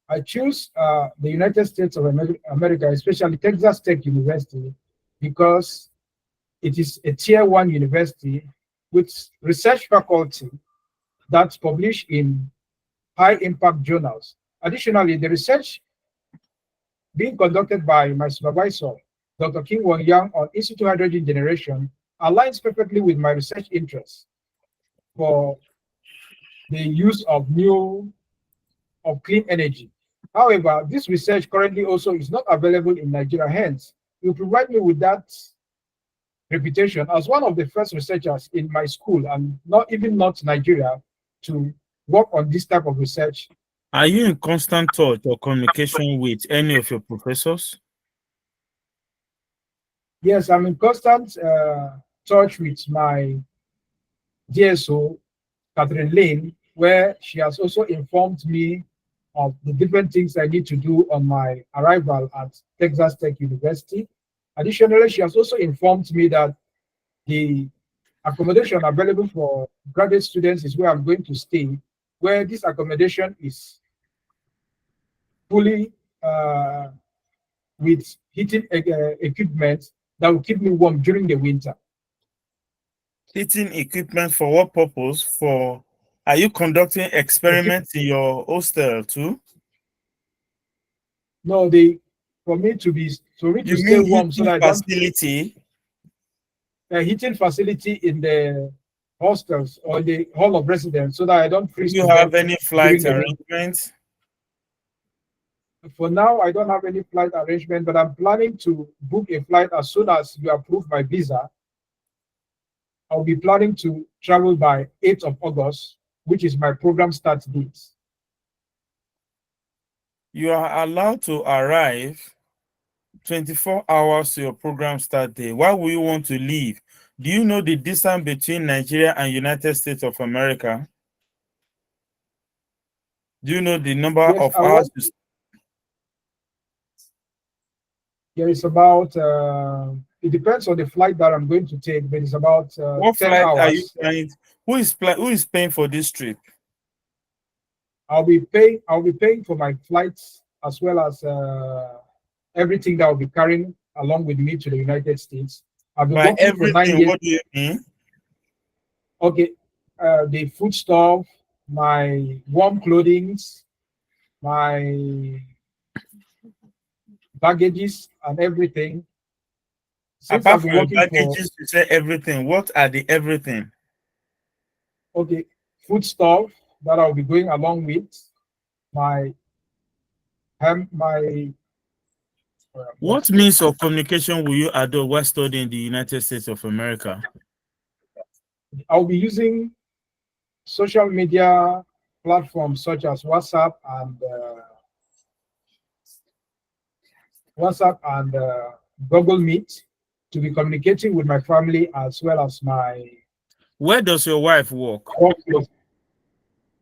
I choose the United States of America, especially Texas Tech University, because it is a tier 1 university with research faculty that's published in high impact journals. Additionally, the research being conducted by my supervisor, Dr. King Won Yang, on in-situ hydrogen generation aligns perfectly with my research interests for the use of clean energy. However, this research currently also is not available in Nigeria. Hence, it will provide me with that reputation as one of the first researchers in my school and not Nigeria to work on this type of research. Are you in constant touch or communication with any of your professors? Yes, I'm in constant touch with my DSO, Catherine Lane, where she has also informed me of the different things I need to do on my arrival at Texas Tech University. Additionally, she has also informed me that the accommodation available for graduate students is where I'm going to stay, where this accommodation is fully with heating equipment that will keep me warm during the winter. Heating equipment for what purpose? Are you conducting experiments in your hostel too? No, for me to You stay mean warm so that I don't facility? A heating facility in the hostels or the hall of residence so that I don't freeze Do you to have death any during flight the winter. arrangements? For now, I don't have any flight arrangement, but I'm planning to book a flight as soon as you approve my visa. I'll be planning to travel by 8th of August, which is my program start date. You are allowed to arrive 24 hours to your program start day. Why would you want to leave? Do you know the distance between Nigeria and United States of America? Do you know the number Yes, of hours? There is about, it depends on the flight that I'm going to take, but it's about What 10 flight are you hours. flying? Who is paying for this trip? I'll be paying for my flights as well as everything that I'll be carrying along with me to the United States. I've been By working for 9 everything, years. what do you mean? Okay, the food stuff, my warm clothing, my baggages and everything. Since Apart I've from been your working for, baggages, you say everything. What are the everything? okay, food stuff that I'll be going along with, my What means of communication will you adopt while studying in the United States of America? I'll be using social media platforms such as WhatsApp and Google Meet to be communicating with my family as well as my. Where does your wife work?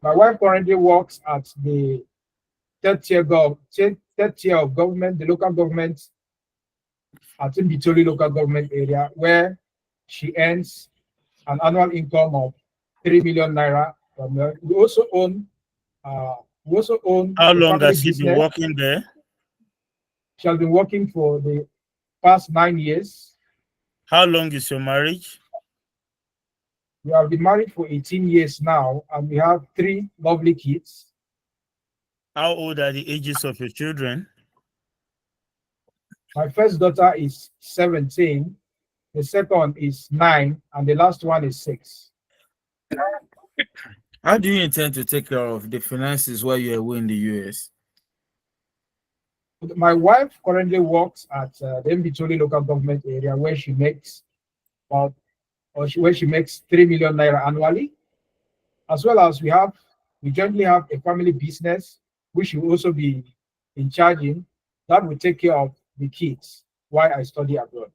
My wife currently works at the third tier of government, the local government at Mbitoli local government area, where she earns an annual income of 3 million naira. We also own How a long family has she been business. working there? She has been working for the past 9 years. How long is your marriage? We have been married for 18 years now, and we have 3 lovely kids. How old are the ages of your children? My first daughter is 17, the second is 9, and the last one is 6. How do you intend to take care of the finances while you're away in the US? My wife currently works at the Mbitoli local government area where she makes about where she makes 3 million naira annually, as well as we jointly have a family business which will also be in charging that will take care of the kids while I study abroad.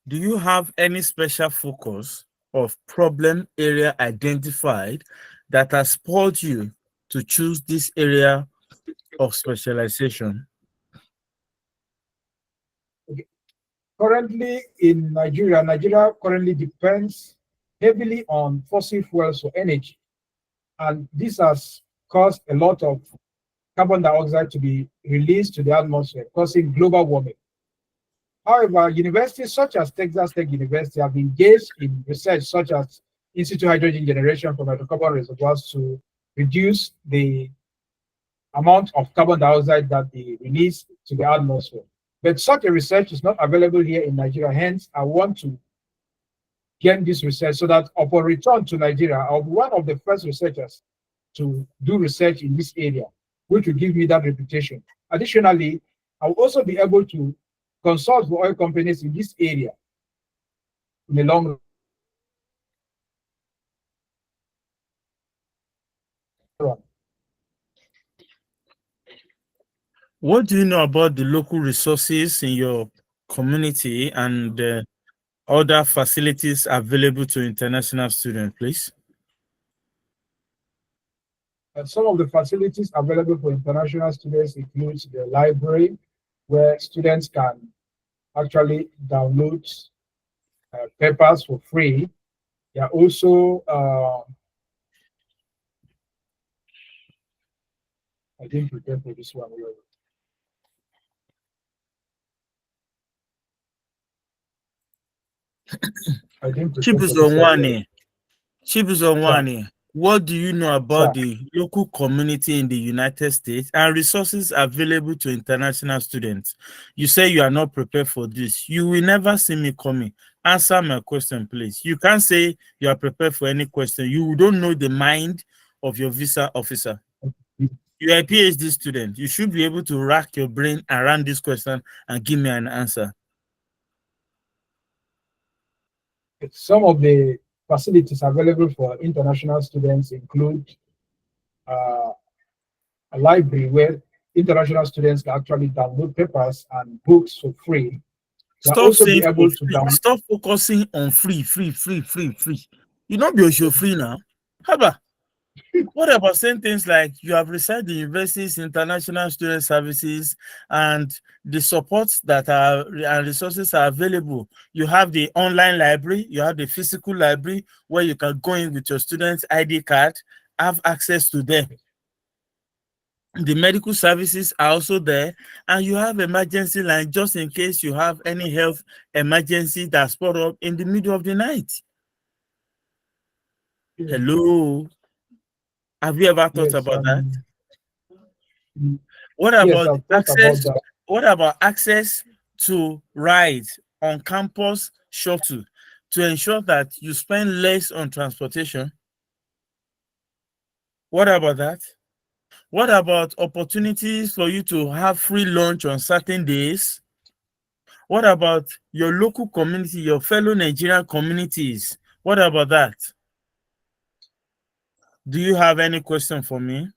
Do you have any special focus of problem area identified that has spurred you to choose this area of specialization? Okay. Currently in Nigeria currently depends heavily on fossil fuels for energy, and this has caused a lot of carbon dioxide to be released to the atmosphere, causing global warming. However, universities such as Texas Tech University have engaged in research such as in situ hydrogen generation from hydrocarbon reservoirs to reduce the amount of carbon dioxide that they release to the atmosphere. But such a research is not available here in Nigeria. Hence, I want to get this research so that upon return to Nigeria, I'll be one of the first researchers to do research in this area, which will give me that reputation. Additionally, I'll also be able to consult for oil companies in this area in the long run. What do you know about the local resources in your community and other facilities available to international students, please? And some of the facilities available for international students includes the library, where students can actually download papers for free. There are also I didn't prepare for this one. I didn't prepare for this one. Chibuzonwani, what do you know about Sir. the local community in the United States and resources available to international students? You say you are not prepared for this. You will never see me coming. Answer my question, please. You can't say you are prepared for any question. You don't know the mind of your visa officer. You are a PhD student. You should be able to rack your brain around this question and give me an answer. Some of the facilities available for international students include a library where international students can actually download papers and books for free. Stop saying for free. Stop focusing on free. You don't be also free now. How about? What about saying things like you have researched the university's international student services and the supports that are and resources are available? You have the online library, you have the physical library where you can go in with your student's ID card, have access to them. The medical services are also there, and you have emergency line just in case you have any health emergency that's brought up in the middle of the night. Hello. Have you ever thought about that? What about access? What about access to rides on campus shuttle to ensure that you spend less on transportation? What about that? What about opportunities for you to have free lunch on certain days? What about your local community, your fellow Nigerian communities? What about that? Do you have any question for me?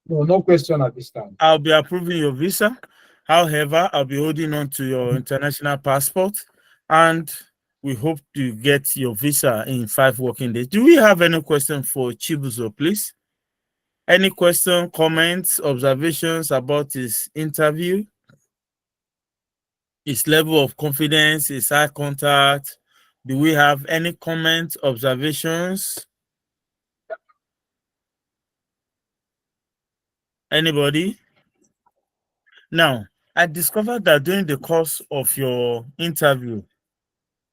No question at this time. I'll be approving your visa. However, I'll be holding on to your international passport, and we hope to get your visa in 5 working days. Do we have any question for Chibuzo, please? Any question, comments, observations about his interview? His level of confidence, his eye contact. Do we have any comments, observations? Anybody? Now, I discovered that during the course of your interview,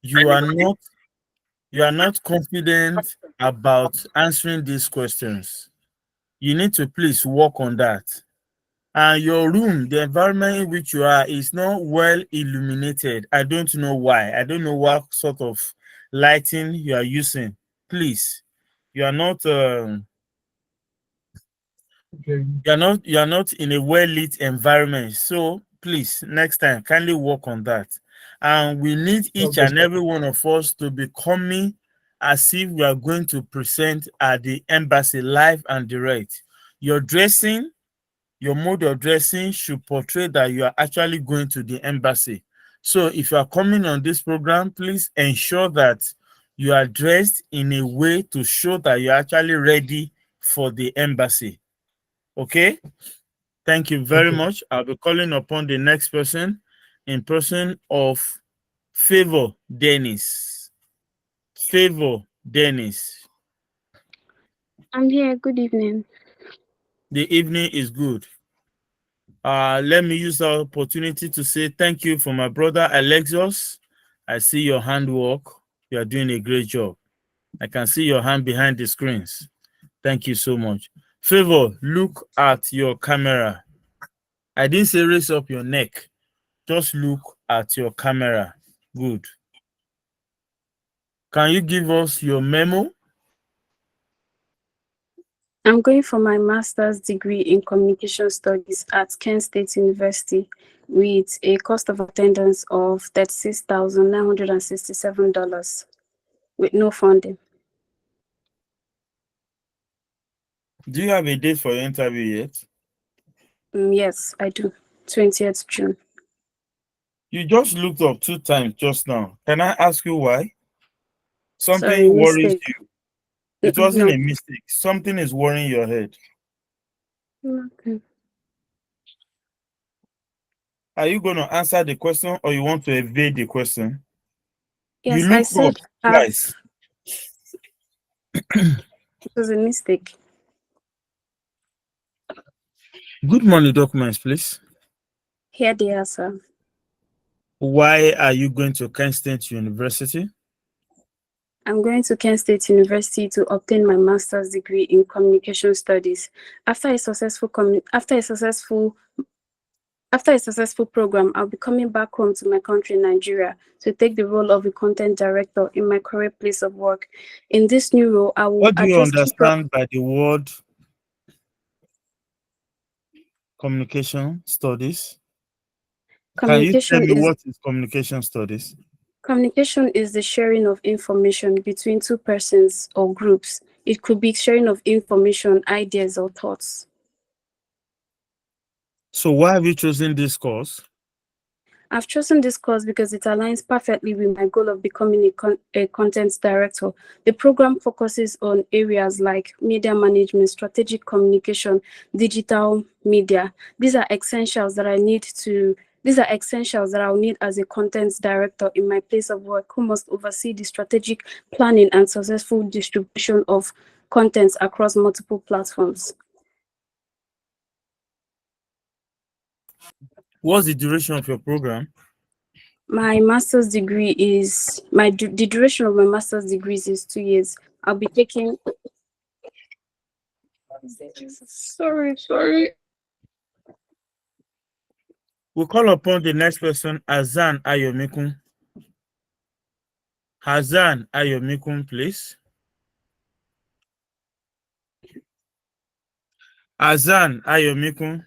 you are not confident about answering these questions. You need to please work on that. And your room, the environment in which you are, is not well illuminated. I don't know why. I don't know what sort of lighting you are using. Please, you are not Okay. you are not in a well lit environment. So please, next time, kindly work on that. And we need each Okay, and sir. every one of us to be coming as if we are going to present at the embassy live and direct. Your dressing, your mode of dressing should portray that you are actually going to the embassy. So if you are coming on this program, please ensure that you are dressed in a way to show that you're actually ready for the embassy. Okay? Thank you very Okay. much. I'll be calling upon the next person in person of Favor Dennis. Favor Dennis. I'm here. Good evening. The evening is good. Let me use the opportunity to say thank you for my brother Alexios. I see your handwork. You are doing a great job. I can see your hand behind the screens. Thank you so much. Favor, look at your camera. I didn't say raise up your neck. Just look at your camera. Good. Can you give us your memo? I'm going for my master's degree in communication studies at Kent State University with a cost of attendance of $36,967 with no funding. Do you have a date for your interview yet? Yes, I do. 20th June. You just looked up 2 times just now. Can I ask you why? Sorry, Something worries mistake. you. It wasn't No. a mistake. Something is worrying your head. Okay. Are you going to answer the question or you want to evade the question? You Yes, I looked up said twice. it was a mistake. Good morning documents, please. Here they are, sir. Why are you going to Kent State University? I'm going to Kent State University to obtain my master's degree in communication studies. After a successful program, I'll be coming back home to my country, Nigeria, to take the role of a content director in my current place of work. In this new role, I will What do you address understand by the word communication studies? Can you tell communication me is what is communication studies? communication is the sharing of information between two persons or groups. It could be sharing of information, ideas, or thoughts. So why have you chosen this course? I've chosen this course because it aligns perfectly with my goal of becoming a content director. The program focuses on areas like media management, strategic communication, digital media. These are essentials that I'll need as a content director in my place of work, who must oversee the strategic planning and successful distribution of contents across multiple platforms. What's the duration of your program? My master's degree is the duration of my master's degrees is 2 years. I'll be taking. Sorry. We'll call upon the next person, Hazan Ayomikun. Hazan Ayomikun, please. Hazan Ayomikun.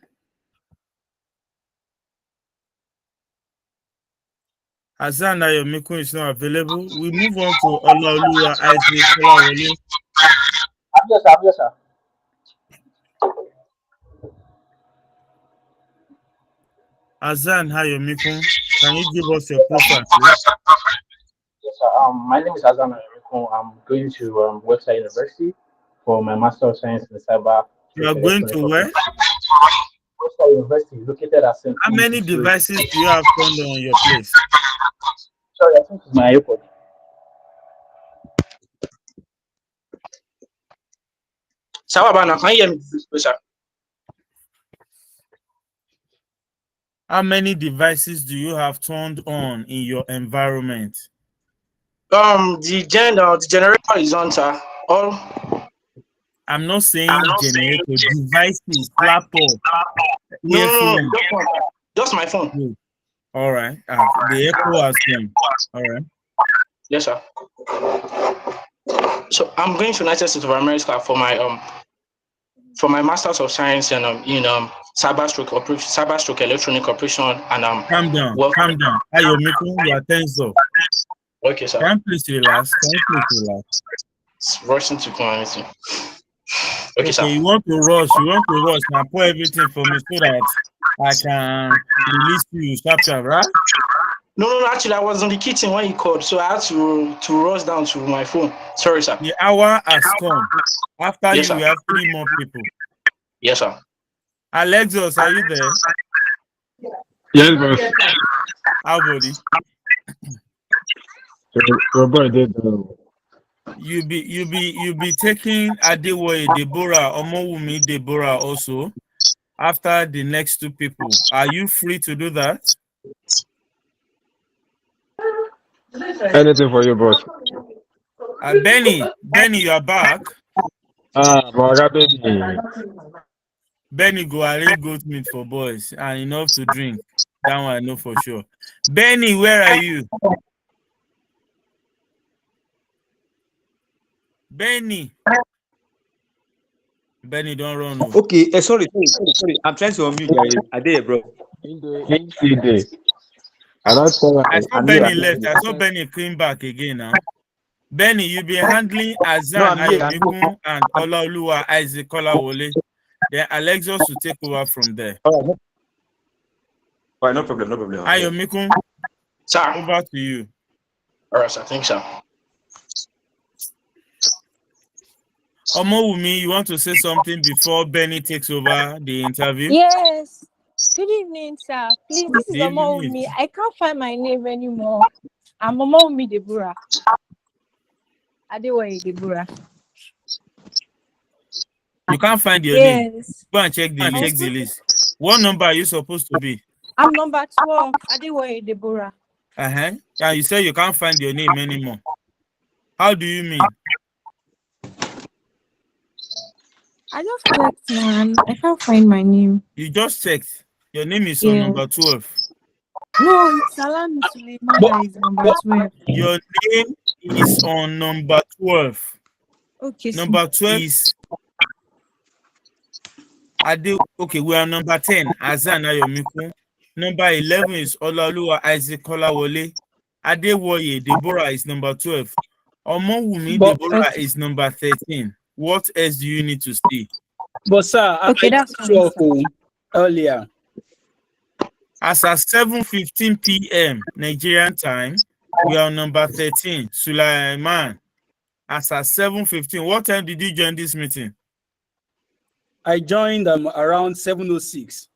Hazan Ayomikun is not available. We move on to Olaoluwa Isaac Kolawole. Yes, sir. Hazan Ayomikun, can you give us your profile, please? Yes, sir. My name is Azam. I'm going to Webster University for my Master of Science in Cyber Stroke are going Electronic to where? Corporation. Coastal University, located at St. How Louis, many Missouri. devices do you have turned on your place? Sorry, I think it's my iPod. Sawabana, can you hear me, please, sir? How many devices do you have turned on in your environment? The generator is on, sir. All. I'm not saying generator, devices, laptop, No, earphone. just my phone. Good. All right. The echo has come. All right. Yes, sir. So I'm going to United States of America for my Masters of Science in cyber stroke electronic operation and Calm down. work. Calm down. Ayomiko, you are tense up. Okay, sir. Can you please relax? Can you please relax? It's rushing to community. Okay, sir. You want to rush. You want to rush. Now pour everything for me so that I can release you chapter, right? No. Actually, I was on the kitchen when you called, so I had to rush down to my phone. Sorry, sir. The hour has come. After Yes, you, sir. we have 3 more people. Yes, sir. Alexis, are you there? Yes, boss. How buddy? Your boy did. You be taking Adewoye Deborah, Omowumi Deborah also after the next 2 people. Are you free to do that? Anything for you, boss. Benny, you are back. Benny, go arrange goat meat for boys and enough to drink. That one I know for sure. Benny, where are you? Benny, don't run. No. Okay, sorry. I'm trying to unmute you. I did, bro. I saw Benny left. I saw Benny came back again now. Benny, you be handling Azan Ayomiku and Olaoluwa Isaac Kolawole. Then Alexis will take over from there. All right, no problem. Ayomiku, sir, over to you. All right, sir. Thanks, sir. Omowumi, you want to say something before Benny takes over the interview? Yes. Good evening, sir. Please, this is Omowumi. I can't find my name anymore. I'm Omowumi Deborah. Adewoye Deborah. You can't find your name. Go and check the list. What number are you supposed to be? I'm number 12. Adewoye Deborah. And you say you can't find your name anymore. How do you mean? I just checked, man. I can't find my name. You just checked. Your name is on number 12. No, it's Salam Suleiman that is number 12. Your name is on number 12. Okay. Number 12 is okay, we are number 10, Azan Ayomiku. Number 11 is Olaoluwa Isaac Kolawole. Adewoye Deborah is number 12. Omowumi Deborah is number 13. What else do you need to see? But sir, okay, that's 12 earlier. As at 7:15 p.m. Nigerian time, we are number 13, Sulaiman. As at 7:15, what time did you join this meeting? I joined around 7:06.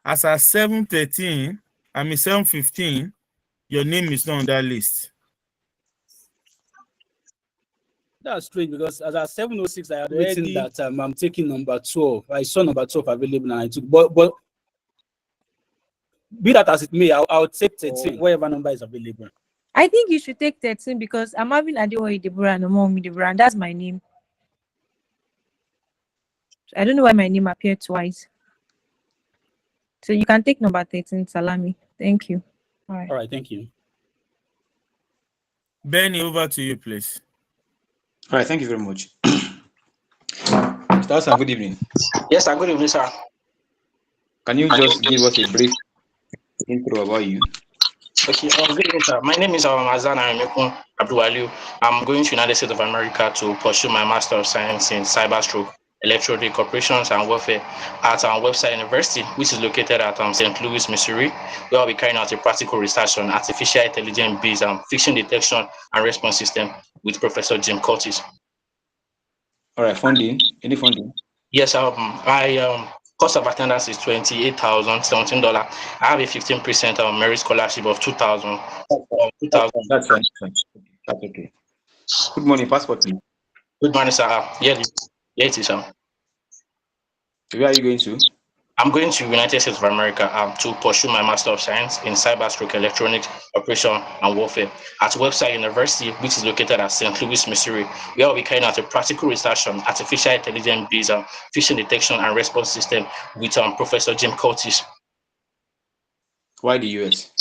As at 7:15, your name is not on that list. That's strange because as at 7:06, I had written that I'm taking number 12. I saw number 12 available and I took, but be that as it may, I'll take 13, whatever number is available. I think you should take 13 because I'm having Adewoye Deborah and Omowumi Deborah, and that's my name. I don't know why my name appeared twice. So you can take number 13, Salami. Thank you. All right, thank you. Benny, over to you, please. All right, thank you very much. Mr. Hassan, good evening. Yes, sir. Good evening, sir. Can you just give us a brief intro about you? Okay, good evening, sir. My name is Azan Ayomiku Abdulwaliu. I'm going to United States of America to pursue my Master of Science in Cyber Stroke Electronic Operations and Warfare at our website university, which is located at St. Louis, Missouri, where I'll be carrying out a practical research on artificial intelligence-based phishing detection and response system with Professor Jim Curtis. All right, funding. Any funding? Yes, my cost of attendance is $28,017. I have a 15% merit scholarship of 2,000. That's fine. That's okay. Good morning, passport, please. Good morning, sir. Yeah, it is. Where are you going to? I'm going to United States of America to pursue my Master of Science in Cyber/Electronics Operation and Warfare at Webster University, which is located at St. Louis, Missouri, where I'll be carrying out a practical research on artificial intelligence-based phishing detection and response system with Professor Jim Curtis. Why the US?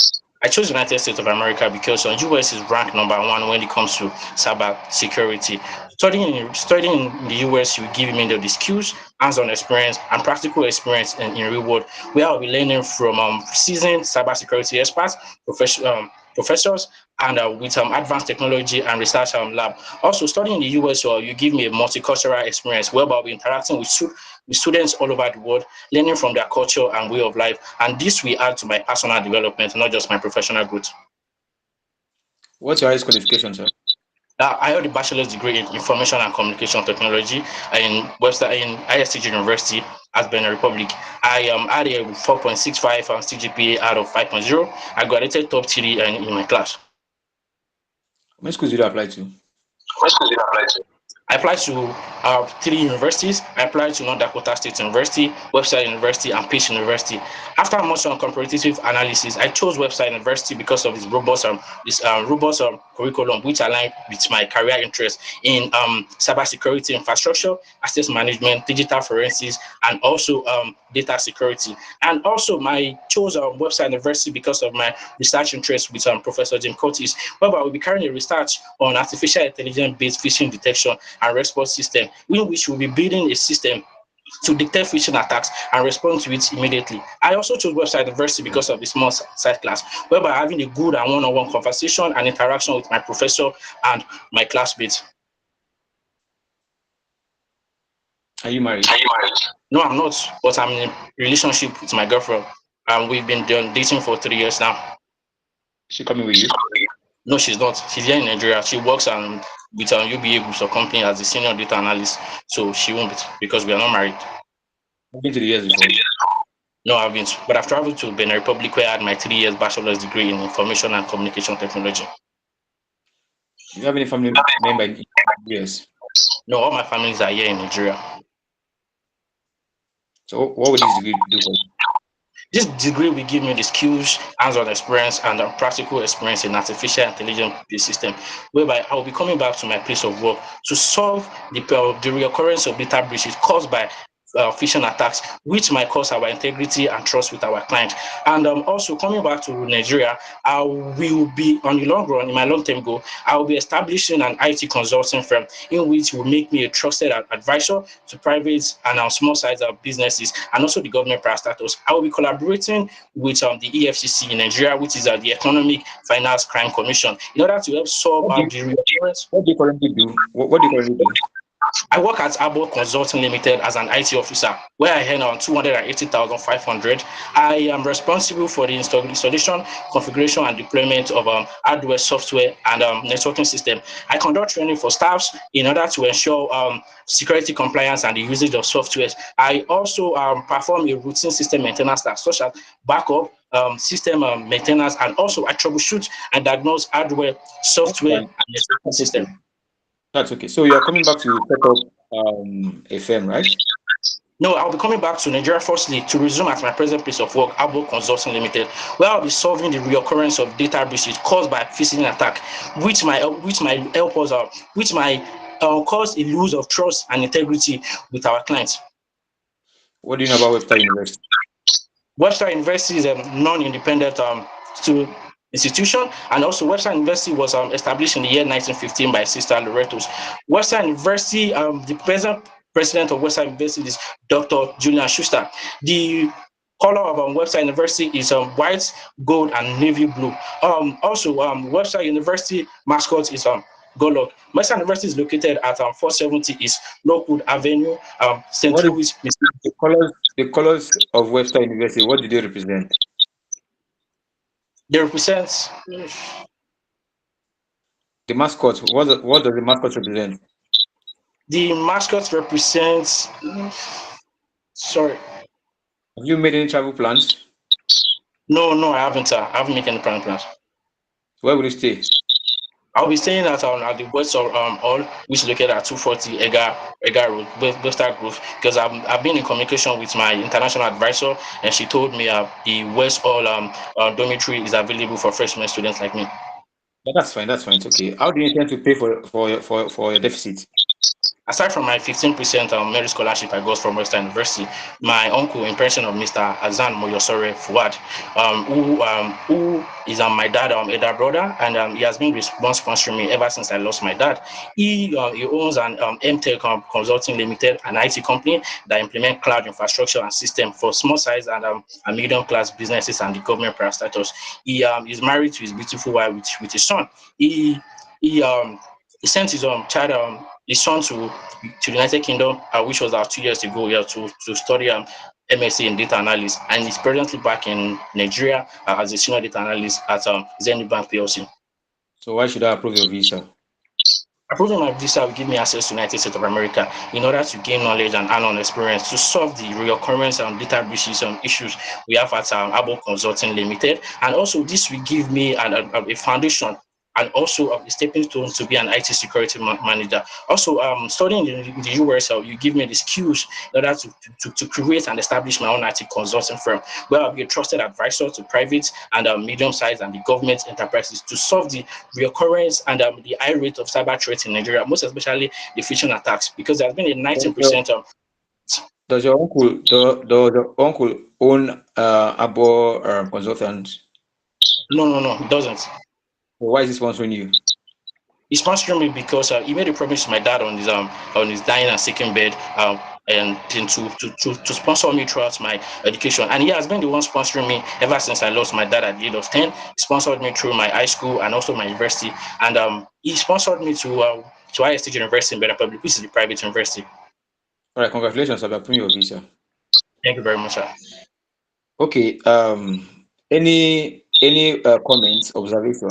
I chose United States of America because US is ranked #1 when it comes to cyber security. Studying in the US will give me the skills, hands-on experience, and practical experience in real world, where I'll be learning from seasoned cybersecurity experts, professors, and with advanced technology and research lab. Also, studying in the US will you give me a multicultural experience, whereby I'll be interacting with students all over the world, learning from their culture and way of life. And this will add to my personal development, not just my professional growth. What's your highest qualification, sir? I hold a bachelor's degree in information and communication technology in Webster in ISTG University at Benin Republic. I had a 4.65 CGPA out of 5.0. I graduated top 3 in my class. Which schools did you apply to? I applied to 3 universities. I applied to North Dakota State University, Webster University, and Peace University. After much comparative analysis, I chose Webster University because of its robust curriculum, which aligned with my career interests in cybersecurity infrastructure, access management, digital forensics, and also data security. And also, I chose Webster University because of my research interests with Professor Jim Curtis, whereby we'll be carrying a research on artificial intelligence-based phishing detection and response system, in which we'll be building a system to detect phishing attacks and respond to it immediately. I also chose Website University because of the small site class, whereby having a good and one-on-one conversation and interaction with my professor and my classmates. Are you married? No, I'm not, but I'm in a relationship with my girlfriend, and we've been dating for 3 years now. She coming with you? No, she's not. She's here in Nigeria. She works with UBA Groups of company as a senior data analyst, so she won't be because we are not married. I've been to the US before. No, I haven't, but I've traveled to Benin Republic where I had my 3 years bachelor's degree in information and communication technology. Do you have any family member in the US? No, all my families are here in Nigeria. So what would this degree do for you? This degree will give me the skills, hands-on experience, and practical experience in artificial intelligence-based system, whereby I will be coming back to my place of work to solve the reoccurrence of data breaches caused by phishing attacks, which might cause our integrity and trust with our client. And also coming back to Nigeria, I will be on the long run, in my long-term goal, I will be establishing an IT consulting firm in which will make me a trusted advisor to private and small-sized businesses and also the government parastatals. I will be collaborating with the EFCC in Nigeria, which is the Economic Finance Crime Commission, in order to help solve the reoccurrence. What do you currently do? What do you currently do? I work at Abo Consulting Limited as an IT officer, where I earn on 280,500. I am responsible for the installation, configuration, and deployment of hardware, software, and networking system. I conduct training for staffs in order to ensure security compliance and the usage of software. I also perform a routine system maintenance tasks such as backup, system maintenance, and also I troubleshoot and diagnose hardware, software, and networking system. That's okay. So you're coming back to set up a firm, right? No, I'll be coming back to Nigeria firstly to resume at my present place of work, Abo Consulting Limited, where I'll be solving the reoccurrence of data breaches caused by phishing attack, which might help us out, which might cause a loss of trust and integrity with our clients. What do you know about Webster University? Webster University is a non-independent institution, and also Webster University was established in the year 1915 by Sister Loretta's. Webster University, the present president of Webster University is Dr. Julian Schuster. The color of Webster University is white, gold, and navy blue. Also, Webster University mascot is Golok. Webster University is located at 470 East Lockwood Avenue, St. What is Louis, the colors of Webster University? What do they represent? They represent The mascot. What does the mascot represent? The mascot represents. Sorry. Have you made any travel plans? No, I haven't. I haven't made any plans. Where will you stay? I'll be staying at the west of Hall, which is located at 240 Edgar Road, Webster Grove, because I've been in communication with my international advisor, and she told me the West Hall dormitory is available for freshman students like me. But that's fine. That's fine. It's okay. How do you intend to pay for your deficit? Aside from my 15% merit scholarship I got from Western University, my uncle, in person of Mr. Azan Moyosore Fuad, who is my dad elder brother, and he has been sponsoring me ever since I lost my dad. He owns an MTech Consulting Limited, an IT company that implement cloud infrastructure and system for small size and medium class businesses and the government parastatals. He is married to his beautiful wife with his son. He he sent his son to the United Kingdom, which was 2 years ago, yeah, to study MSc in data analysis, and he's presently back in Nigeria as a senior data analyst at Zenith Bank PLC. So why should I approve your visa? Approving my visa will give me access to the United States of America in order to gain knowledge and hands-on experience to solve the reoccurrence and data breaches issues we have at Abo Consulting Limited. And also, this will give me a foundation and also a stepping stone to be an IT security manager. Also, studying in the US, you give me the skills in order to create and establish my own IT consulting firm, where I'll be a trusted advisor to private and medium-sized and the government enterprises to solve the reoccurrence and the high rate of cyber threats in Nigeria, most especially the phishing attacks, because there's been a 19% of. Does your uncle own Abo Consultants? No, he doesn't. Why is he sponsoring you? He's sponsoring me because he made a promise to my dad on his dying and sick bed, and to sponsor me throughout my education. And he has been the one sponsoring me ever since I lost my dad at the age of 10. He sponsored me through my high school and also my university, and he sponsored me to IST University in Benin Public, which is the private university. All right, congratulations on approving your visa. Thank you very much, sir. Okay. Any comments, observation?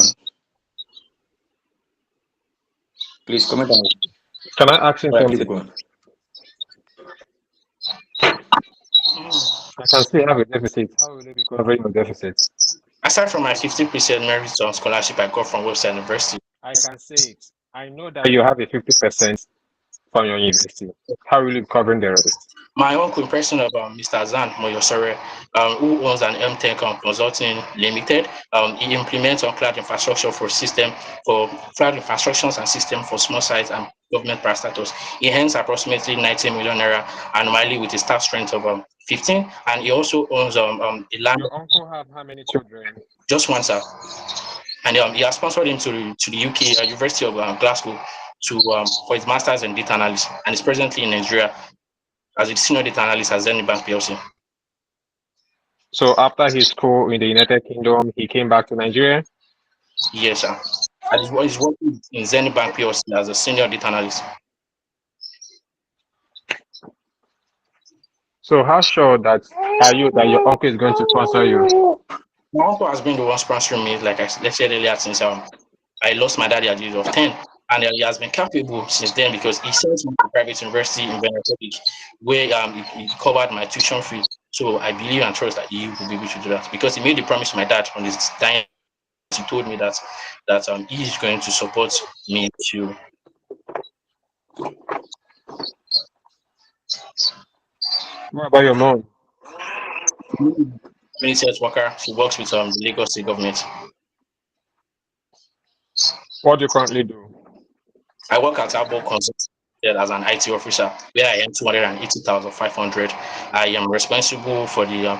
Please comment on it. Can I ask him All right, please something? go on. I can still have a deficit. How will they be covering your deficit? Aside from my 50% merit scholarship I got from Webster University, I can say it. I know that you have a 50% from your university. How will you be covering the rest? my uncle, in person of Mr. Azan Moyosore, who owns an MTech Consulting Limited, he implements cloud infrastructure for cloud infrastructures and system for small size and government parastatals. He earns approximately 90 million naira annually with a staff strength of 15, and he also owns a land. Your uncle have how many children? Just one, sir. And he has sponsored him to the UK University of Glasgow for his master's in data analysis, and is presently in Nigeria as a senior data analyst at Zenith Bank PLC. So after his school in the United Kingdom, he came back to Nigeria? Yes, sir. And he's working in Zenith Bank PLC as a senior data analyst. So how sure are you that your uncle is going to sponsor you? My uncle has been the one sponsoring me, like I said earlier, since I lost my daddy at the age of 10. And he has been capable since then because he sent me to private university in Benin Republic, where he covered my tuition fee. So I believe and trust that he will be able to do that because he made the promise to my dad on his dying. He told me that he is going to support me to. What about your mom? Community health worker. She works with the Lagos State government. What do you currently do? I work at Abo Consulting as an IT officer, where I earn 280,500. I am responsible for the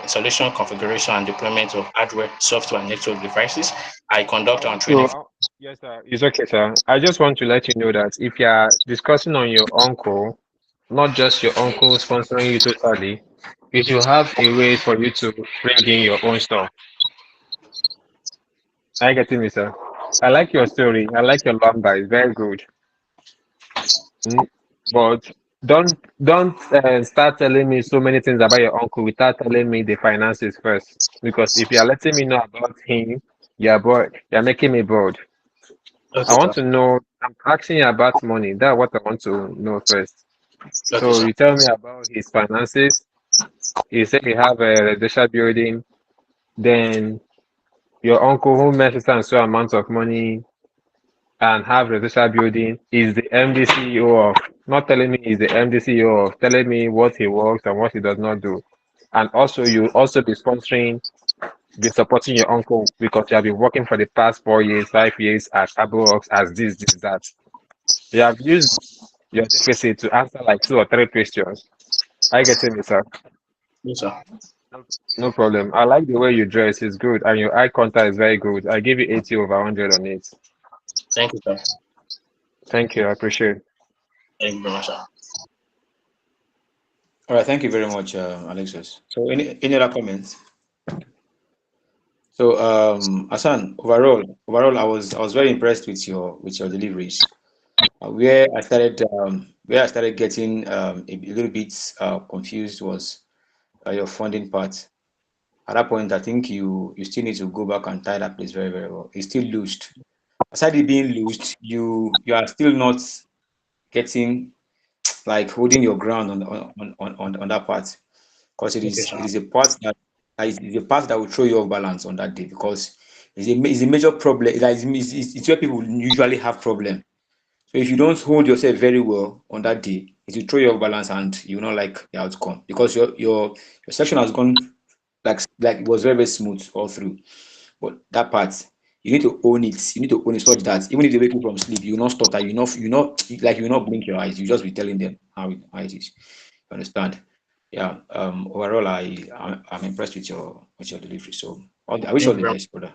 installation, configuration, and deployment of hardware, software, and network devices. I conduct training. Yes, sir. It's okay, sir. I just want to let you know that if you are discussing on your uncle, not just your uncle sponsoring you totally, you should have a way for you to bring in your own stuff. Are you getting me, sir? I like your story. I like your lumber. It's very good. But don't start telling me so many things about your uncle without telling me the finances first. Because if you are letting me know about him, you're making me bored. I Okay, want sir. to know, I'm asking you about money. That's what I want to know first. Okay, So sir. you tell me about his finances. You said you have a residential building. Then your uncle who makes a so amount of money and have residential building is the MD CEO of, not telling me he's the MD CEO of, telling me what he works and what he does not do. And also you also be sponsoring, be supporting your uncle because you have been working for the past 4 years, 5 years at AbroWorks as this, that. You have used your deficit to answer like 2 or 3 questions. I get it, sir. Yes, sir. No problem. I like the way you dress. It's good. And your eye contact is very good. I give you 80 over 100 on it. Thank you, sir. Thank you. I appreciate it. Thank you very much, sir. All right, thank you very much, Alexis. So, any other comments? So, Hassan, overall, I was very impressed with your deliveries. Where I started getting a little bit confused was your funding part. At that point, I think you still need to go back and tie that place very, very well. It's still loosed. Aside it being loosed, you are still not getting like holding your ground on that part, because it Okay, is sir. it is a part that is a part that will throw you off balance on that day, because it's a major problem. It's where people usually have problem. So if you don't hold yourself very well on that day, it will throw you off balance and you will not like the outcome, because your section has gone like it was very, very smooth all through. But that part, you need to own it. You need to own it such that even if they wake you from sleep, you will not stutter. You will not blink your eyes. You just be telling them how it is. You understand? Yeah. Overall, I'm impressed with your delivery. So I wish Thank all you the very much. best, brother.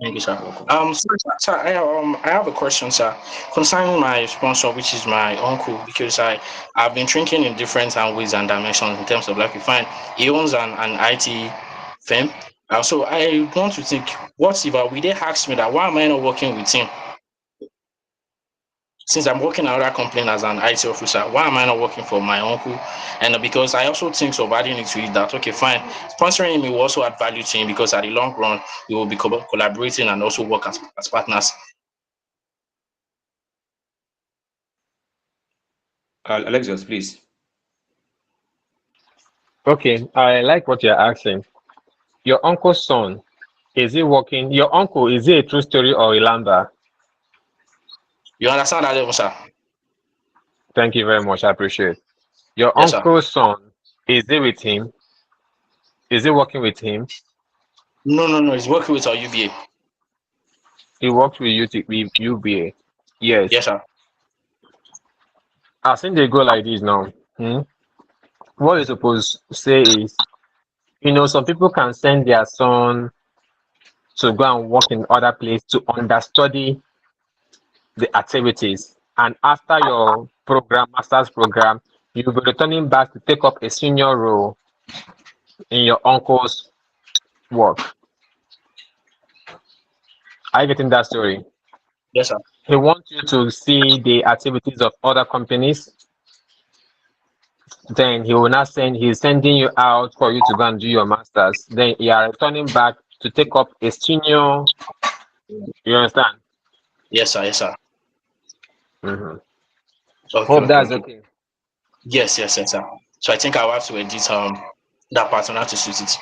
Thank you, sir. You're welcome. Sir, I have a question, sir, concerning my sponsor, which is my uncle, because I've been thinking in different ways and dimensions in terms of like you find he owns an IT firm. So I want to think, what if we they ask me that why am I not working with him? Since I'm working at another company as an IT officer, why am I not working for my uncle? And because I also think of adding it to it that, okay, fine, sponsoring him will also add value to him because at the long run, we will be collaborating and also work as partners. Alexios, please. Okay, I like what you're asking. Your uncle's son, is he working? Your uncle, is he a true story or a lamba? You understand that level, sir? Thank you very much. I appreciate it. Your Yes, sir. uncle's son, is he with him? Is he working with him? No, he's working with our UBA. He works with UBA. Yes. Yes, sir. I think they go like this now. What you're supposed to say is, some people can send their son to go and work in other place to understudy the activities. And after your program, master's program, you'll be returning back to take up a senior role in your uncle's work. Are you getting that story? Yes, sir. He wants you to see the activities of other companies. Then he will not he's sending you out for you to go and do your master's. Then you are returning back to take up a senior. You understand? Yes, sir. Yes, sir. Mm-hmm. Okay, Hope okay, that's okay. okay. Yes, sir. So I think I'll have to edit that part on how to suit it.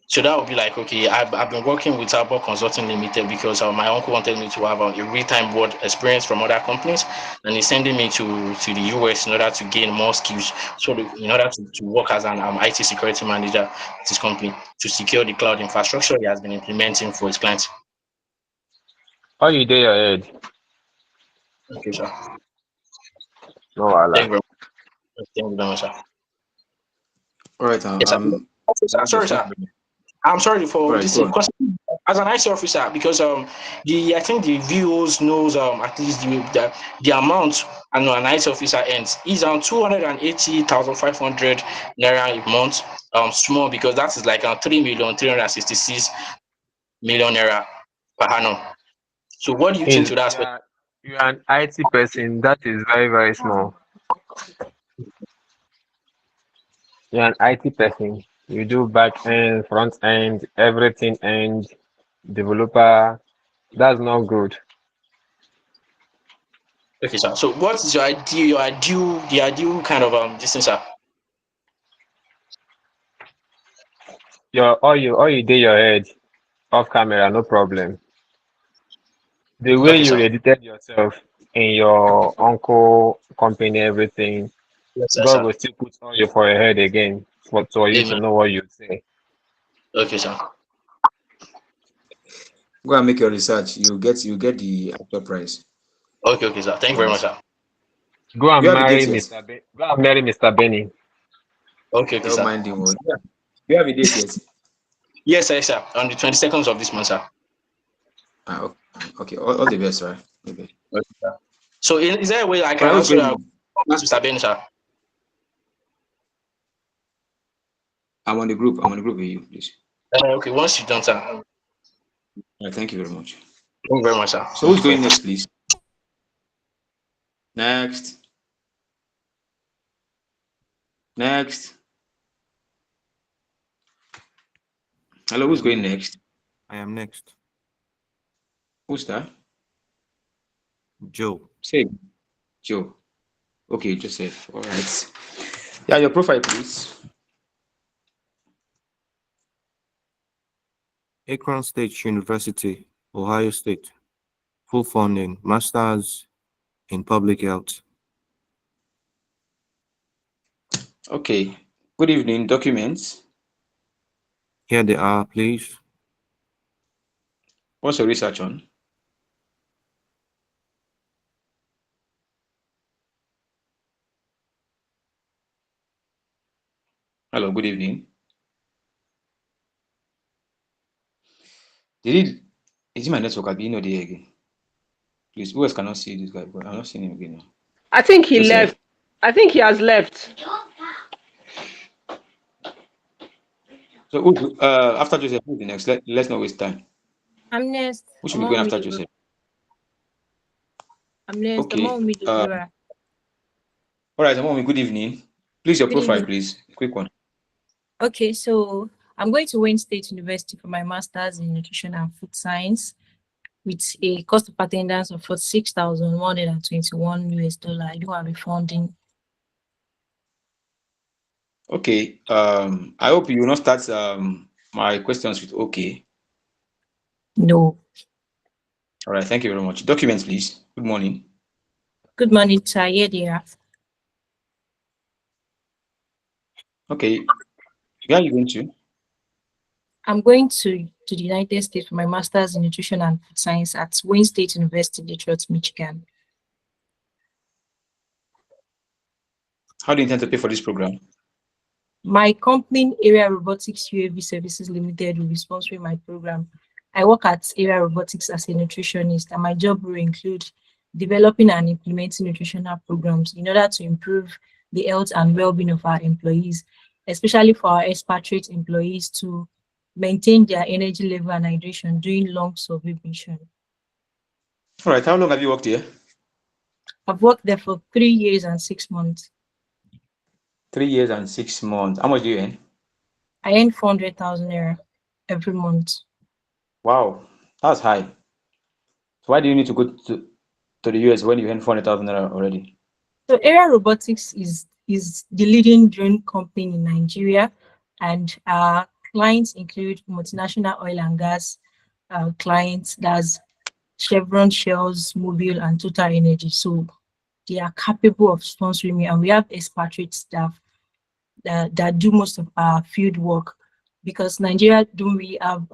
So that would be like, okay, I've been working with Arbor Consulting Limited because my uncle wanted me to have a real-time work experience from other companies, and he's sending me to the US in order to gain more skills. So in order to work as an IT security manager at his company to secure the cloud infrastructure he has been implementing for his clients. How you do your head? Okay, sir. No, Thank you Allah. very much. Thank you very much, sir. All right. Yes, sir. Okay, sir. Sorry, Alexios, thank sir. you very much. I'm sorry All for right, this go thing on. because as an IT officer, because the I think the VOs knows at least the amount and an IT officer earns is 280,500 naira a month. Small because that is like 3,366,000,000 naira per annum. So what do you think In to that? you're an IT person. That is very very small. You're an IT person. You do back end, front end, everything end, developer. That's not good. Okay, sir. So what is the ideal kind of distance, sir? All you did your head off camera, no problem. The way Okay, you sir. edited yourself in your uncle company, everything, Yes, sir, God sir. will still put on you for your head again for you to Amen. know what you say. Okay, sir. Go and make your research. You get the actual price. Okay, sir. Thank you very much, sir. Go You and have a marry date yet? Go and marry Mr. Benny. Okay, Don't sir. mind him. Oh. You have a date yet? Yes, sir. On the 22nd of this month, sir. Okay. All the best, sir. Okay. Okay, sir. So is there a way I All can right, what's also going on? ask Mr. Ben, sir? I'm on the group with you, please. Okay, once you're done, sir. All right, thank you very much. Thank you very much, sir. So who's going next, please? Next. Hello, who's going next? I am next. Who's that? Joe. Say Joe. Okay, Joseph. All right. Yeah, your profile, please. Akron State University, Ohio State. Full funding, Masters in Public Health. Okay. Good evening. Documents. Here they are, please. What's your research on? Hello, good evening. Is it my network? I'll be in there again. Please, who else cannot see this guy? But I'm not seeing him again now. I think he Joseph. left. I think he has left. So after Joseph, who's the next? Let's not waste time. I'm next. Who should be going after Joseph? I'm next. Okay. All right, Mommy, good evening. Please, your Good profile, evening. please. A quick one. Okay, so I'm going to Wayne State University for my master's in nutrition and food science with a cost of attendance of $46,121 US. I do have a funding. Okay. I hope you will not start my questions with okay. No. All right, thank you very much. Documents, please. Good morning. Good morning, sir. Yeah, dear. Okay. Where are you going to? I'm going to the United States for my master's in nutrition and food science at Wayne State University, Detroit, Michigan. How do you intend to pay for this program? My company, Area Robotics UAV Services Limited, will be sponsoring my program. I work at Area Robotics as a nutritionist, and my job will include developing and implementing nutritional programs in order to improve the health and well-being of our employees, especially for our expatriate employees to maintain their energy level and hydration during long survey mission. All right. How long have you worked here? I've worked there for 3 years and 6 months. 3 years and 6 months. How much do you earn? I earn 400,000 naira every month. Wow, that's high. So why do you need to go to the US when you earn 400,000 naira already? So Area Robotics is the leading drone company in Nigeria, and our clients include multinational oil and gas clients, that's Chevron, Shells, Mobil, and Total Energy. So they are capable of sponsoring me, and we have expatriate staff that do most of our field work, because Nigeria don't really have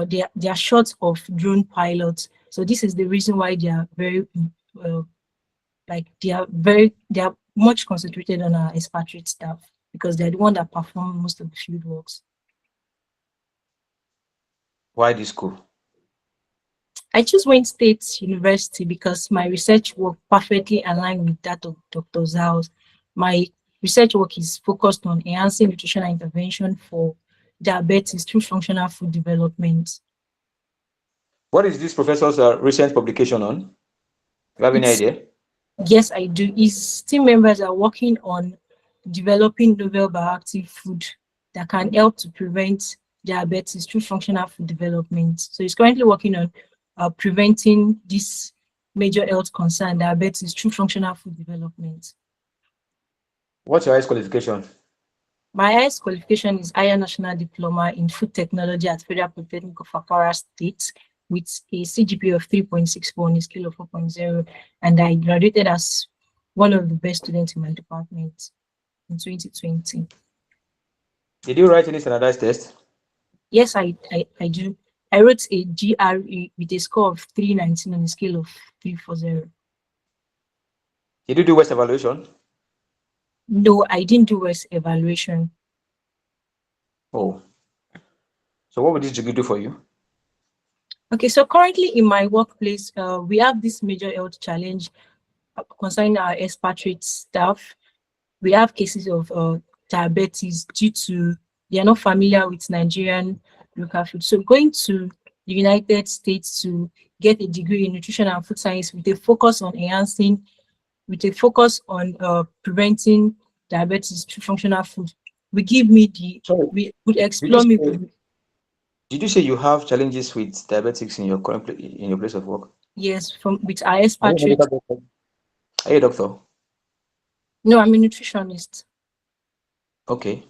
they are short of drone pilots. So this is the reason why they are very they are much concentrated on our expatriate staff, because they're the one that perform most of the field works. Why this school? I choose Wayne State University because my research work perfectly aligned with that of Dr. Zhao's. My research work is focused on enhancing nutritional intervention for diabetes through functional food development. What is this professor's recent publication on? Do you have any idea? Yes, I do. His team members are working on developing novel bioactive food that can help to prevent diabetes through functional food development. So he's currently working on preventing this major health concern, diabetes, through functional food development. What's your highest qualification? My highest qualification is Higher National Diploma in Food Technology at Federal Polytechnic of Akwa State with a CGPA of 3.64 on a scale of 4.0, and I graduated as one of the best students in my department in 2020. Did you write any standardized test? Yes, I do. I wrote a GRE with a score of 319 on a scale of 340. Did you do West evaluation? No, I didn't do West evaluation. Oh. So what would this degree do for you? Okay, so currently in my workplace, we have this major health challenge concerning our expatriate staff. We have cases of diabetes due to they are not familiar with Nigerian local food. So going to the United States to get a degree in nutrition and food science with a focus on enhancing, with a focus on preventing diabetes through functional food, we give me the, we would explore me. Did you say you have challenges with diabetics in your current in your place of work? Yes, with our expatriate. Are you a doctor? No, I'm a nutritionist. Okay.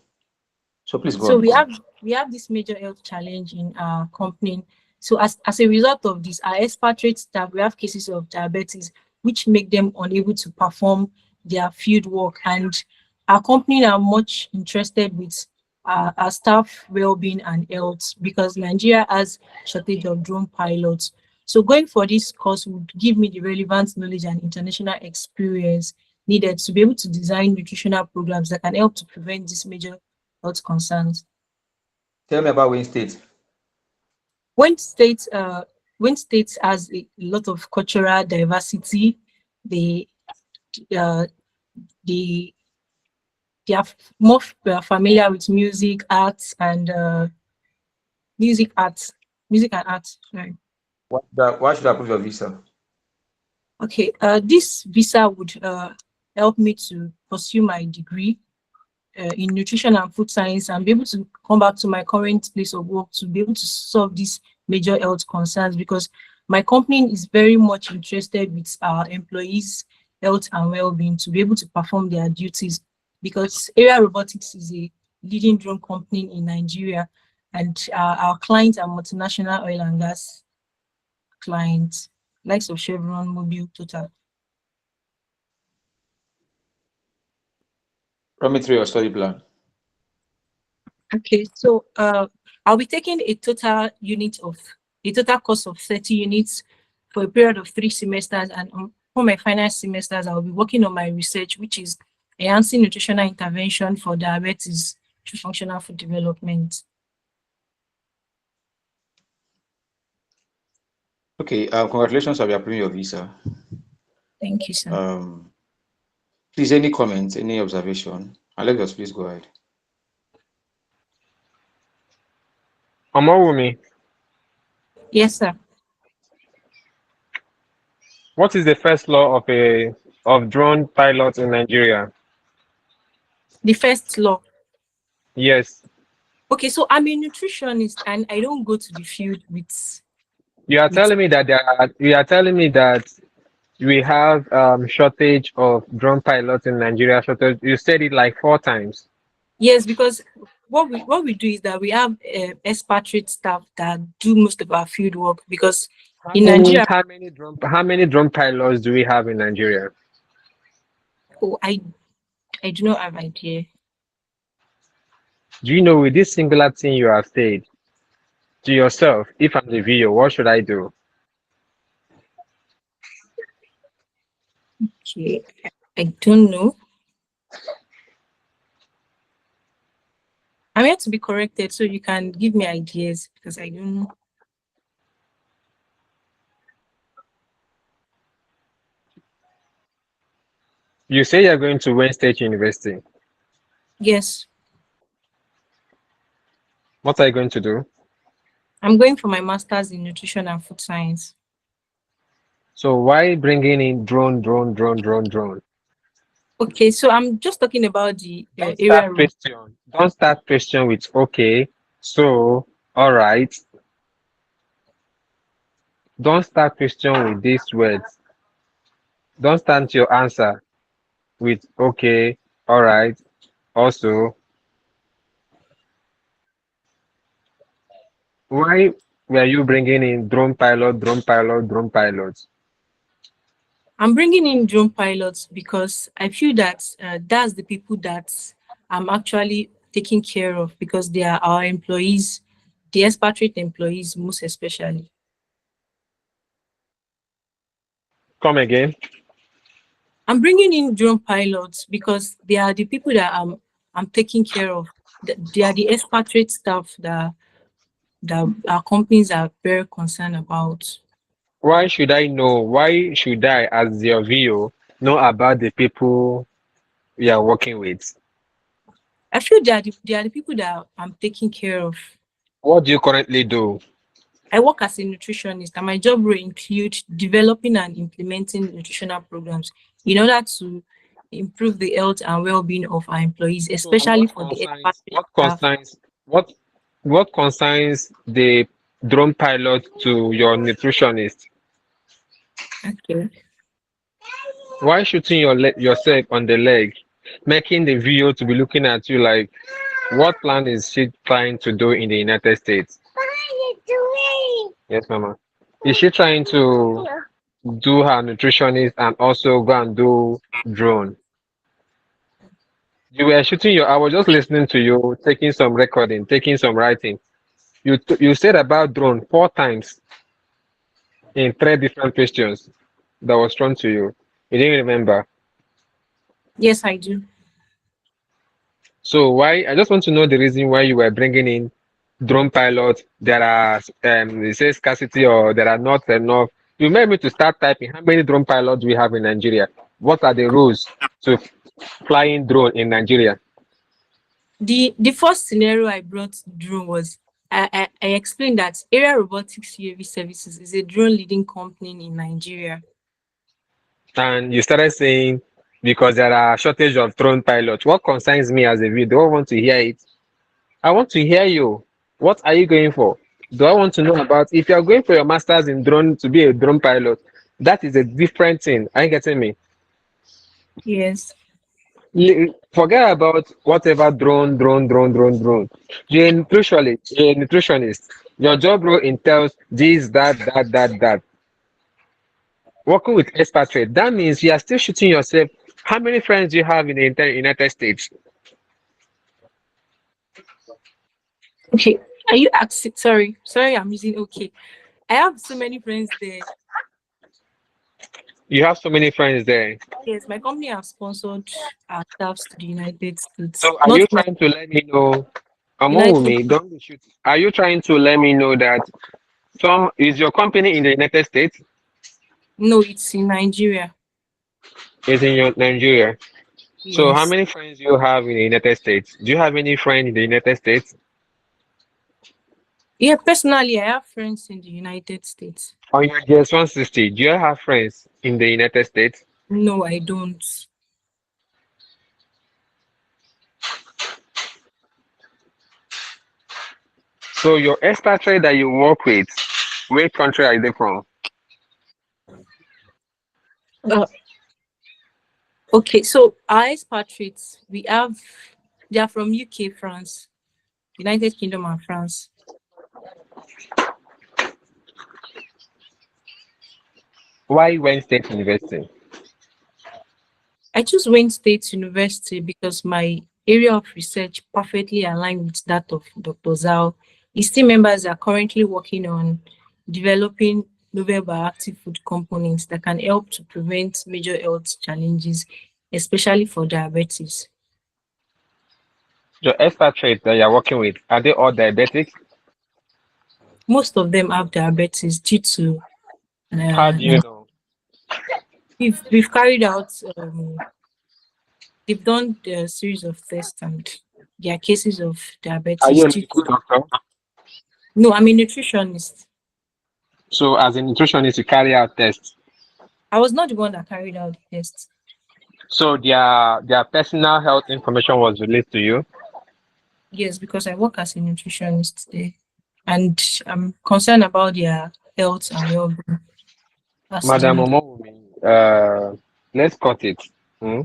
So please go So on. we have this major health challenge in our company. So as a result of this, our expatriate staff, we have cases of diabetes, which make them unable to perform their field work. And our company are much interested with our staff well-being and health because Nigeria has shortage of drone pilots. So going for this course would give me the relevant knowledge and international experience needed to be able to design nutritional programs that can help to prevent these major health concerns. Tell me about Wayne State. Wayne State has a lot of cultural diversity. They are more familiar with music, arts, and music and arts. Sorry. Why should I approve your visa? Okay, this visa would help me to pursue my degree in nutrition and food science and be able to come back to my current place of work to be able to solve these major health concerns because my company is very much interested with our employees' health and well-being to be able to perform their duties because Area Robotics is a leading drone company in Nigeria and our clients are multinational oil and gas clients, likes of Chevron, Mobil, Total. Run me through your study plan. Okay, so I'll be taking a total course of 30 units for a period of 3 semesters, and for my final semesters, I'll be working on my research, which is enhancing nutritional intervention for diabetes through functional food development. Okay, congratulations on approving your visa. Thank you, sir. Please, any comments, any observation? Alex, please go ahead. Omowumi. Yes, sir. What is the first law of drone pilots in Nigeria? The first law. Yes. Okay, so I'm a nutritionist and I don't go to the field with. You are telling me that we have shortage of drone pilots in Nigeria. Shortage. You said it like 4 times. Yes, because what we do is that we have expatriate staff that do most of our field work because in Nigeria. How many drone pilots do we have in Nigeria? Oh, I do not have idea. Do you know with this singular thing you have said to yourself, if I'm the video, what should I do? Okay, I don't know. I'm here to be corrected, so you can give me ideas because I don't know. You say you're going to Wayne State University. Yes. What are you going to do? I'm going for my master's in nutrition and food science. So why bringing in drone? Okay, so I'm just talking about the area. Don't start question with okay, so, all right. Don't start question with these words. Don't start your answer with okay, all right, also. Why were you bringing in drone pilot, drone pilot, drone pilots? I'm bringing in drone pilots because I feel that that's the people that I'm actually taking care of because they are our employees, the expatriate employees most especially. Come again. I'm bringing in drone pilots because they are the people that I'm taking care of. They are the expatriate staff that our companies are very concerned about. Why should I know? Why should I, as your VO, know about the people we are working with? I feel that they are the people that I'm taking care of. What do you currently do? I work as a nutritionist, and my job will include developing and implementing nutritional programs in order to improve the health and well-being of our employees, So especially for the expatriate staff. what what concerns the drone pilot to your nutritionist? Okay. Why shooting yourself on the leg, making the video to be looking at you like, what plan is she trying to do in the United States? Yes, Mama. Is she trying to do her nutritionist and also go and do drone? You were shooting I was just listening to you, taking some recording, taking some writing. You said about drone 4 times in 3 different questions that was thrown to you. You didn't remember. Yes, I do. So why? I just want to know the reason why you were bringing in drone pilots. There are they say scarcity or there are not enough. You made me to start typing. How many drone pilots do we have in Nigeria? What are the rules to flying drone in Nigeria? The first scenario I brought drone was I explained that Area Robotics UAV Services is a drone leading company in Nigeria. And you started saying because there are shortage of drone pilots. What concerns me as a viewer? Do I want to hear it? I want to hear you. What are you going for? Do I want to know about if you are going for your masters in drone to be a drone pilot? That is a different thing. Are you getting me? Yes. Forget about whatever drone. You're a nutritionist. You're a nutritionist. Your job role entails this, that. Working with expatriate, that means you are still shooting yourself. How many friends do you have in the entire United States? Okay. Are you asking? Sorry, I'm using okay. I have so many friends there. You have so many friends there. Yes, my company has sponsored our staffs to the United States. So are Not you like trying to let me know? Come on with United. me. Don't be shoot. Are you trying to let me know that some is your company in the United States? No, it's in Nigeria. Is in your Nigeria. So how Yes. many friends do you have in the United States? Do you have any friend in the United States? Yeah, personally, I have friends in the United States. On your GS160, do you have friends in the United States? No, I don't. So your expatriate that you work with, which country are they from? Uh, okay, so our expatriates, they are from UK, France, United Kingdom, and France. Why Wayne State University? I chose Wayne State University because my area of research perfectly aligned with that of Dr. Zhao. His team members are currently working on developing novel bioactive food components that can help to prevent major health challenges, especially for diabetes. Your expatriates that you're working with, are they all diabetic? Most of them have diabetes due to How do you know? we've carried out they've done a series of tests and there are cases of Are diabetes you a due medical to doctor? no, I'm a nutritionist. So as a nutritionist, you carry out tests. I was not the one that carried out the test. So their personal health information was released to you. Yes, because I work as a nutritionist there and I'm concerned about their health and well-being. That's the Madam only. Omowumi, let's cut it. Hmm?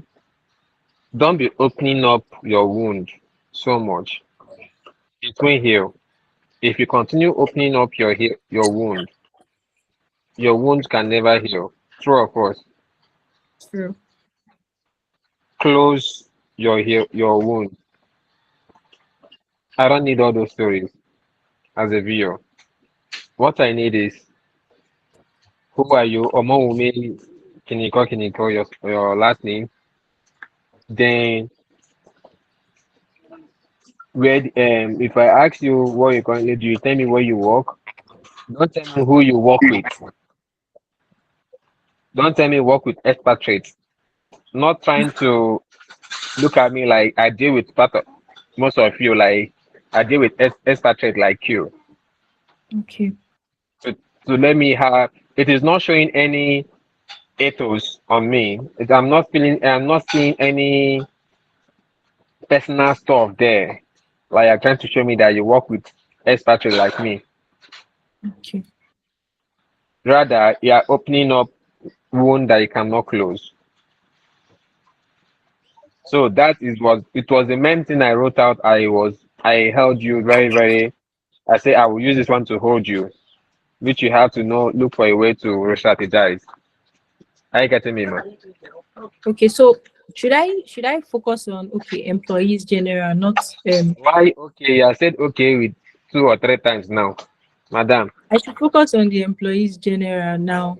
Don't be opening up your wound so much. It won't heal. If you continue opening up your wound can never heal. True or false? True. Close your wound. I don't need all those stories as a viewer. What I need is who are you? Omowumi Kiniko, your last name. Then where if I ask you what you currently do, you tell me where you work. Don't tell me who you work with. Don't tell me work with expatriates. Not trying to look at me like I deal with most of you like I deal with expatriates like you. Okay. To let me have it is not showing any ethos on me. I'm not seeing any personal stuff there. Like you're trying to show me that you work with expatriates like me. Okay. Rather, you are opening up wound that you cannot close. So that is what it was the main thing I wrote out. I held you very, very I say I will use this one to hold you, which you have to know look for a way to re-strategize. Are you getting me, man? Okay, so should I focus on employees general, not Why okay? I said okay with 2 or 3 times now. Madam. I should focus on the employees general now,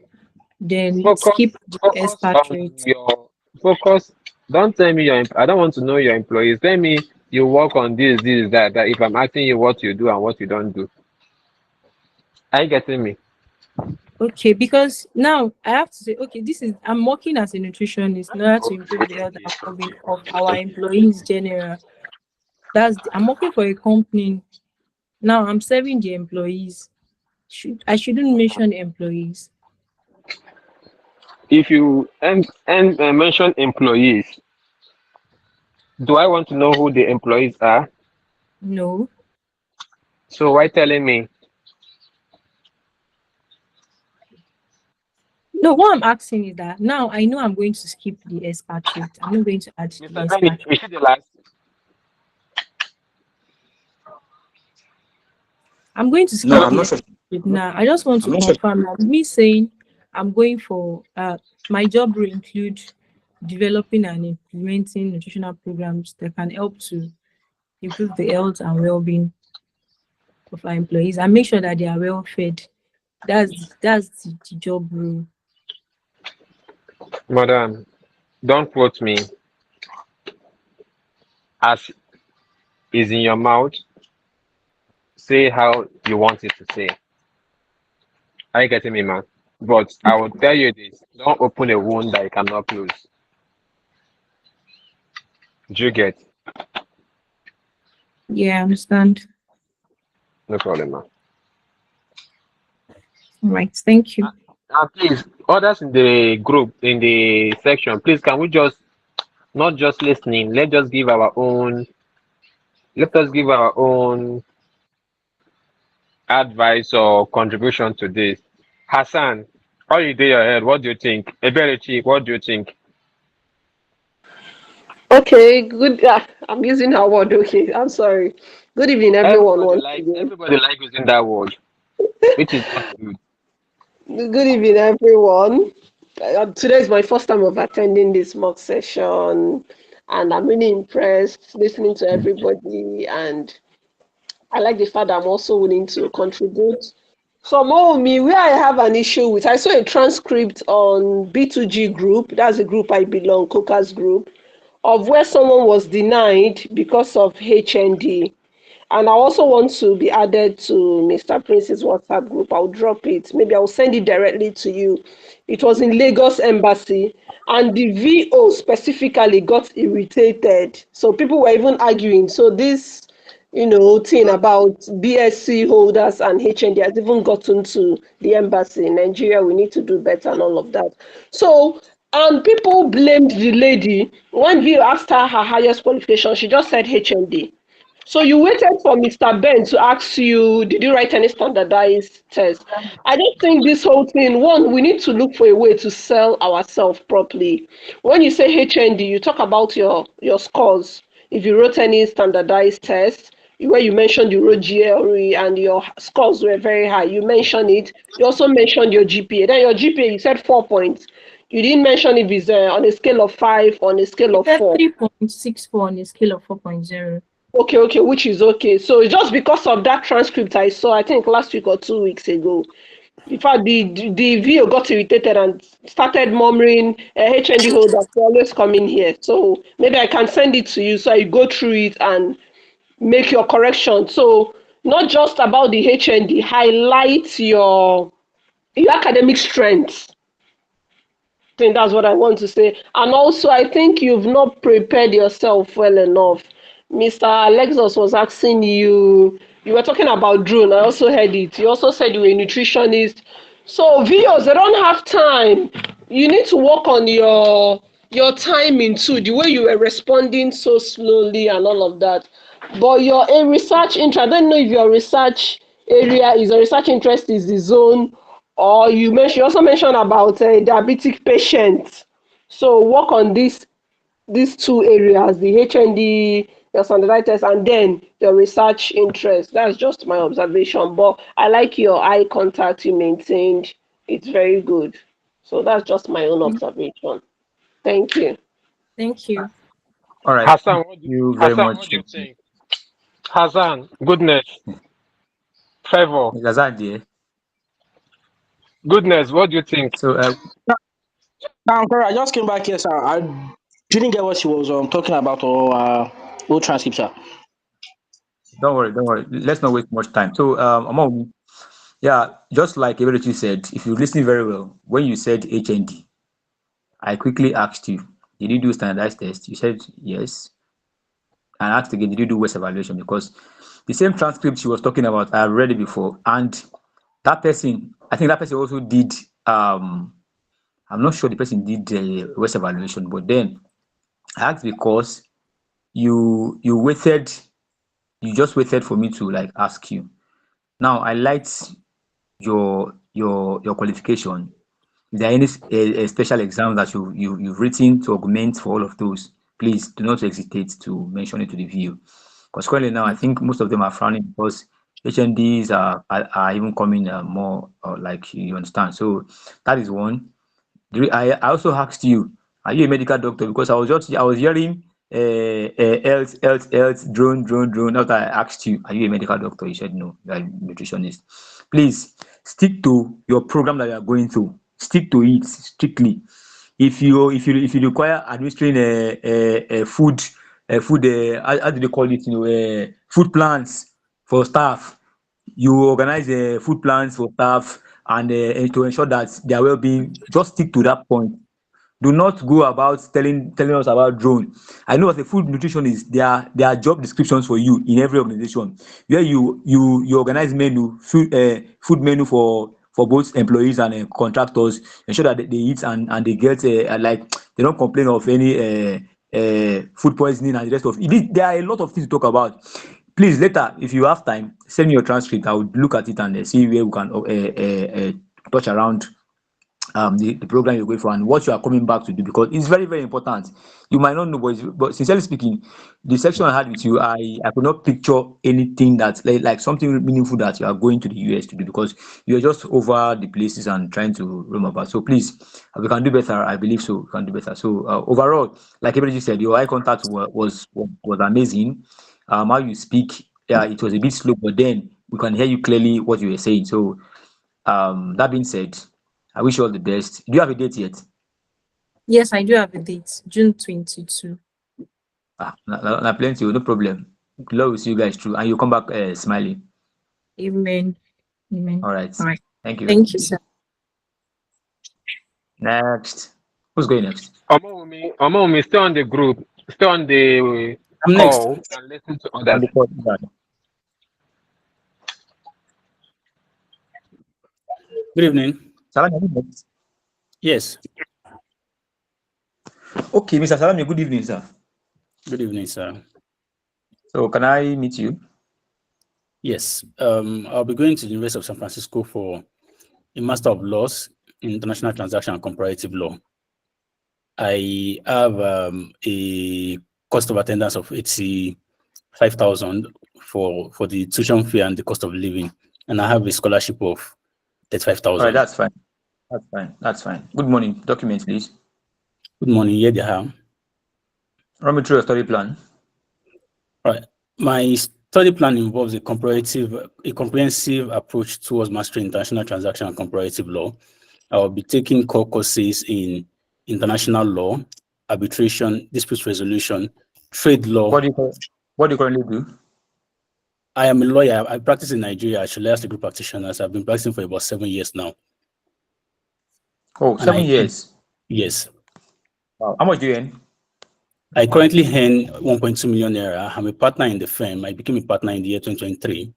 then Focus skip the focus on expatriates. your focus. Don't tell me I don't want to know your employees. Tell me you work on this, that. If I'm asking you what you do and what you don't do. Are you getting me? Okay, because now I have to say, I'm working as a nutritionist in order to improve the health and well-being of our employees general. I'm working for a company. Now I'm serving the employees. I shouldn't mention employees. If you mention employees, do I want to know who the employees are? No. So why telling me? No, what I'm asking is that now I know I'm going to skip the expatriate. I'm not going to add the expatriate. You see the last. I'm going to skip No, I'm the not sure. expatriate now. I just want I'm to not sure. confirm that me saying I'm going for my job will include developing and implementing nutritional programs that can help to improve the health and well-being of our employees and make sure that they are well fed. That's the job role. Madam, don't quote me as is in your mouth. Say how you want it to say. Are you getting me, man? But I will tell you this: don't open a wound that you cannot close. Do you get? Yeah, I understand. No problem, man. All right, thank you. Please, others in the group, in the section, please, can we just not just listening? Let us give our own advice or contribution to this. Hassan, how you do your head? What do you think? Eberichi, what do you think? Okay, good. I'm using her word. Okay, I'm sorry. Good evening, everyone. Once again. Everybody like using that word, which is not good. Good evening, everyone. Today is my first time of attending this mock session, and I'm really impressed listening to everybody. And I like the fact that I'm also willing to contribute. So, more me, where I have an issue with, I saw a transcript on B2G group. That's a group I belong, Coca's group, of where someone was denied because of HND. And I also want to be added to Mr. Prince's WhatsApp group. I'll drop it. Maybe I'll send it directly to you. It was in Lagos Embassy, and the VO specifically got irritated. So people were even arguing. So this, thing about BSc holders and HND has even gotten to the embassy in Nigeria. We need to do better and all of that. So, and people blamed the lady. When VO asked her highest qualification, she just said HND. So you waited for Mr. Ben to ask you, did you write any standardized test? I don't think this whole thing, one, we need to look for a way to sell ourselves properly. When you say HND, you talk about your scores. If you wrote any standardized test, where you mentioned you wrote GLE and your scores were very high, you mentioned it. You also mentioned your GPA. Then your GPA, you said 4 points. You didn't mention if it's on a scale of 5, on a scale of That's 4. 3.64 on a scale of 4.0. Okay, which is okay. So just because of that transcript I saw, I think last week or 2 weeks ago, in fact, the VO got irritated and started murmuring, HND holders are always coming here. So maybe I can send it to you so you go through it and make your correction. So not just about the HND, highlight your academic strengths. I think that's what I want to say. And also, I think you've not prepared yourself well enough. Mr. Alexis was asking you, you were talking about drone. I also heard it. You also said you were a nutritionist. So VOs, they don't have time. You need to work on your timing too, the way you were responding so slowly and all of that. But your a research interest, I don't know if your research area is a research interest is the zone, or you also mentioned about diabetic patients. So work on these two areas, the HND, your standardized test, and then your research interest. That's just my observation. But I like your eye contact you maintained. It's very good. So that's just my own observation. Thank you. Thank you. All right. Hassan, Thank you very much. What do you think? Hassan, goodness, favor, Is that there? goodness, what do you think? So, Now, I just came back here, sir. I didn't get what she was talking about or old transcript, sir. don't worry. Let's not waste much time. So, Among, yeah, just like everybody said, if you listen very well, when you said HND, I quickly asked you, did you do standardized test? You said yes. And I asked again, did you do West evaluation? Because the same transcript she was talking about, I read it before. And that person, I think that person also did, I'm not sure the person did the West evaluation, but then I asked because you waited, you just waited for me to like ask you. Now I liked your qualification. If there are any special exams that you've written to augment for all of those, please do not hesitate to mention it to the VU. Because currently now, I think most of them are frowning because HNDs are even coming more like you understand. So that is one. I also asked you, are you a medical doctor? Because I was hearing else, drone. After I asked you, are you a medical doctor? You said no, you are a nutritionist. Please stick to your program that you are going through. Stick to it strictly. If you require administering food how do they call it? Food plans for staff. You organize food plans for staff and to ensure that their well-being. Just stick to that point. Do not go about telling us about drone. I know as a food nutritionist, there are job descriptions for you in every organization where you organize food menu for both employees and contractors. Ensure that they eat and they get like they don't complain of any food poisoning and the rest of it. There are a lot of things to talk about. Please later, if you have time, send me your transcript. I would look at it and see where we can touch around the program you're going for and what you are coming back to do, because it's very, very important. You might not know, but sincerely speaking, the section I had with you, I could not picture anything that's like something meaningful that you are going to the US to do, because you're just over the places and trying to roam about. So please, we can do better. I believe so. We can do better. So overall, like everybody said, your eye contact was amazing. How you speak, yeah, it was a bit slow, but then we can hear you clearly what you were saying. So that being said, I wish you all the best. Do you have a date yet? Yes, I do have a date, June 22. Plenty, no problem. Lord will see you guys through, and you come back smiling. Amen. All right. All right. Thank you. Thank you, sir. Next. Who's going next? Omumi, stay on the group, stay on the I'm next. call and listen to On others. the call. Good evening. Salam, are you next? Yes. Okay, Mr. Salami, good evening, sir. Good evening, sir. So can I meet you? Yes, I'll be going to the University of San Francisco for a Master of Laws in International Transaction and Comparative Law. I have a cost of attendance of 85,000 for the tuition fee and the cost of living, and I have a scholarship of All 35,000. right, that's fine. That's fine. That's fine. Good morning. Documents, please. Good morning. Yeah, they have. Run me through your study plan. All right. My study plan involves a comprehensive approach towards mastering international transaction and comparative law. I will be taking core courses in international law, arbitration, dispute resolution, trade law. What do you currently do? I am a lawyer. I practice in Nigeria. Actually, as a group practitioner. I've been practicing for about 7 years now. Oh, 7 years. Yes. Wow. How much do you earn? I currently earn 1.2 million naira. I'm a partner in the firm. I became a partner in the year 2023,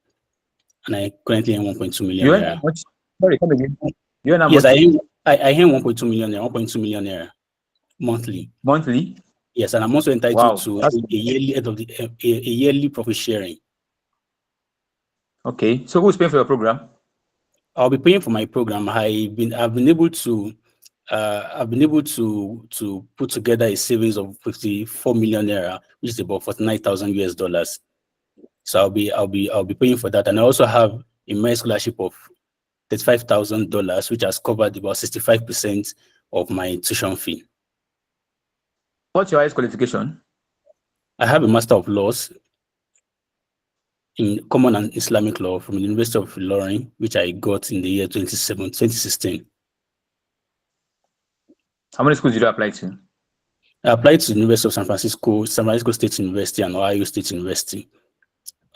and I currently earn 1.2 million You earn naira. how much? Sorry, come again. You earn how Yes, much? I earn 1.2 million naira, 1.2 million naira monthly. Monthly? Yes, and I'm also entitled Wow, to that's a yearly a yearly profit sharing. okay. So who's paying for your program? I'll be paying for my program. I've been able to put together a savings of 54 million naira, which is about 49,000 US dollars. So I'll be paying for that, and I also have a merit scholarship of $35,000, which has covered about 65% of my tuition fee. What's your highest qualification? I have a Master of Laws in Common and Islamic Law from the University of Ilorin, which I got in the year 2016. How many schools did you apply to? I applied to the University of San Francisco State University, and Ohio State University.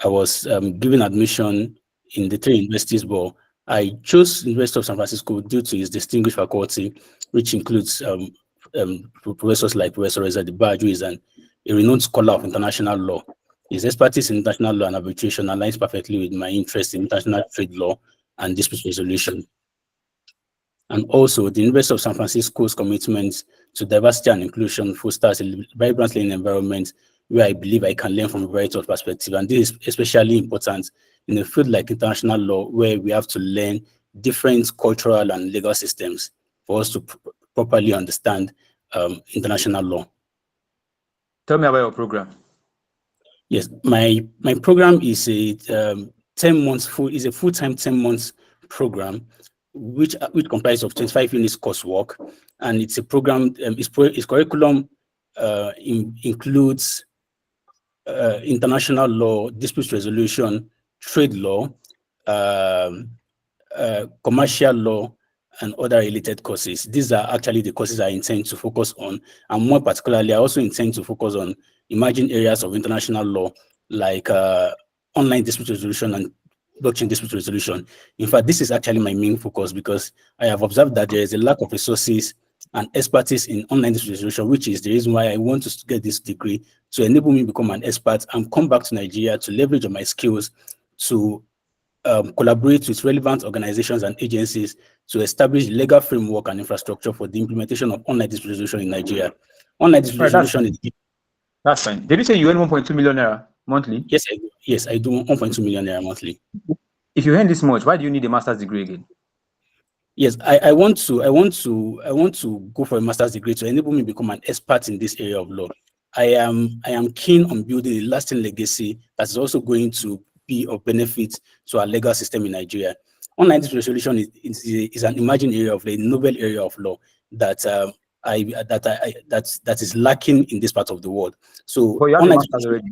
I was given admission in the 3 universities, but I chose University of San Francisco due to its distinguished faculty, which includes professors like Professor Reza Dibaj, who is a renowned scholar of international law. His expertise in international law and arbitration aligns perfectly with my interest in international trade law and dispute resolution. And also, the University of San Francisco's commitment to diversity and inclusion fosters a vibrant learning environment where I believe I can learn from a variety of perspectives. And this is especially important in a field like international law, where we have to learn different cultural and legal systems for us to properly understand international law. Tell me about your program. Yes, my program is a 10 months is a full-time 10 months program, which comprises of 25 units coursework, and it's a program. Its curriculum includes international law, dispute resolution, trade law, commercial law, and other related courses. These are actually the courses I intend to focus on, and more particularly, I also intend to focus on emerging areas of international law like online dispute resolution and blockchain dispute resolution. In fact, this is actually my main focus because I have observed that there is a lack of resources and expertise in online dispute resolution, which is the reason why I want to get this degree to enable me to become an expert and come back to Nigeria to leverage on my skills to collaborate with relevant organizations and agencies to establish legal framework and infrastructure for the implementation of online dispute resolution in Nigeria. Online dispute resolution is... That's fine. Did you say you earn 1.2 million naira monthly? Yes, I do. Yes, I do 1.2 million naira monthly. If you earn this much, why do you need a master's degree again? Yes, I want to go for a master's degree to enable me to become an expert in this area of law. I am keen on building a lasting legacy that is also going to be of benefit to our legal system in Nigeria. Online dispute resolution is an emerging area of a novel area of law that that is lacking in this part of the world. So But you have a online master's already.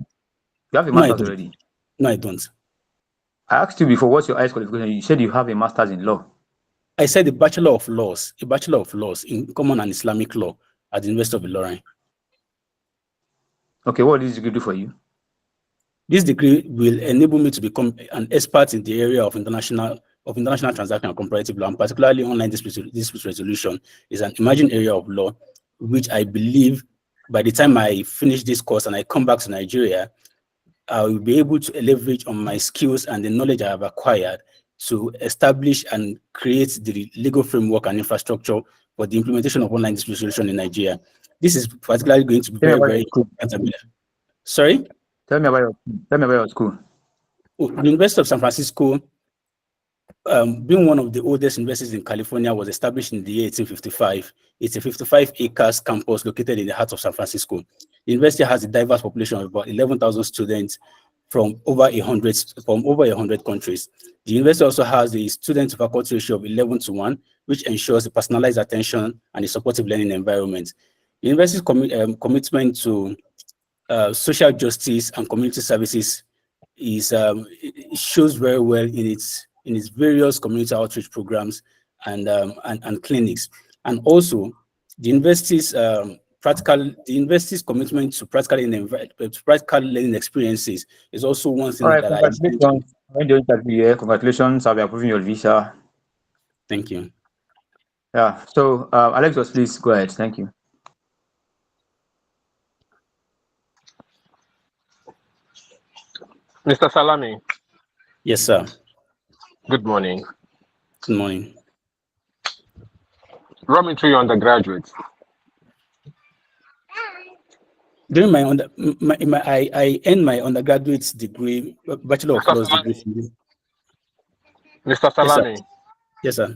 You have a No, I master's don't. already. No, I don't. I asked you before, what's your highest qualification? You said you have a master's in law. I said a bachelor of laws in common and Islamic law at the University of Ilorin. Okay, what does this degree do for you? This degree will enable me to become an expert in the area of international transaction and comparative law, and particularly online dispute resolution is an emerging area of law, which I believe by the time I finish this course and I come back to Nigeria, I will be able to leverage on my skills and the knowledge I have acquired to establish and create the legal framework and infrastructure for the implementation of online dispute resolution in Nigeria. This is particularly going to be very, very important. Sorry? Tell me about your school. The University of San Francisco, being one of the oldest universities in California, was established in the year 1855. It's a 55 acres campus located in the heart of San Francisco. The university has a diverse population of about 11,000 students from over 100 countries. The university also has a student-to-faculty ratio of 11:1, which ensures a personalized attention and a supportive learning environment. The university's commitment to social justice and community services is it shows very well in its various community outreach programs and clinics, and also the university's commitment to practical learning experiences is also one thing All right, that I. congratulations. When the interview here, congratulations. I'll be approving your visa. Thank you. Yeah. So, Alexis, please go ahead. Thank you. Mr. Salami. Yes, sir. Good morning. Good morning. Run me through your undergraduate. During I earned my undergraduate degree, Bachelor of Laws degree. Mr. Salami. Yes, sir.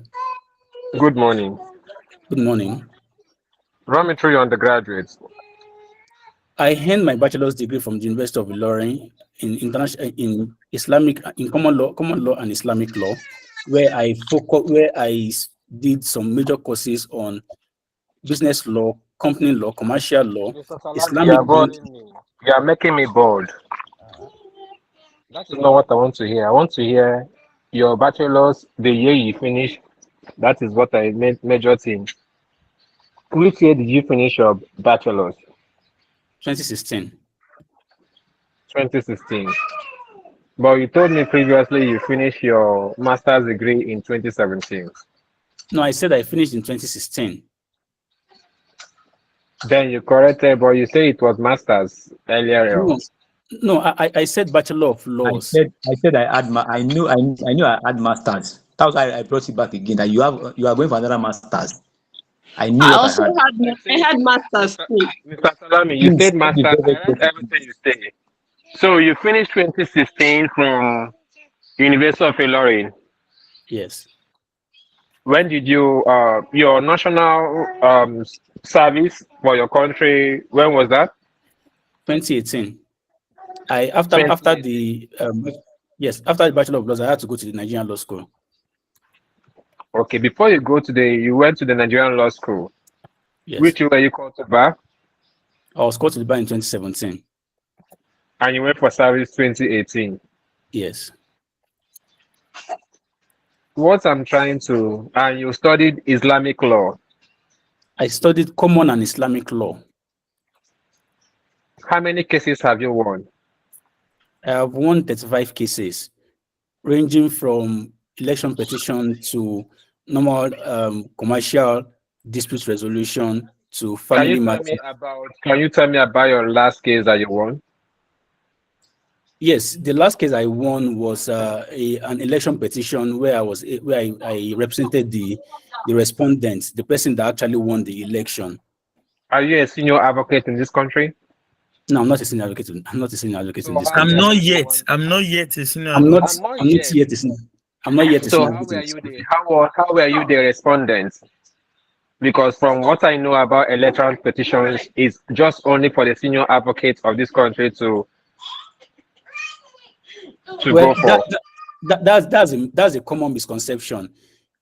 Good morning. Good morning. Run me through your undergraduate. I earned my bachelor's degree from the University of Ilorin in common law and Islamic law, where I did some major courses on business law, company law, commercial law, Mr. Salami, Islamic you are making me bored. That is not what I want to hear. I want to hear your bachelor's, the year you finish. That is what I major in. Which year did you finish your bachelor's? 2016. 2016. But you told me previously you finished your master's degree in 2017. No, I said I finished in 2016. Then you corrected, but you say it was master's earlier on. No, I said Bachelor of Laws. I knew I had masters. That was why I brought it back again. That you are going for another masters. I knew I what also I had. had masters too. Mr. Salami, you said master's. I read everything you say. So you finished 2016 from University of Ilorin. Yes. When did you your national service for your country? When was that? 2018. After the Bachelor of Laws, I had to go to the Nigerian Law School. Okay, before you went to the Nigerian Law School. Yes. Which year were you called to bar? I was called to the bar in 2017. And you went for service 2018. Yes. What I'm trying to, and you studied Islamic law. I studied common and Islamic law. How many cases have you won? I have won 35 cases, ranging from election petition to normal commercial dispute resolution to family matters. Can you tell me about your last case that you won? Yes, the last case I won was an election petition where I represented the respondent, the person that actually won the election. Are you a senior advocate in this country? No, I'm not a senior advocate. I'm not a senior advocate in this I'm country. not yet. I'm not yet a senior. I'm not yet a senior. I'm not yet a So senior how advocate. how were you the respondent? Because from what I know about electoral petitions, it's just only for the senior advocates of this country to go for. That's a common misconception.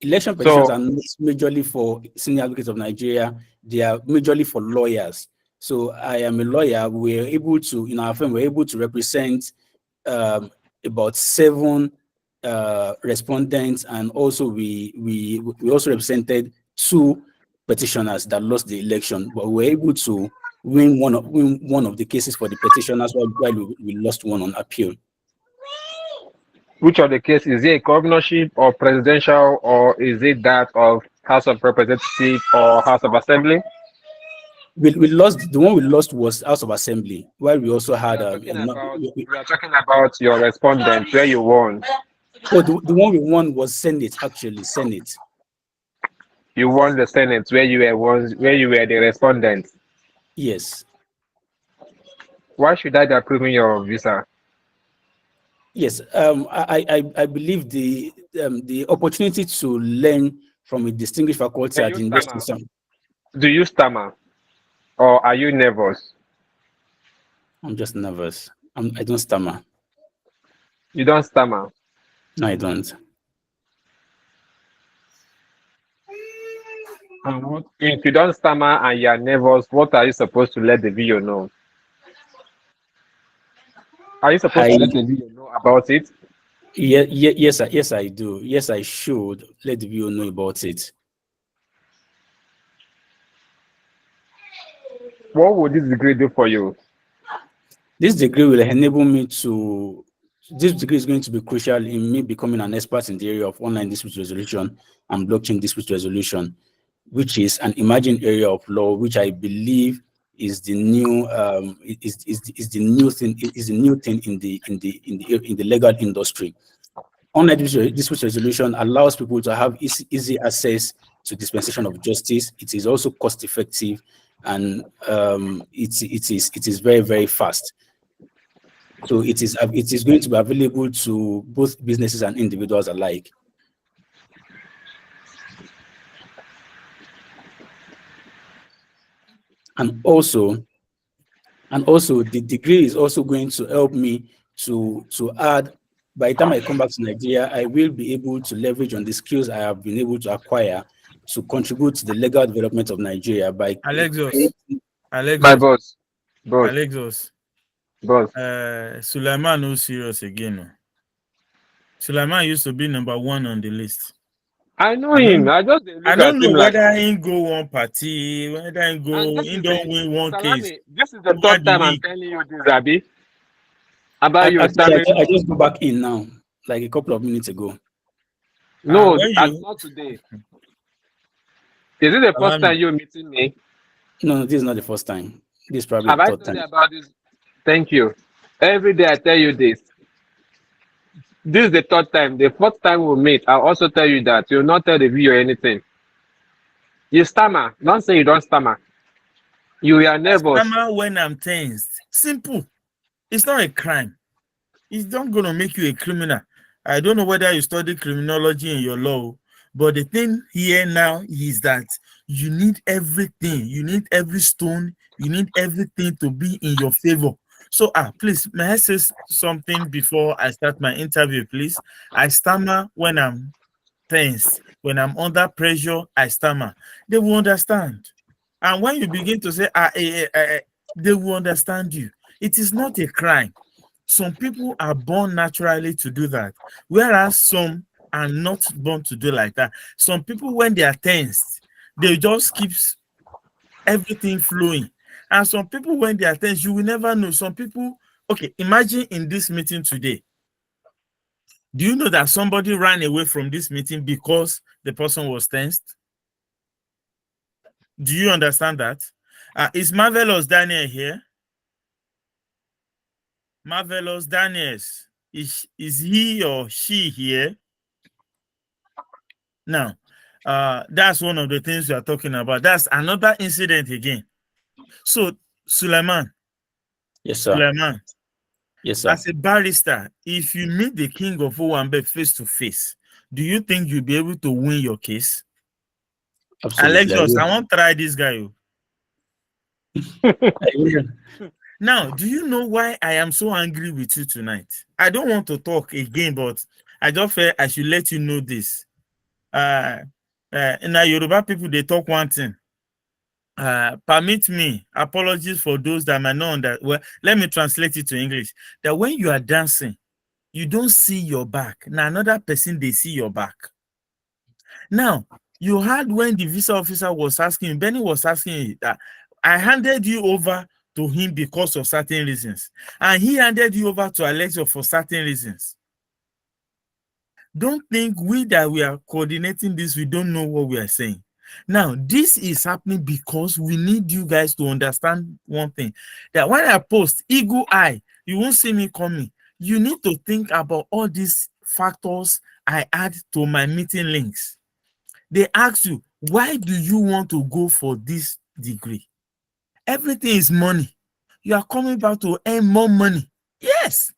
Election petitions are not majorly for senior advocates of Nigeria. They are majorly for lawyers. So I am a lawyer. We're able to, in our firm, we're able to represent about 7 respondents, and also we also represented 2 petitioners that lost the election, but we were able to win one of the cases for the petitioners while we lost one on appeal. Which of the cases, is it a governorship or presidential, or is it that of House of Representatives or House of Assembly? We lost, the one we lost was House of Assembly, while we also had we are talking about your respondent where you won. Oh, the one we won was Senate, actually, Senate. You won the Senate where you were the respondent. Yes. Why should I be approving your visa? Yes, I believe the opportunity to learn from a distinguished faculty Can at you the university. stammer? Do you stammer, or are you nervous? I'm just nervous. I don't stammer. You don't stammer. No, I don't. If you don't stammer and you are nervous, what are you supposed to let the video know? Are you supposed to I let the video know about it? yes, I do. Yes, I should let the viewer know about it. What would this degree do for you? This degree will enable me to. This degree is going to be crucial in me becoming an expert in the area of online dispute resolution and blockchain dispute resolution, which is an emerging area of law, which I believe is the new is the new thing is the new thing in the legal industry. Online dispute resolution allows people to have easy access to dispensation of justice. It is also cost effective, and it is very fast. So it is going to be available to both businesses and individuals alike. And also the degree is also going to help me to add. By the time I come back to Nigeria, I will be able to leverage on the skills I have been able to acquire to contribute to the legal development of Nigeria by Alexos, My Alexos, boss. Alexos. Boss. Sulaiman no serious again. No. Sulaiman used to be #1 on the list. I know him. I just I look don't at know him like. whether he go one party, whether he don't win one case. Salami, this is the third time I'm telling you this, Abi. About your Actually, stammering. I just go back in now, like a couple of minutes ago. No, not today. Is it the first time you're meeting me? No, this is not the first time. This is probably Have the I third told time. you about this? Thank you. Every day I tell you this. This is the third time. The fourth time we meet, I'll also tell you that you'll not tell the viewer anything. You stammer. Don't say you don't stammer. You are nervous. Stammer when I'm tensed. Simple. It's not a crime. It's not going to make you a criminal. I don't know whether you study criminology in your law, but the thing here now is that you need everything. You need every stone. You need everything to be in your favor. So, please, may I say something before I start my interview, please? I stammer when I'm tense. When I'm under pressure, I stammer. They will understand. And when you begin to say, they will understand you. It is not a crime. Some people are born naturally to do that, whereas some are not born to do like that. Some people, when they are tensed, they just keep everything flowing. And some people, when they are tense, you will never know. Some people, okay, imagine in this meeting today, do you know that somebody ran away from this meeting because the person was tensed? Do you understand that? Is Marvelous Daniel here? Marvelous Daniels, is he or she here? Now, that's one of the things we are talking about. That's another incident again. So, Suleiman. Yes, sir. Suleiman. Yes, sir. As a barrister, if you meet the king of Owambe face to face, do you think you'll be able to win your case? Absolutely. Alexis, I want to try this guy. Now, do you know why I am so angry with you tonight? I don't want to talk again, but I just felt I should let you know this. In our Yoruba people, they talk one thing. Permit me, apologies for those that might not understand. Well, let me translate it to English. That when you are dancing, you don't see your back. Now, another person, they see your back. Now, you heard when the visa officer was asking, Benny was asking that I handed you over to him because of certain reasons, and he handed you over to Alexa for certain reasons. Don't think we are coordinating this, we don't know what we are saying. Now, this is happening because we need you guys to understand one thing, that when I post eagle eye, you won't see me coming. You need to think about all these factors I add to my meeting links. They ask you, why do you want to go for this degree? Everything is money. you are coming back to earn more money. Yes.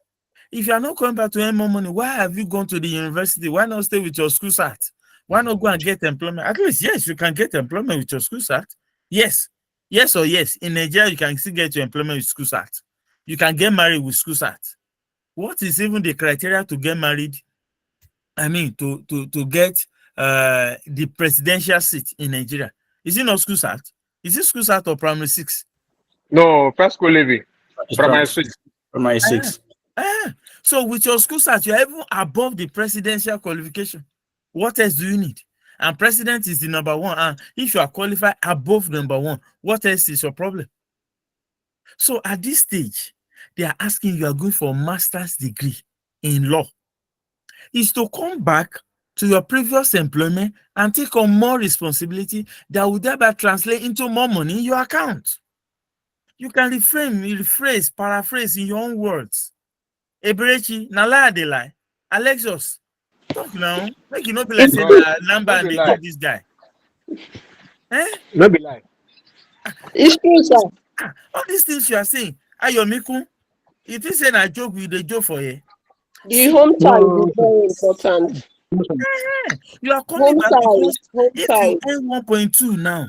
If you are not coming back to earn more money, why have you gone to the university? Why not stay with your school cert? Why not go and get employment? At least, yes, you can get employment with your school cert. Yes. Yes or yes. In Nigeria, you can still get your employment with school cert. You can get married with school cert. What is even the criteria to get married? I mean, to get the presidential seat in Nigeria? Is it not school cert? Is it school cert or primary 6? No, first school levy. Primary 6. Primary 6. So with your school cert, you're even above the presidential qualification. What else do you need? And president is the number one. And if you are qualified above number one, what else is your problem? So at this stage, they are asking you are going for a master's degree in law. Is to come back to your previous employment and take on more responsibility that will thereby translate into more money in your account. You can rephrase, paraphrase in your own words. Eberechi, na lie they lie. Alexis, talk now. Make you not be like say number and they give this guy. No be lie. It's true, sir. All these things you are saying, Ayomiku, you think say na joke with the joke for you? The home time is very important. You are coming back because if you earn 1.2 now,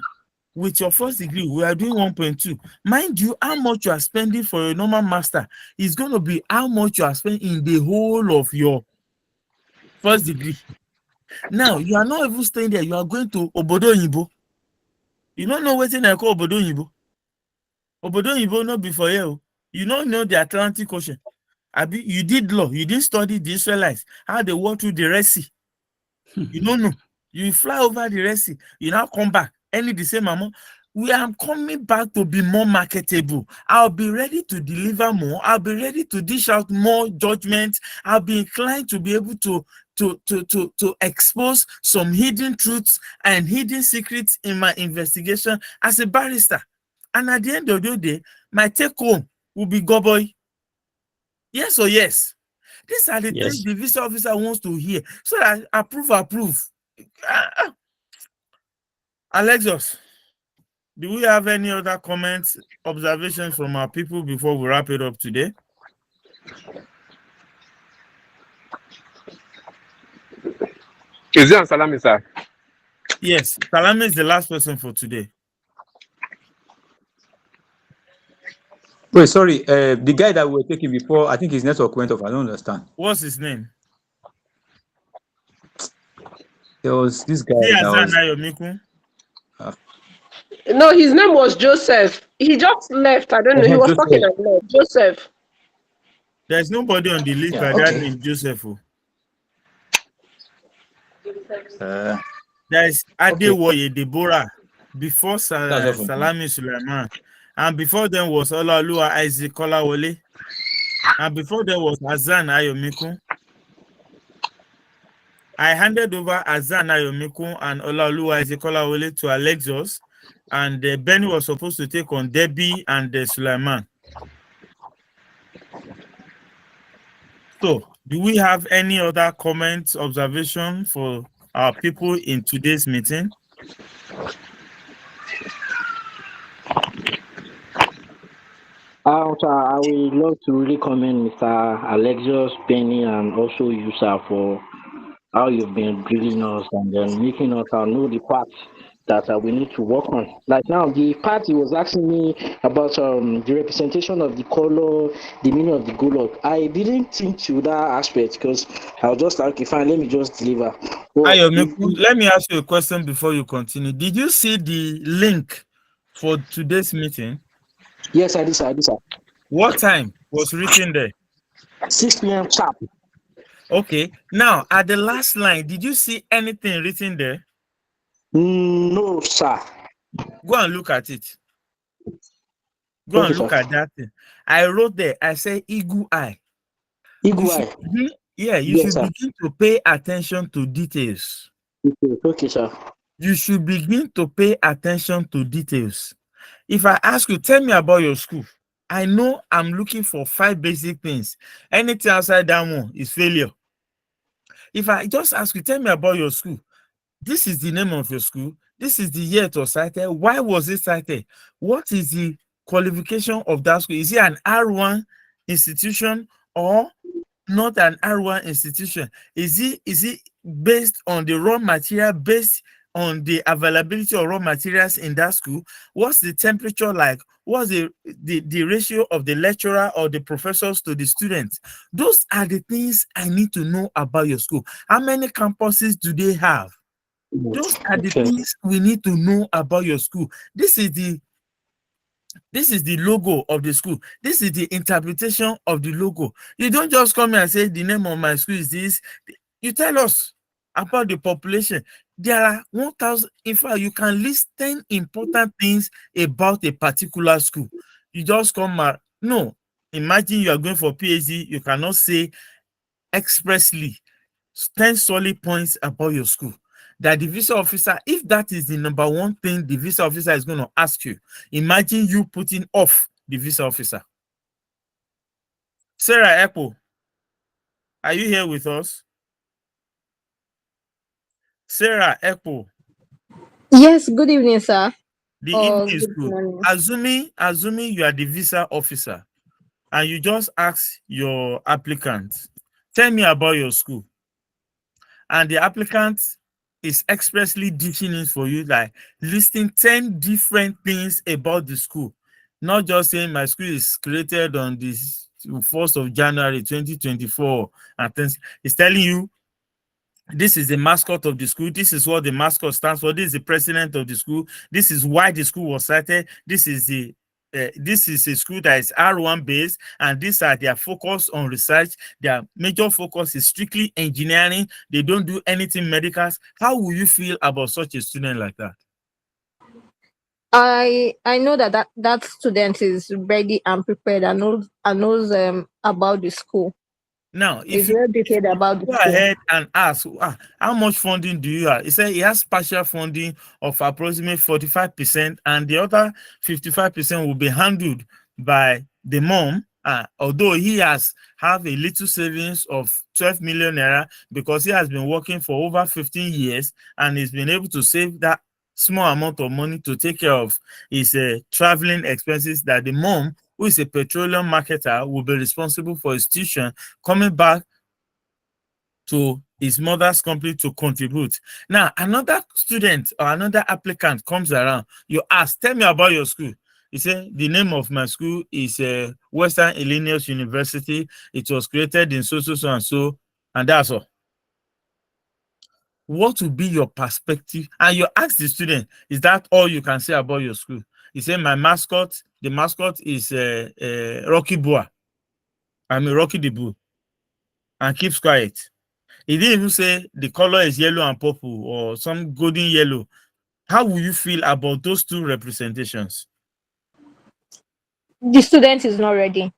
with your first degree, we are doing 1.2. Mind you, how much you are spending for your normal master is going to be how much you are spending in the whole of your first degree. Now, you are not even staying there. You are going to Obodo Yibo. You don't know what I call Obodo Yibo. Obodo Yibo not before you. You don't know the Atlantic Ocean. Abi, you did law. You didn't study the Israelites, how they walk through the Red Sea. You don't know. You fly over the Red Sea. You now come back. Any the same amount. We are coming back to be more marketable. I'll be ready to deliver more. I'll be ready to dish out more judgment. I'll be inclined to be able to expose some hidden truths and hidden secrets in my investigation as a barrister. And at the end of the day, my take home will be go boy. Yes or yes? These are the things the visa officer wants to hear. So that approve. Alexis, do we have any other comments, observations from our people before we wrap it up today? Is it on Salami, sir? Yes, Salami is the last person for today. Wait, sorry. The guy that we were taking before, I think his network went off. I don't understand. What's his name? There was this guy that was. No, his name was Joseph. He just left. I don't know. He was talking and left. Joseph. There's nobody on the list by that name, Joseph. There's Adewoye Deborah before Salami Suleiman. And before them was Olaoluwa Isaac Kolawole. And before there was Azan Ayomiku. I handed over Azan Ayomiku and Olaoluwa Isaac Kolawole to Alexis. And Benny was supposed to take on Debbie and Suleiman. So, do we have any other comments, observation for our people in today's meeting? Sir, I would love to really commend Mr. Alexios, Benny, and also you, sir, for how you've been grilling us and then making us know the parts that we need to work on. Like now, the part he was asking me about the representation of the color, the meaning of the golok. I didn't think to that aspect because I was just like, okay, fine, let me just deliver. Let me ask you a question before you continue. Did you see the link for today's meeting? Yes, I did, sir. What time was written there? 6 p.m. sharp. Okay. Now, at the last line, did you see anything written there? No, sir. Go and look at it. Go and look at that thing. I wrote there, I say Igu Eye. Igu Eye. You should begin to pay attention to details. Okay, sir. You should begin to pay attention to details. If I ask you, tell me about your school. I know I'm looking for 5 basic things. Anything outside that one is failure. If I just ask you, tell me about your school. This is the name of your school. This is the year it was cited. Why was it cited? What is the qualification of that school. Is it an R1 institution or not an R1 institution? Is it based on the raw material, based on the availability of raw materials in that school? What's the temperature like? What's the ratio of the lecturer or the professors to the students? Those are the things I need to know about your school. How many campuses do they have? Those are the things we need to know about your school. This is the logo of the school. This is the interpretation of the logo. You don't just come here and say the name of my school is this. You tell us about the population. There are 1,000. In fact, you can list 10 important things about a particular school. You just come out. No. Imagine you are going for PhD. You cannot say expressly 10 solid points about your school. That the visa officer, if that is the number one thing the visa officer is going to ask you, imagine you putting off the visa officer. Sarah Apple, are you here with us? Sarah Apple. Yes, good evening, sir. The evening is good. Assuming you are the visa officer and you just ask your applicant, tell me about your school. And the applicant is expressly dishing in for you, like listing 10 different things about the school. Not just saying my school is created on this 1st of January 2024 and things. It's telling you this is the mascot of the school. This is what the mascot stands for. This is the president of the school. This is why the school was started. This is a school that is R1 based, and these are their focus on research. Their major focus is strictly engineering. They don't do anything medicals. How will you feel about such a student like that? I know that student is ready and prepared and knows about the school. Now, if you about the go school. ahead and ask, how much funding do you have? He said he has partial funding of approximately 45%, and the other 55% will be handled by the mom. Although he have a little savings of 12 million naira because he has been working for over 15 years and he's been able to save that small amount of money to take care of his traveling expenses, that the mom, who is a petroleum marketer, will be responsible for his tuition coming back to his mother's company to contribute. Now, another student or another applicant comes around. You ask, tell me about your school. He said, the name of my school is Western Illinois University. It was created in so and so, and that's all. What will be your perspective? And you ask the student, is that all you can say about your school? He said, my mascot, the mascot is Rocky Boa. Rocky the Bull. And keeps quiet. He didn't even say the color is yellow and purple or some golden yellow. How will you feel about those two representations? The student is not ready.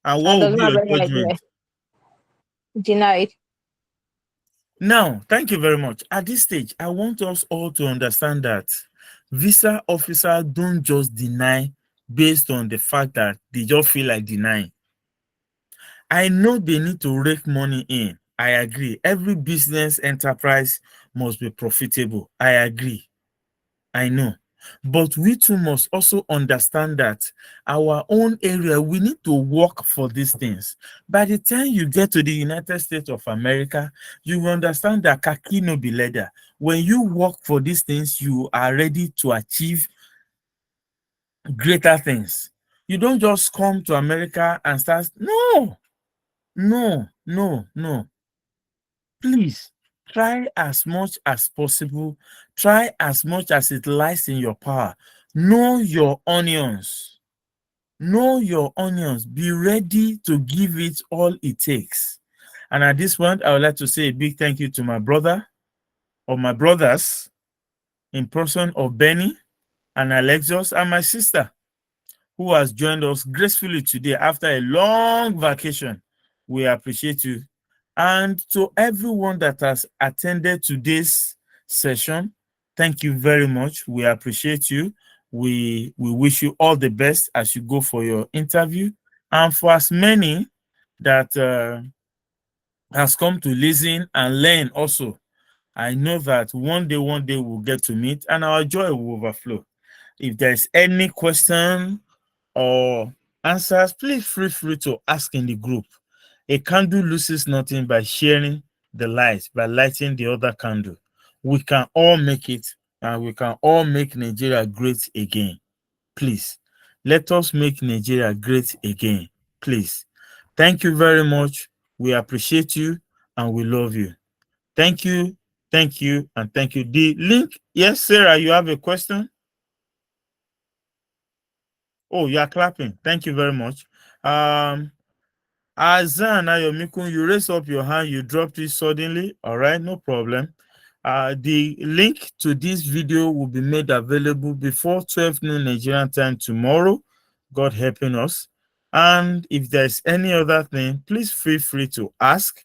And what will be your judgment? Denied. Now, thank you very much. At this stage, I want us all to understand that visa officers don't just deny based on the fact that they just feel like denying. I know they need to rake money in. I agree. Every business enterprise must be profitable. I agree. I know. But we too must also understand that our own area, we need to work for these things. By the time you get to the United States of America, you will understand that kaki no be leather. When you work for these things, you are ready to achieve greater things. You don't just come to America and start. No. Please try as much as possible. Try as much as it lies in your power. Know your onions. Know your onions. Be ready to give it all it takes. And at this point, I would like to say a big thank you to my brother or my brothers in person of Benny and Alexios and my sister, who has joined us gracefully today after a long vacation. We appreciate you. And to everyone that has attended today's session, thank you very much. We appreciate you. We wish you all the best as you go for your interview. And for as many that has come to listen and learn also, I know that one day we'll get to meet and our joy will overflow. If there's any question or answers, please feel free to ask in the group. A candle loses nothing by sharing the light, by lighting the other candle. We can all make it, and we can all make Nigeria great again. Please, let us make Nigeria great again. Please. Thank you very much. We appreciate you and we love you. Thank you, and thank you. The link, yes, Sarah, you have a question? Oh, you are clapping. Thank you very much. Azan Ayomikun, you raised up your hand, you dropped it suddenly. All right, no problem. The link to this video will be made available before 12 noon Nigerian time tomorrow, God helping us. And if there's any other thing, please feel free to ask.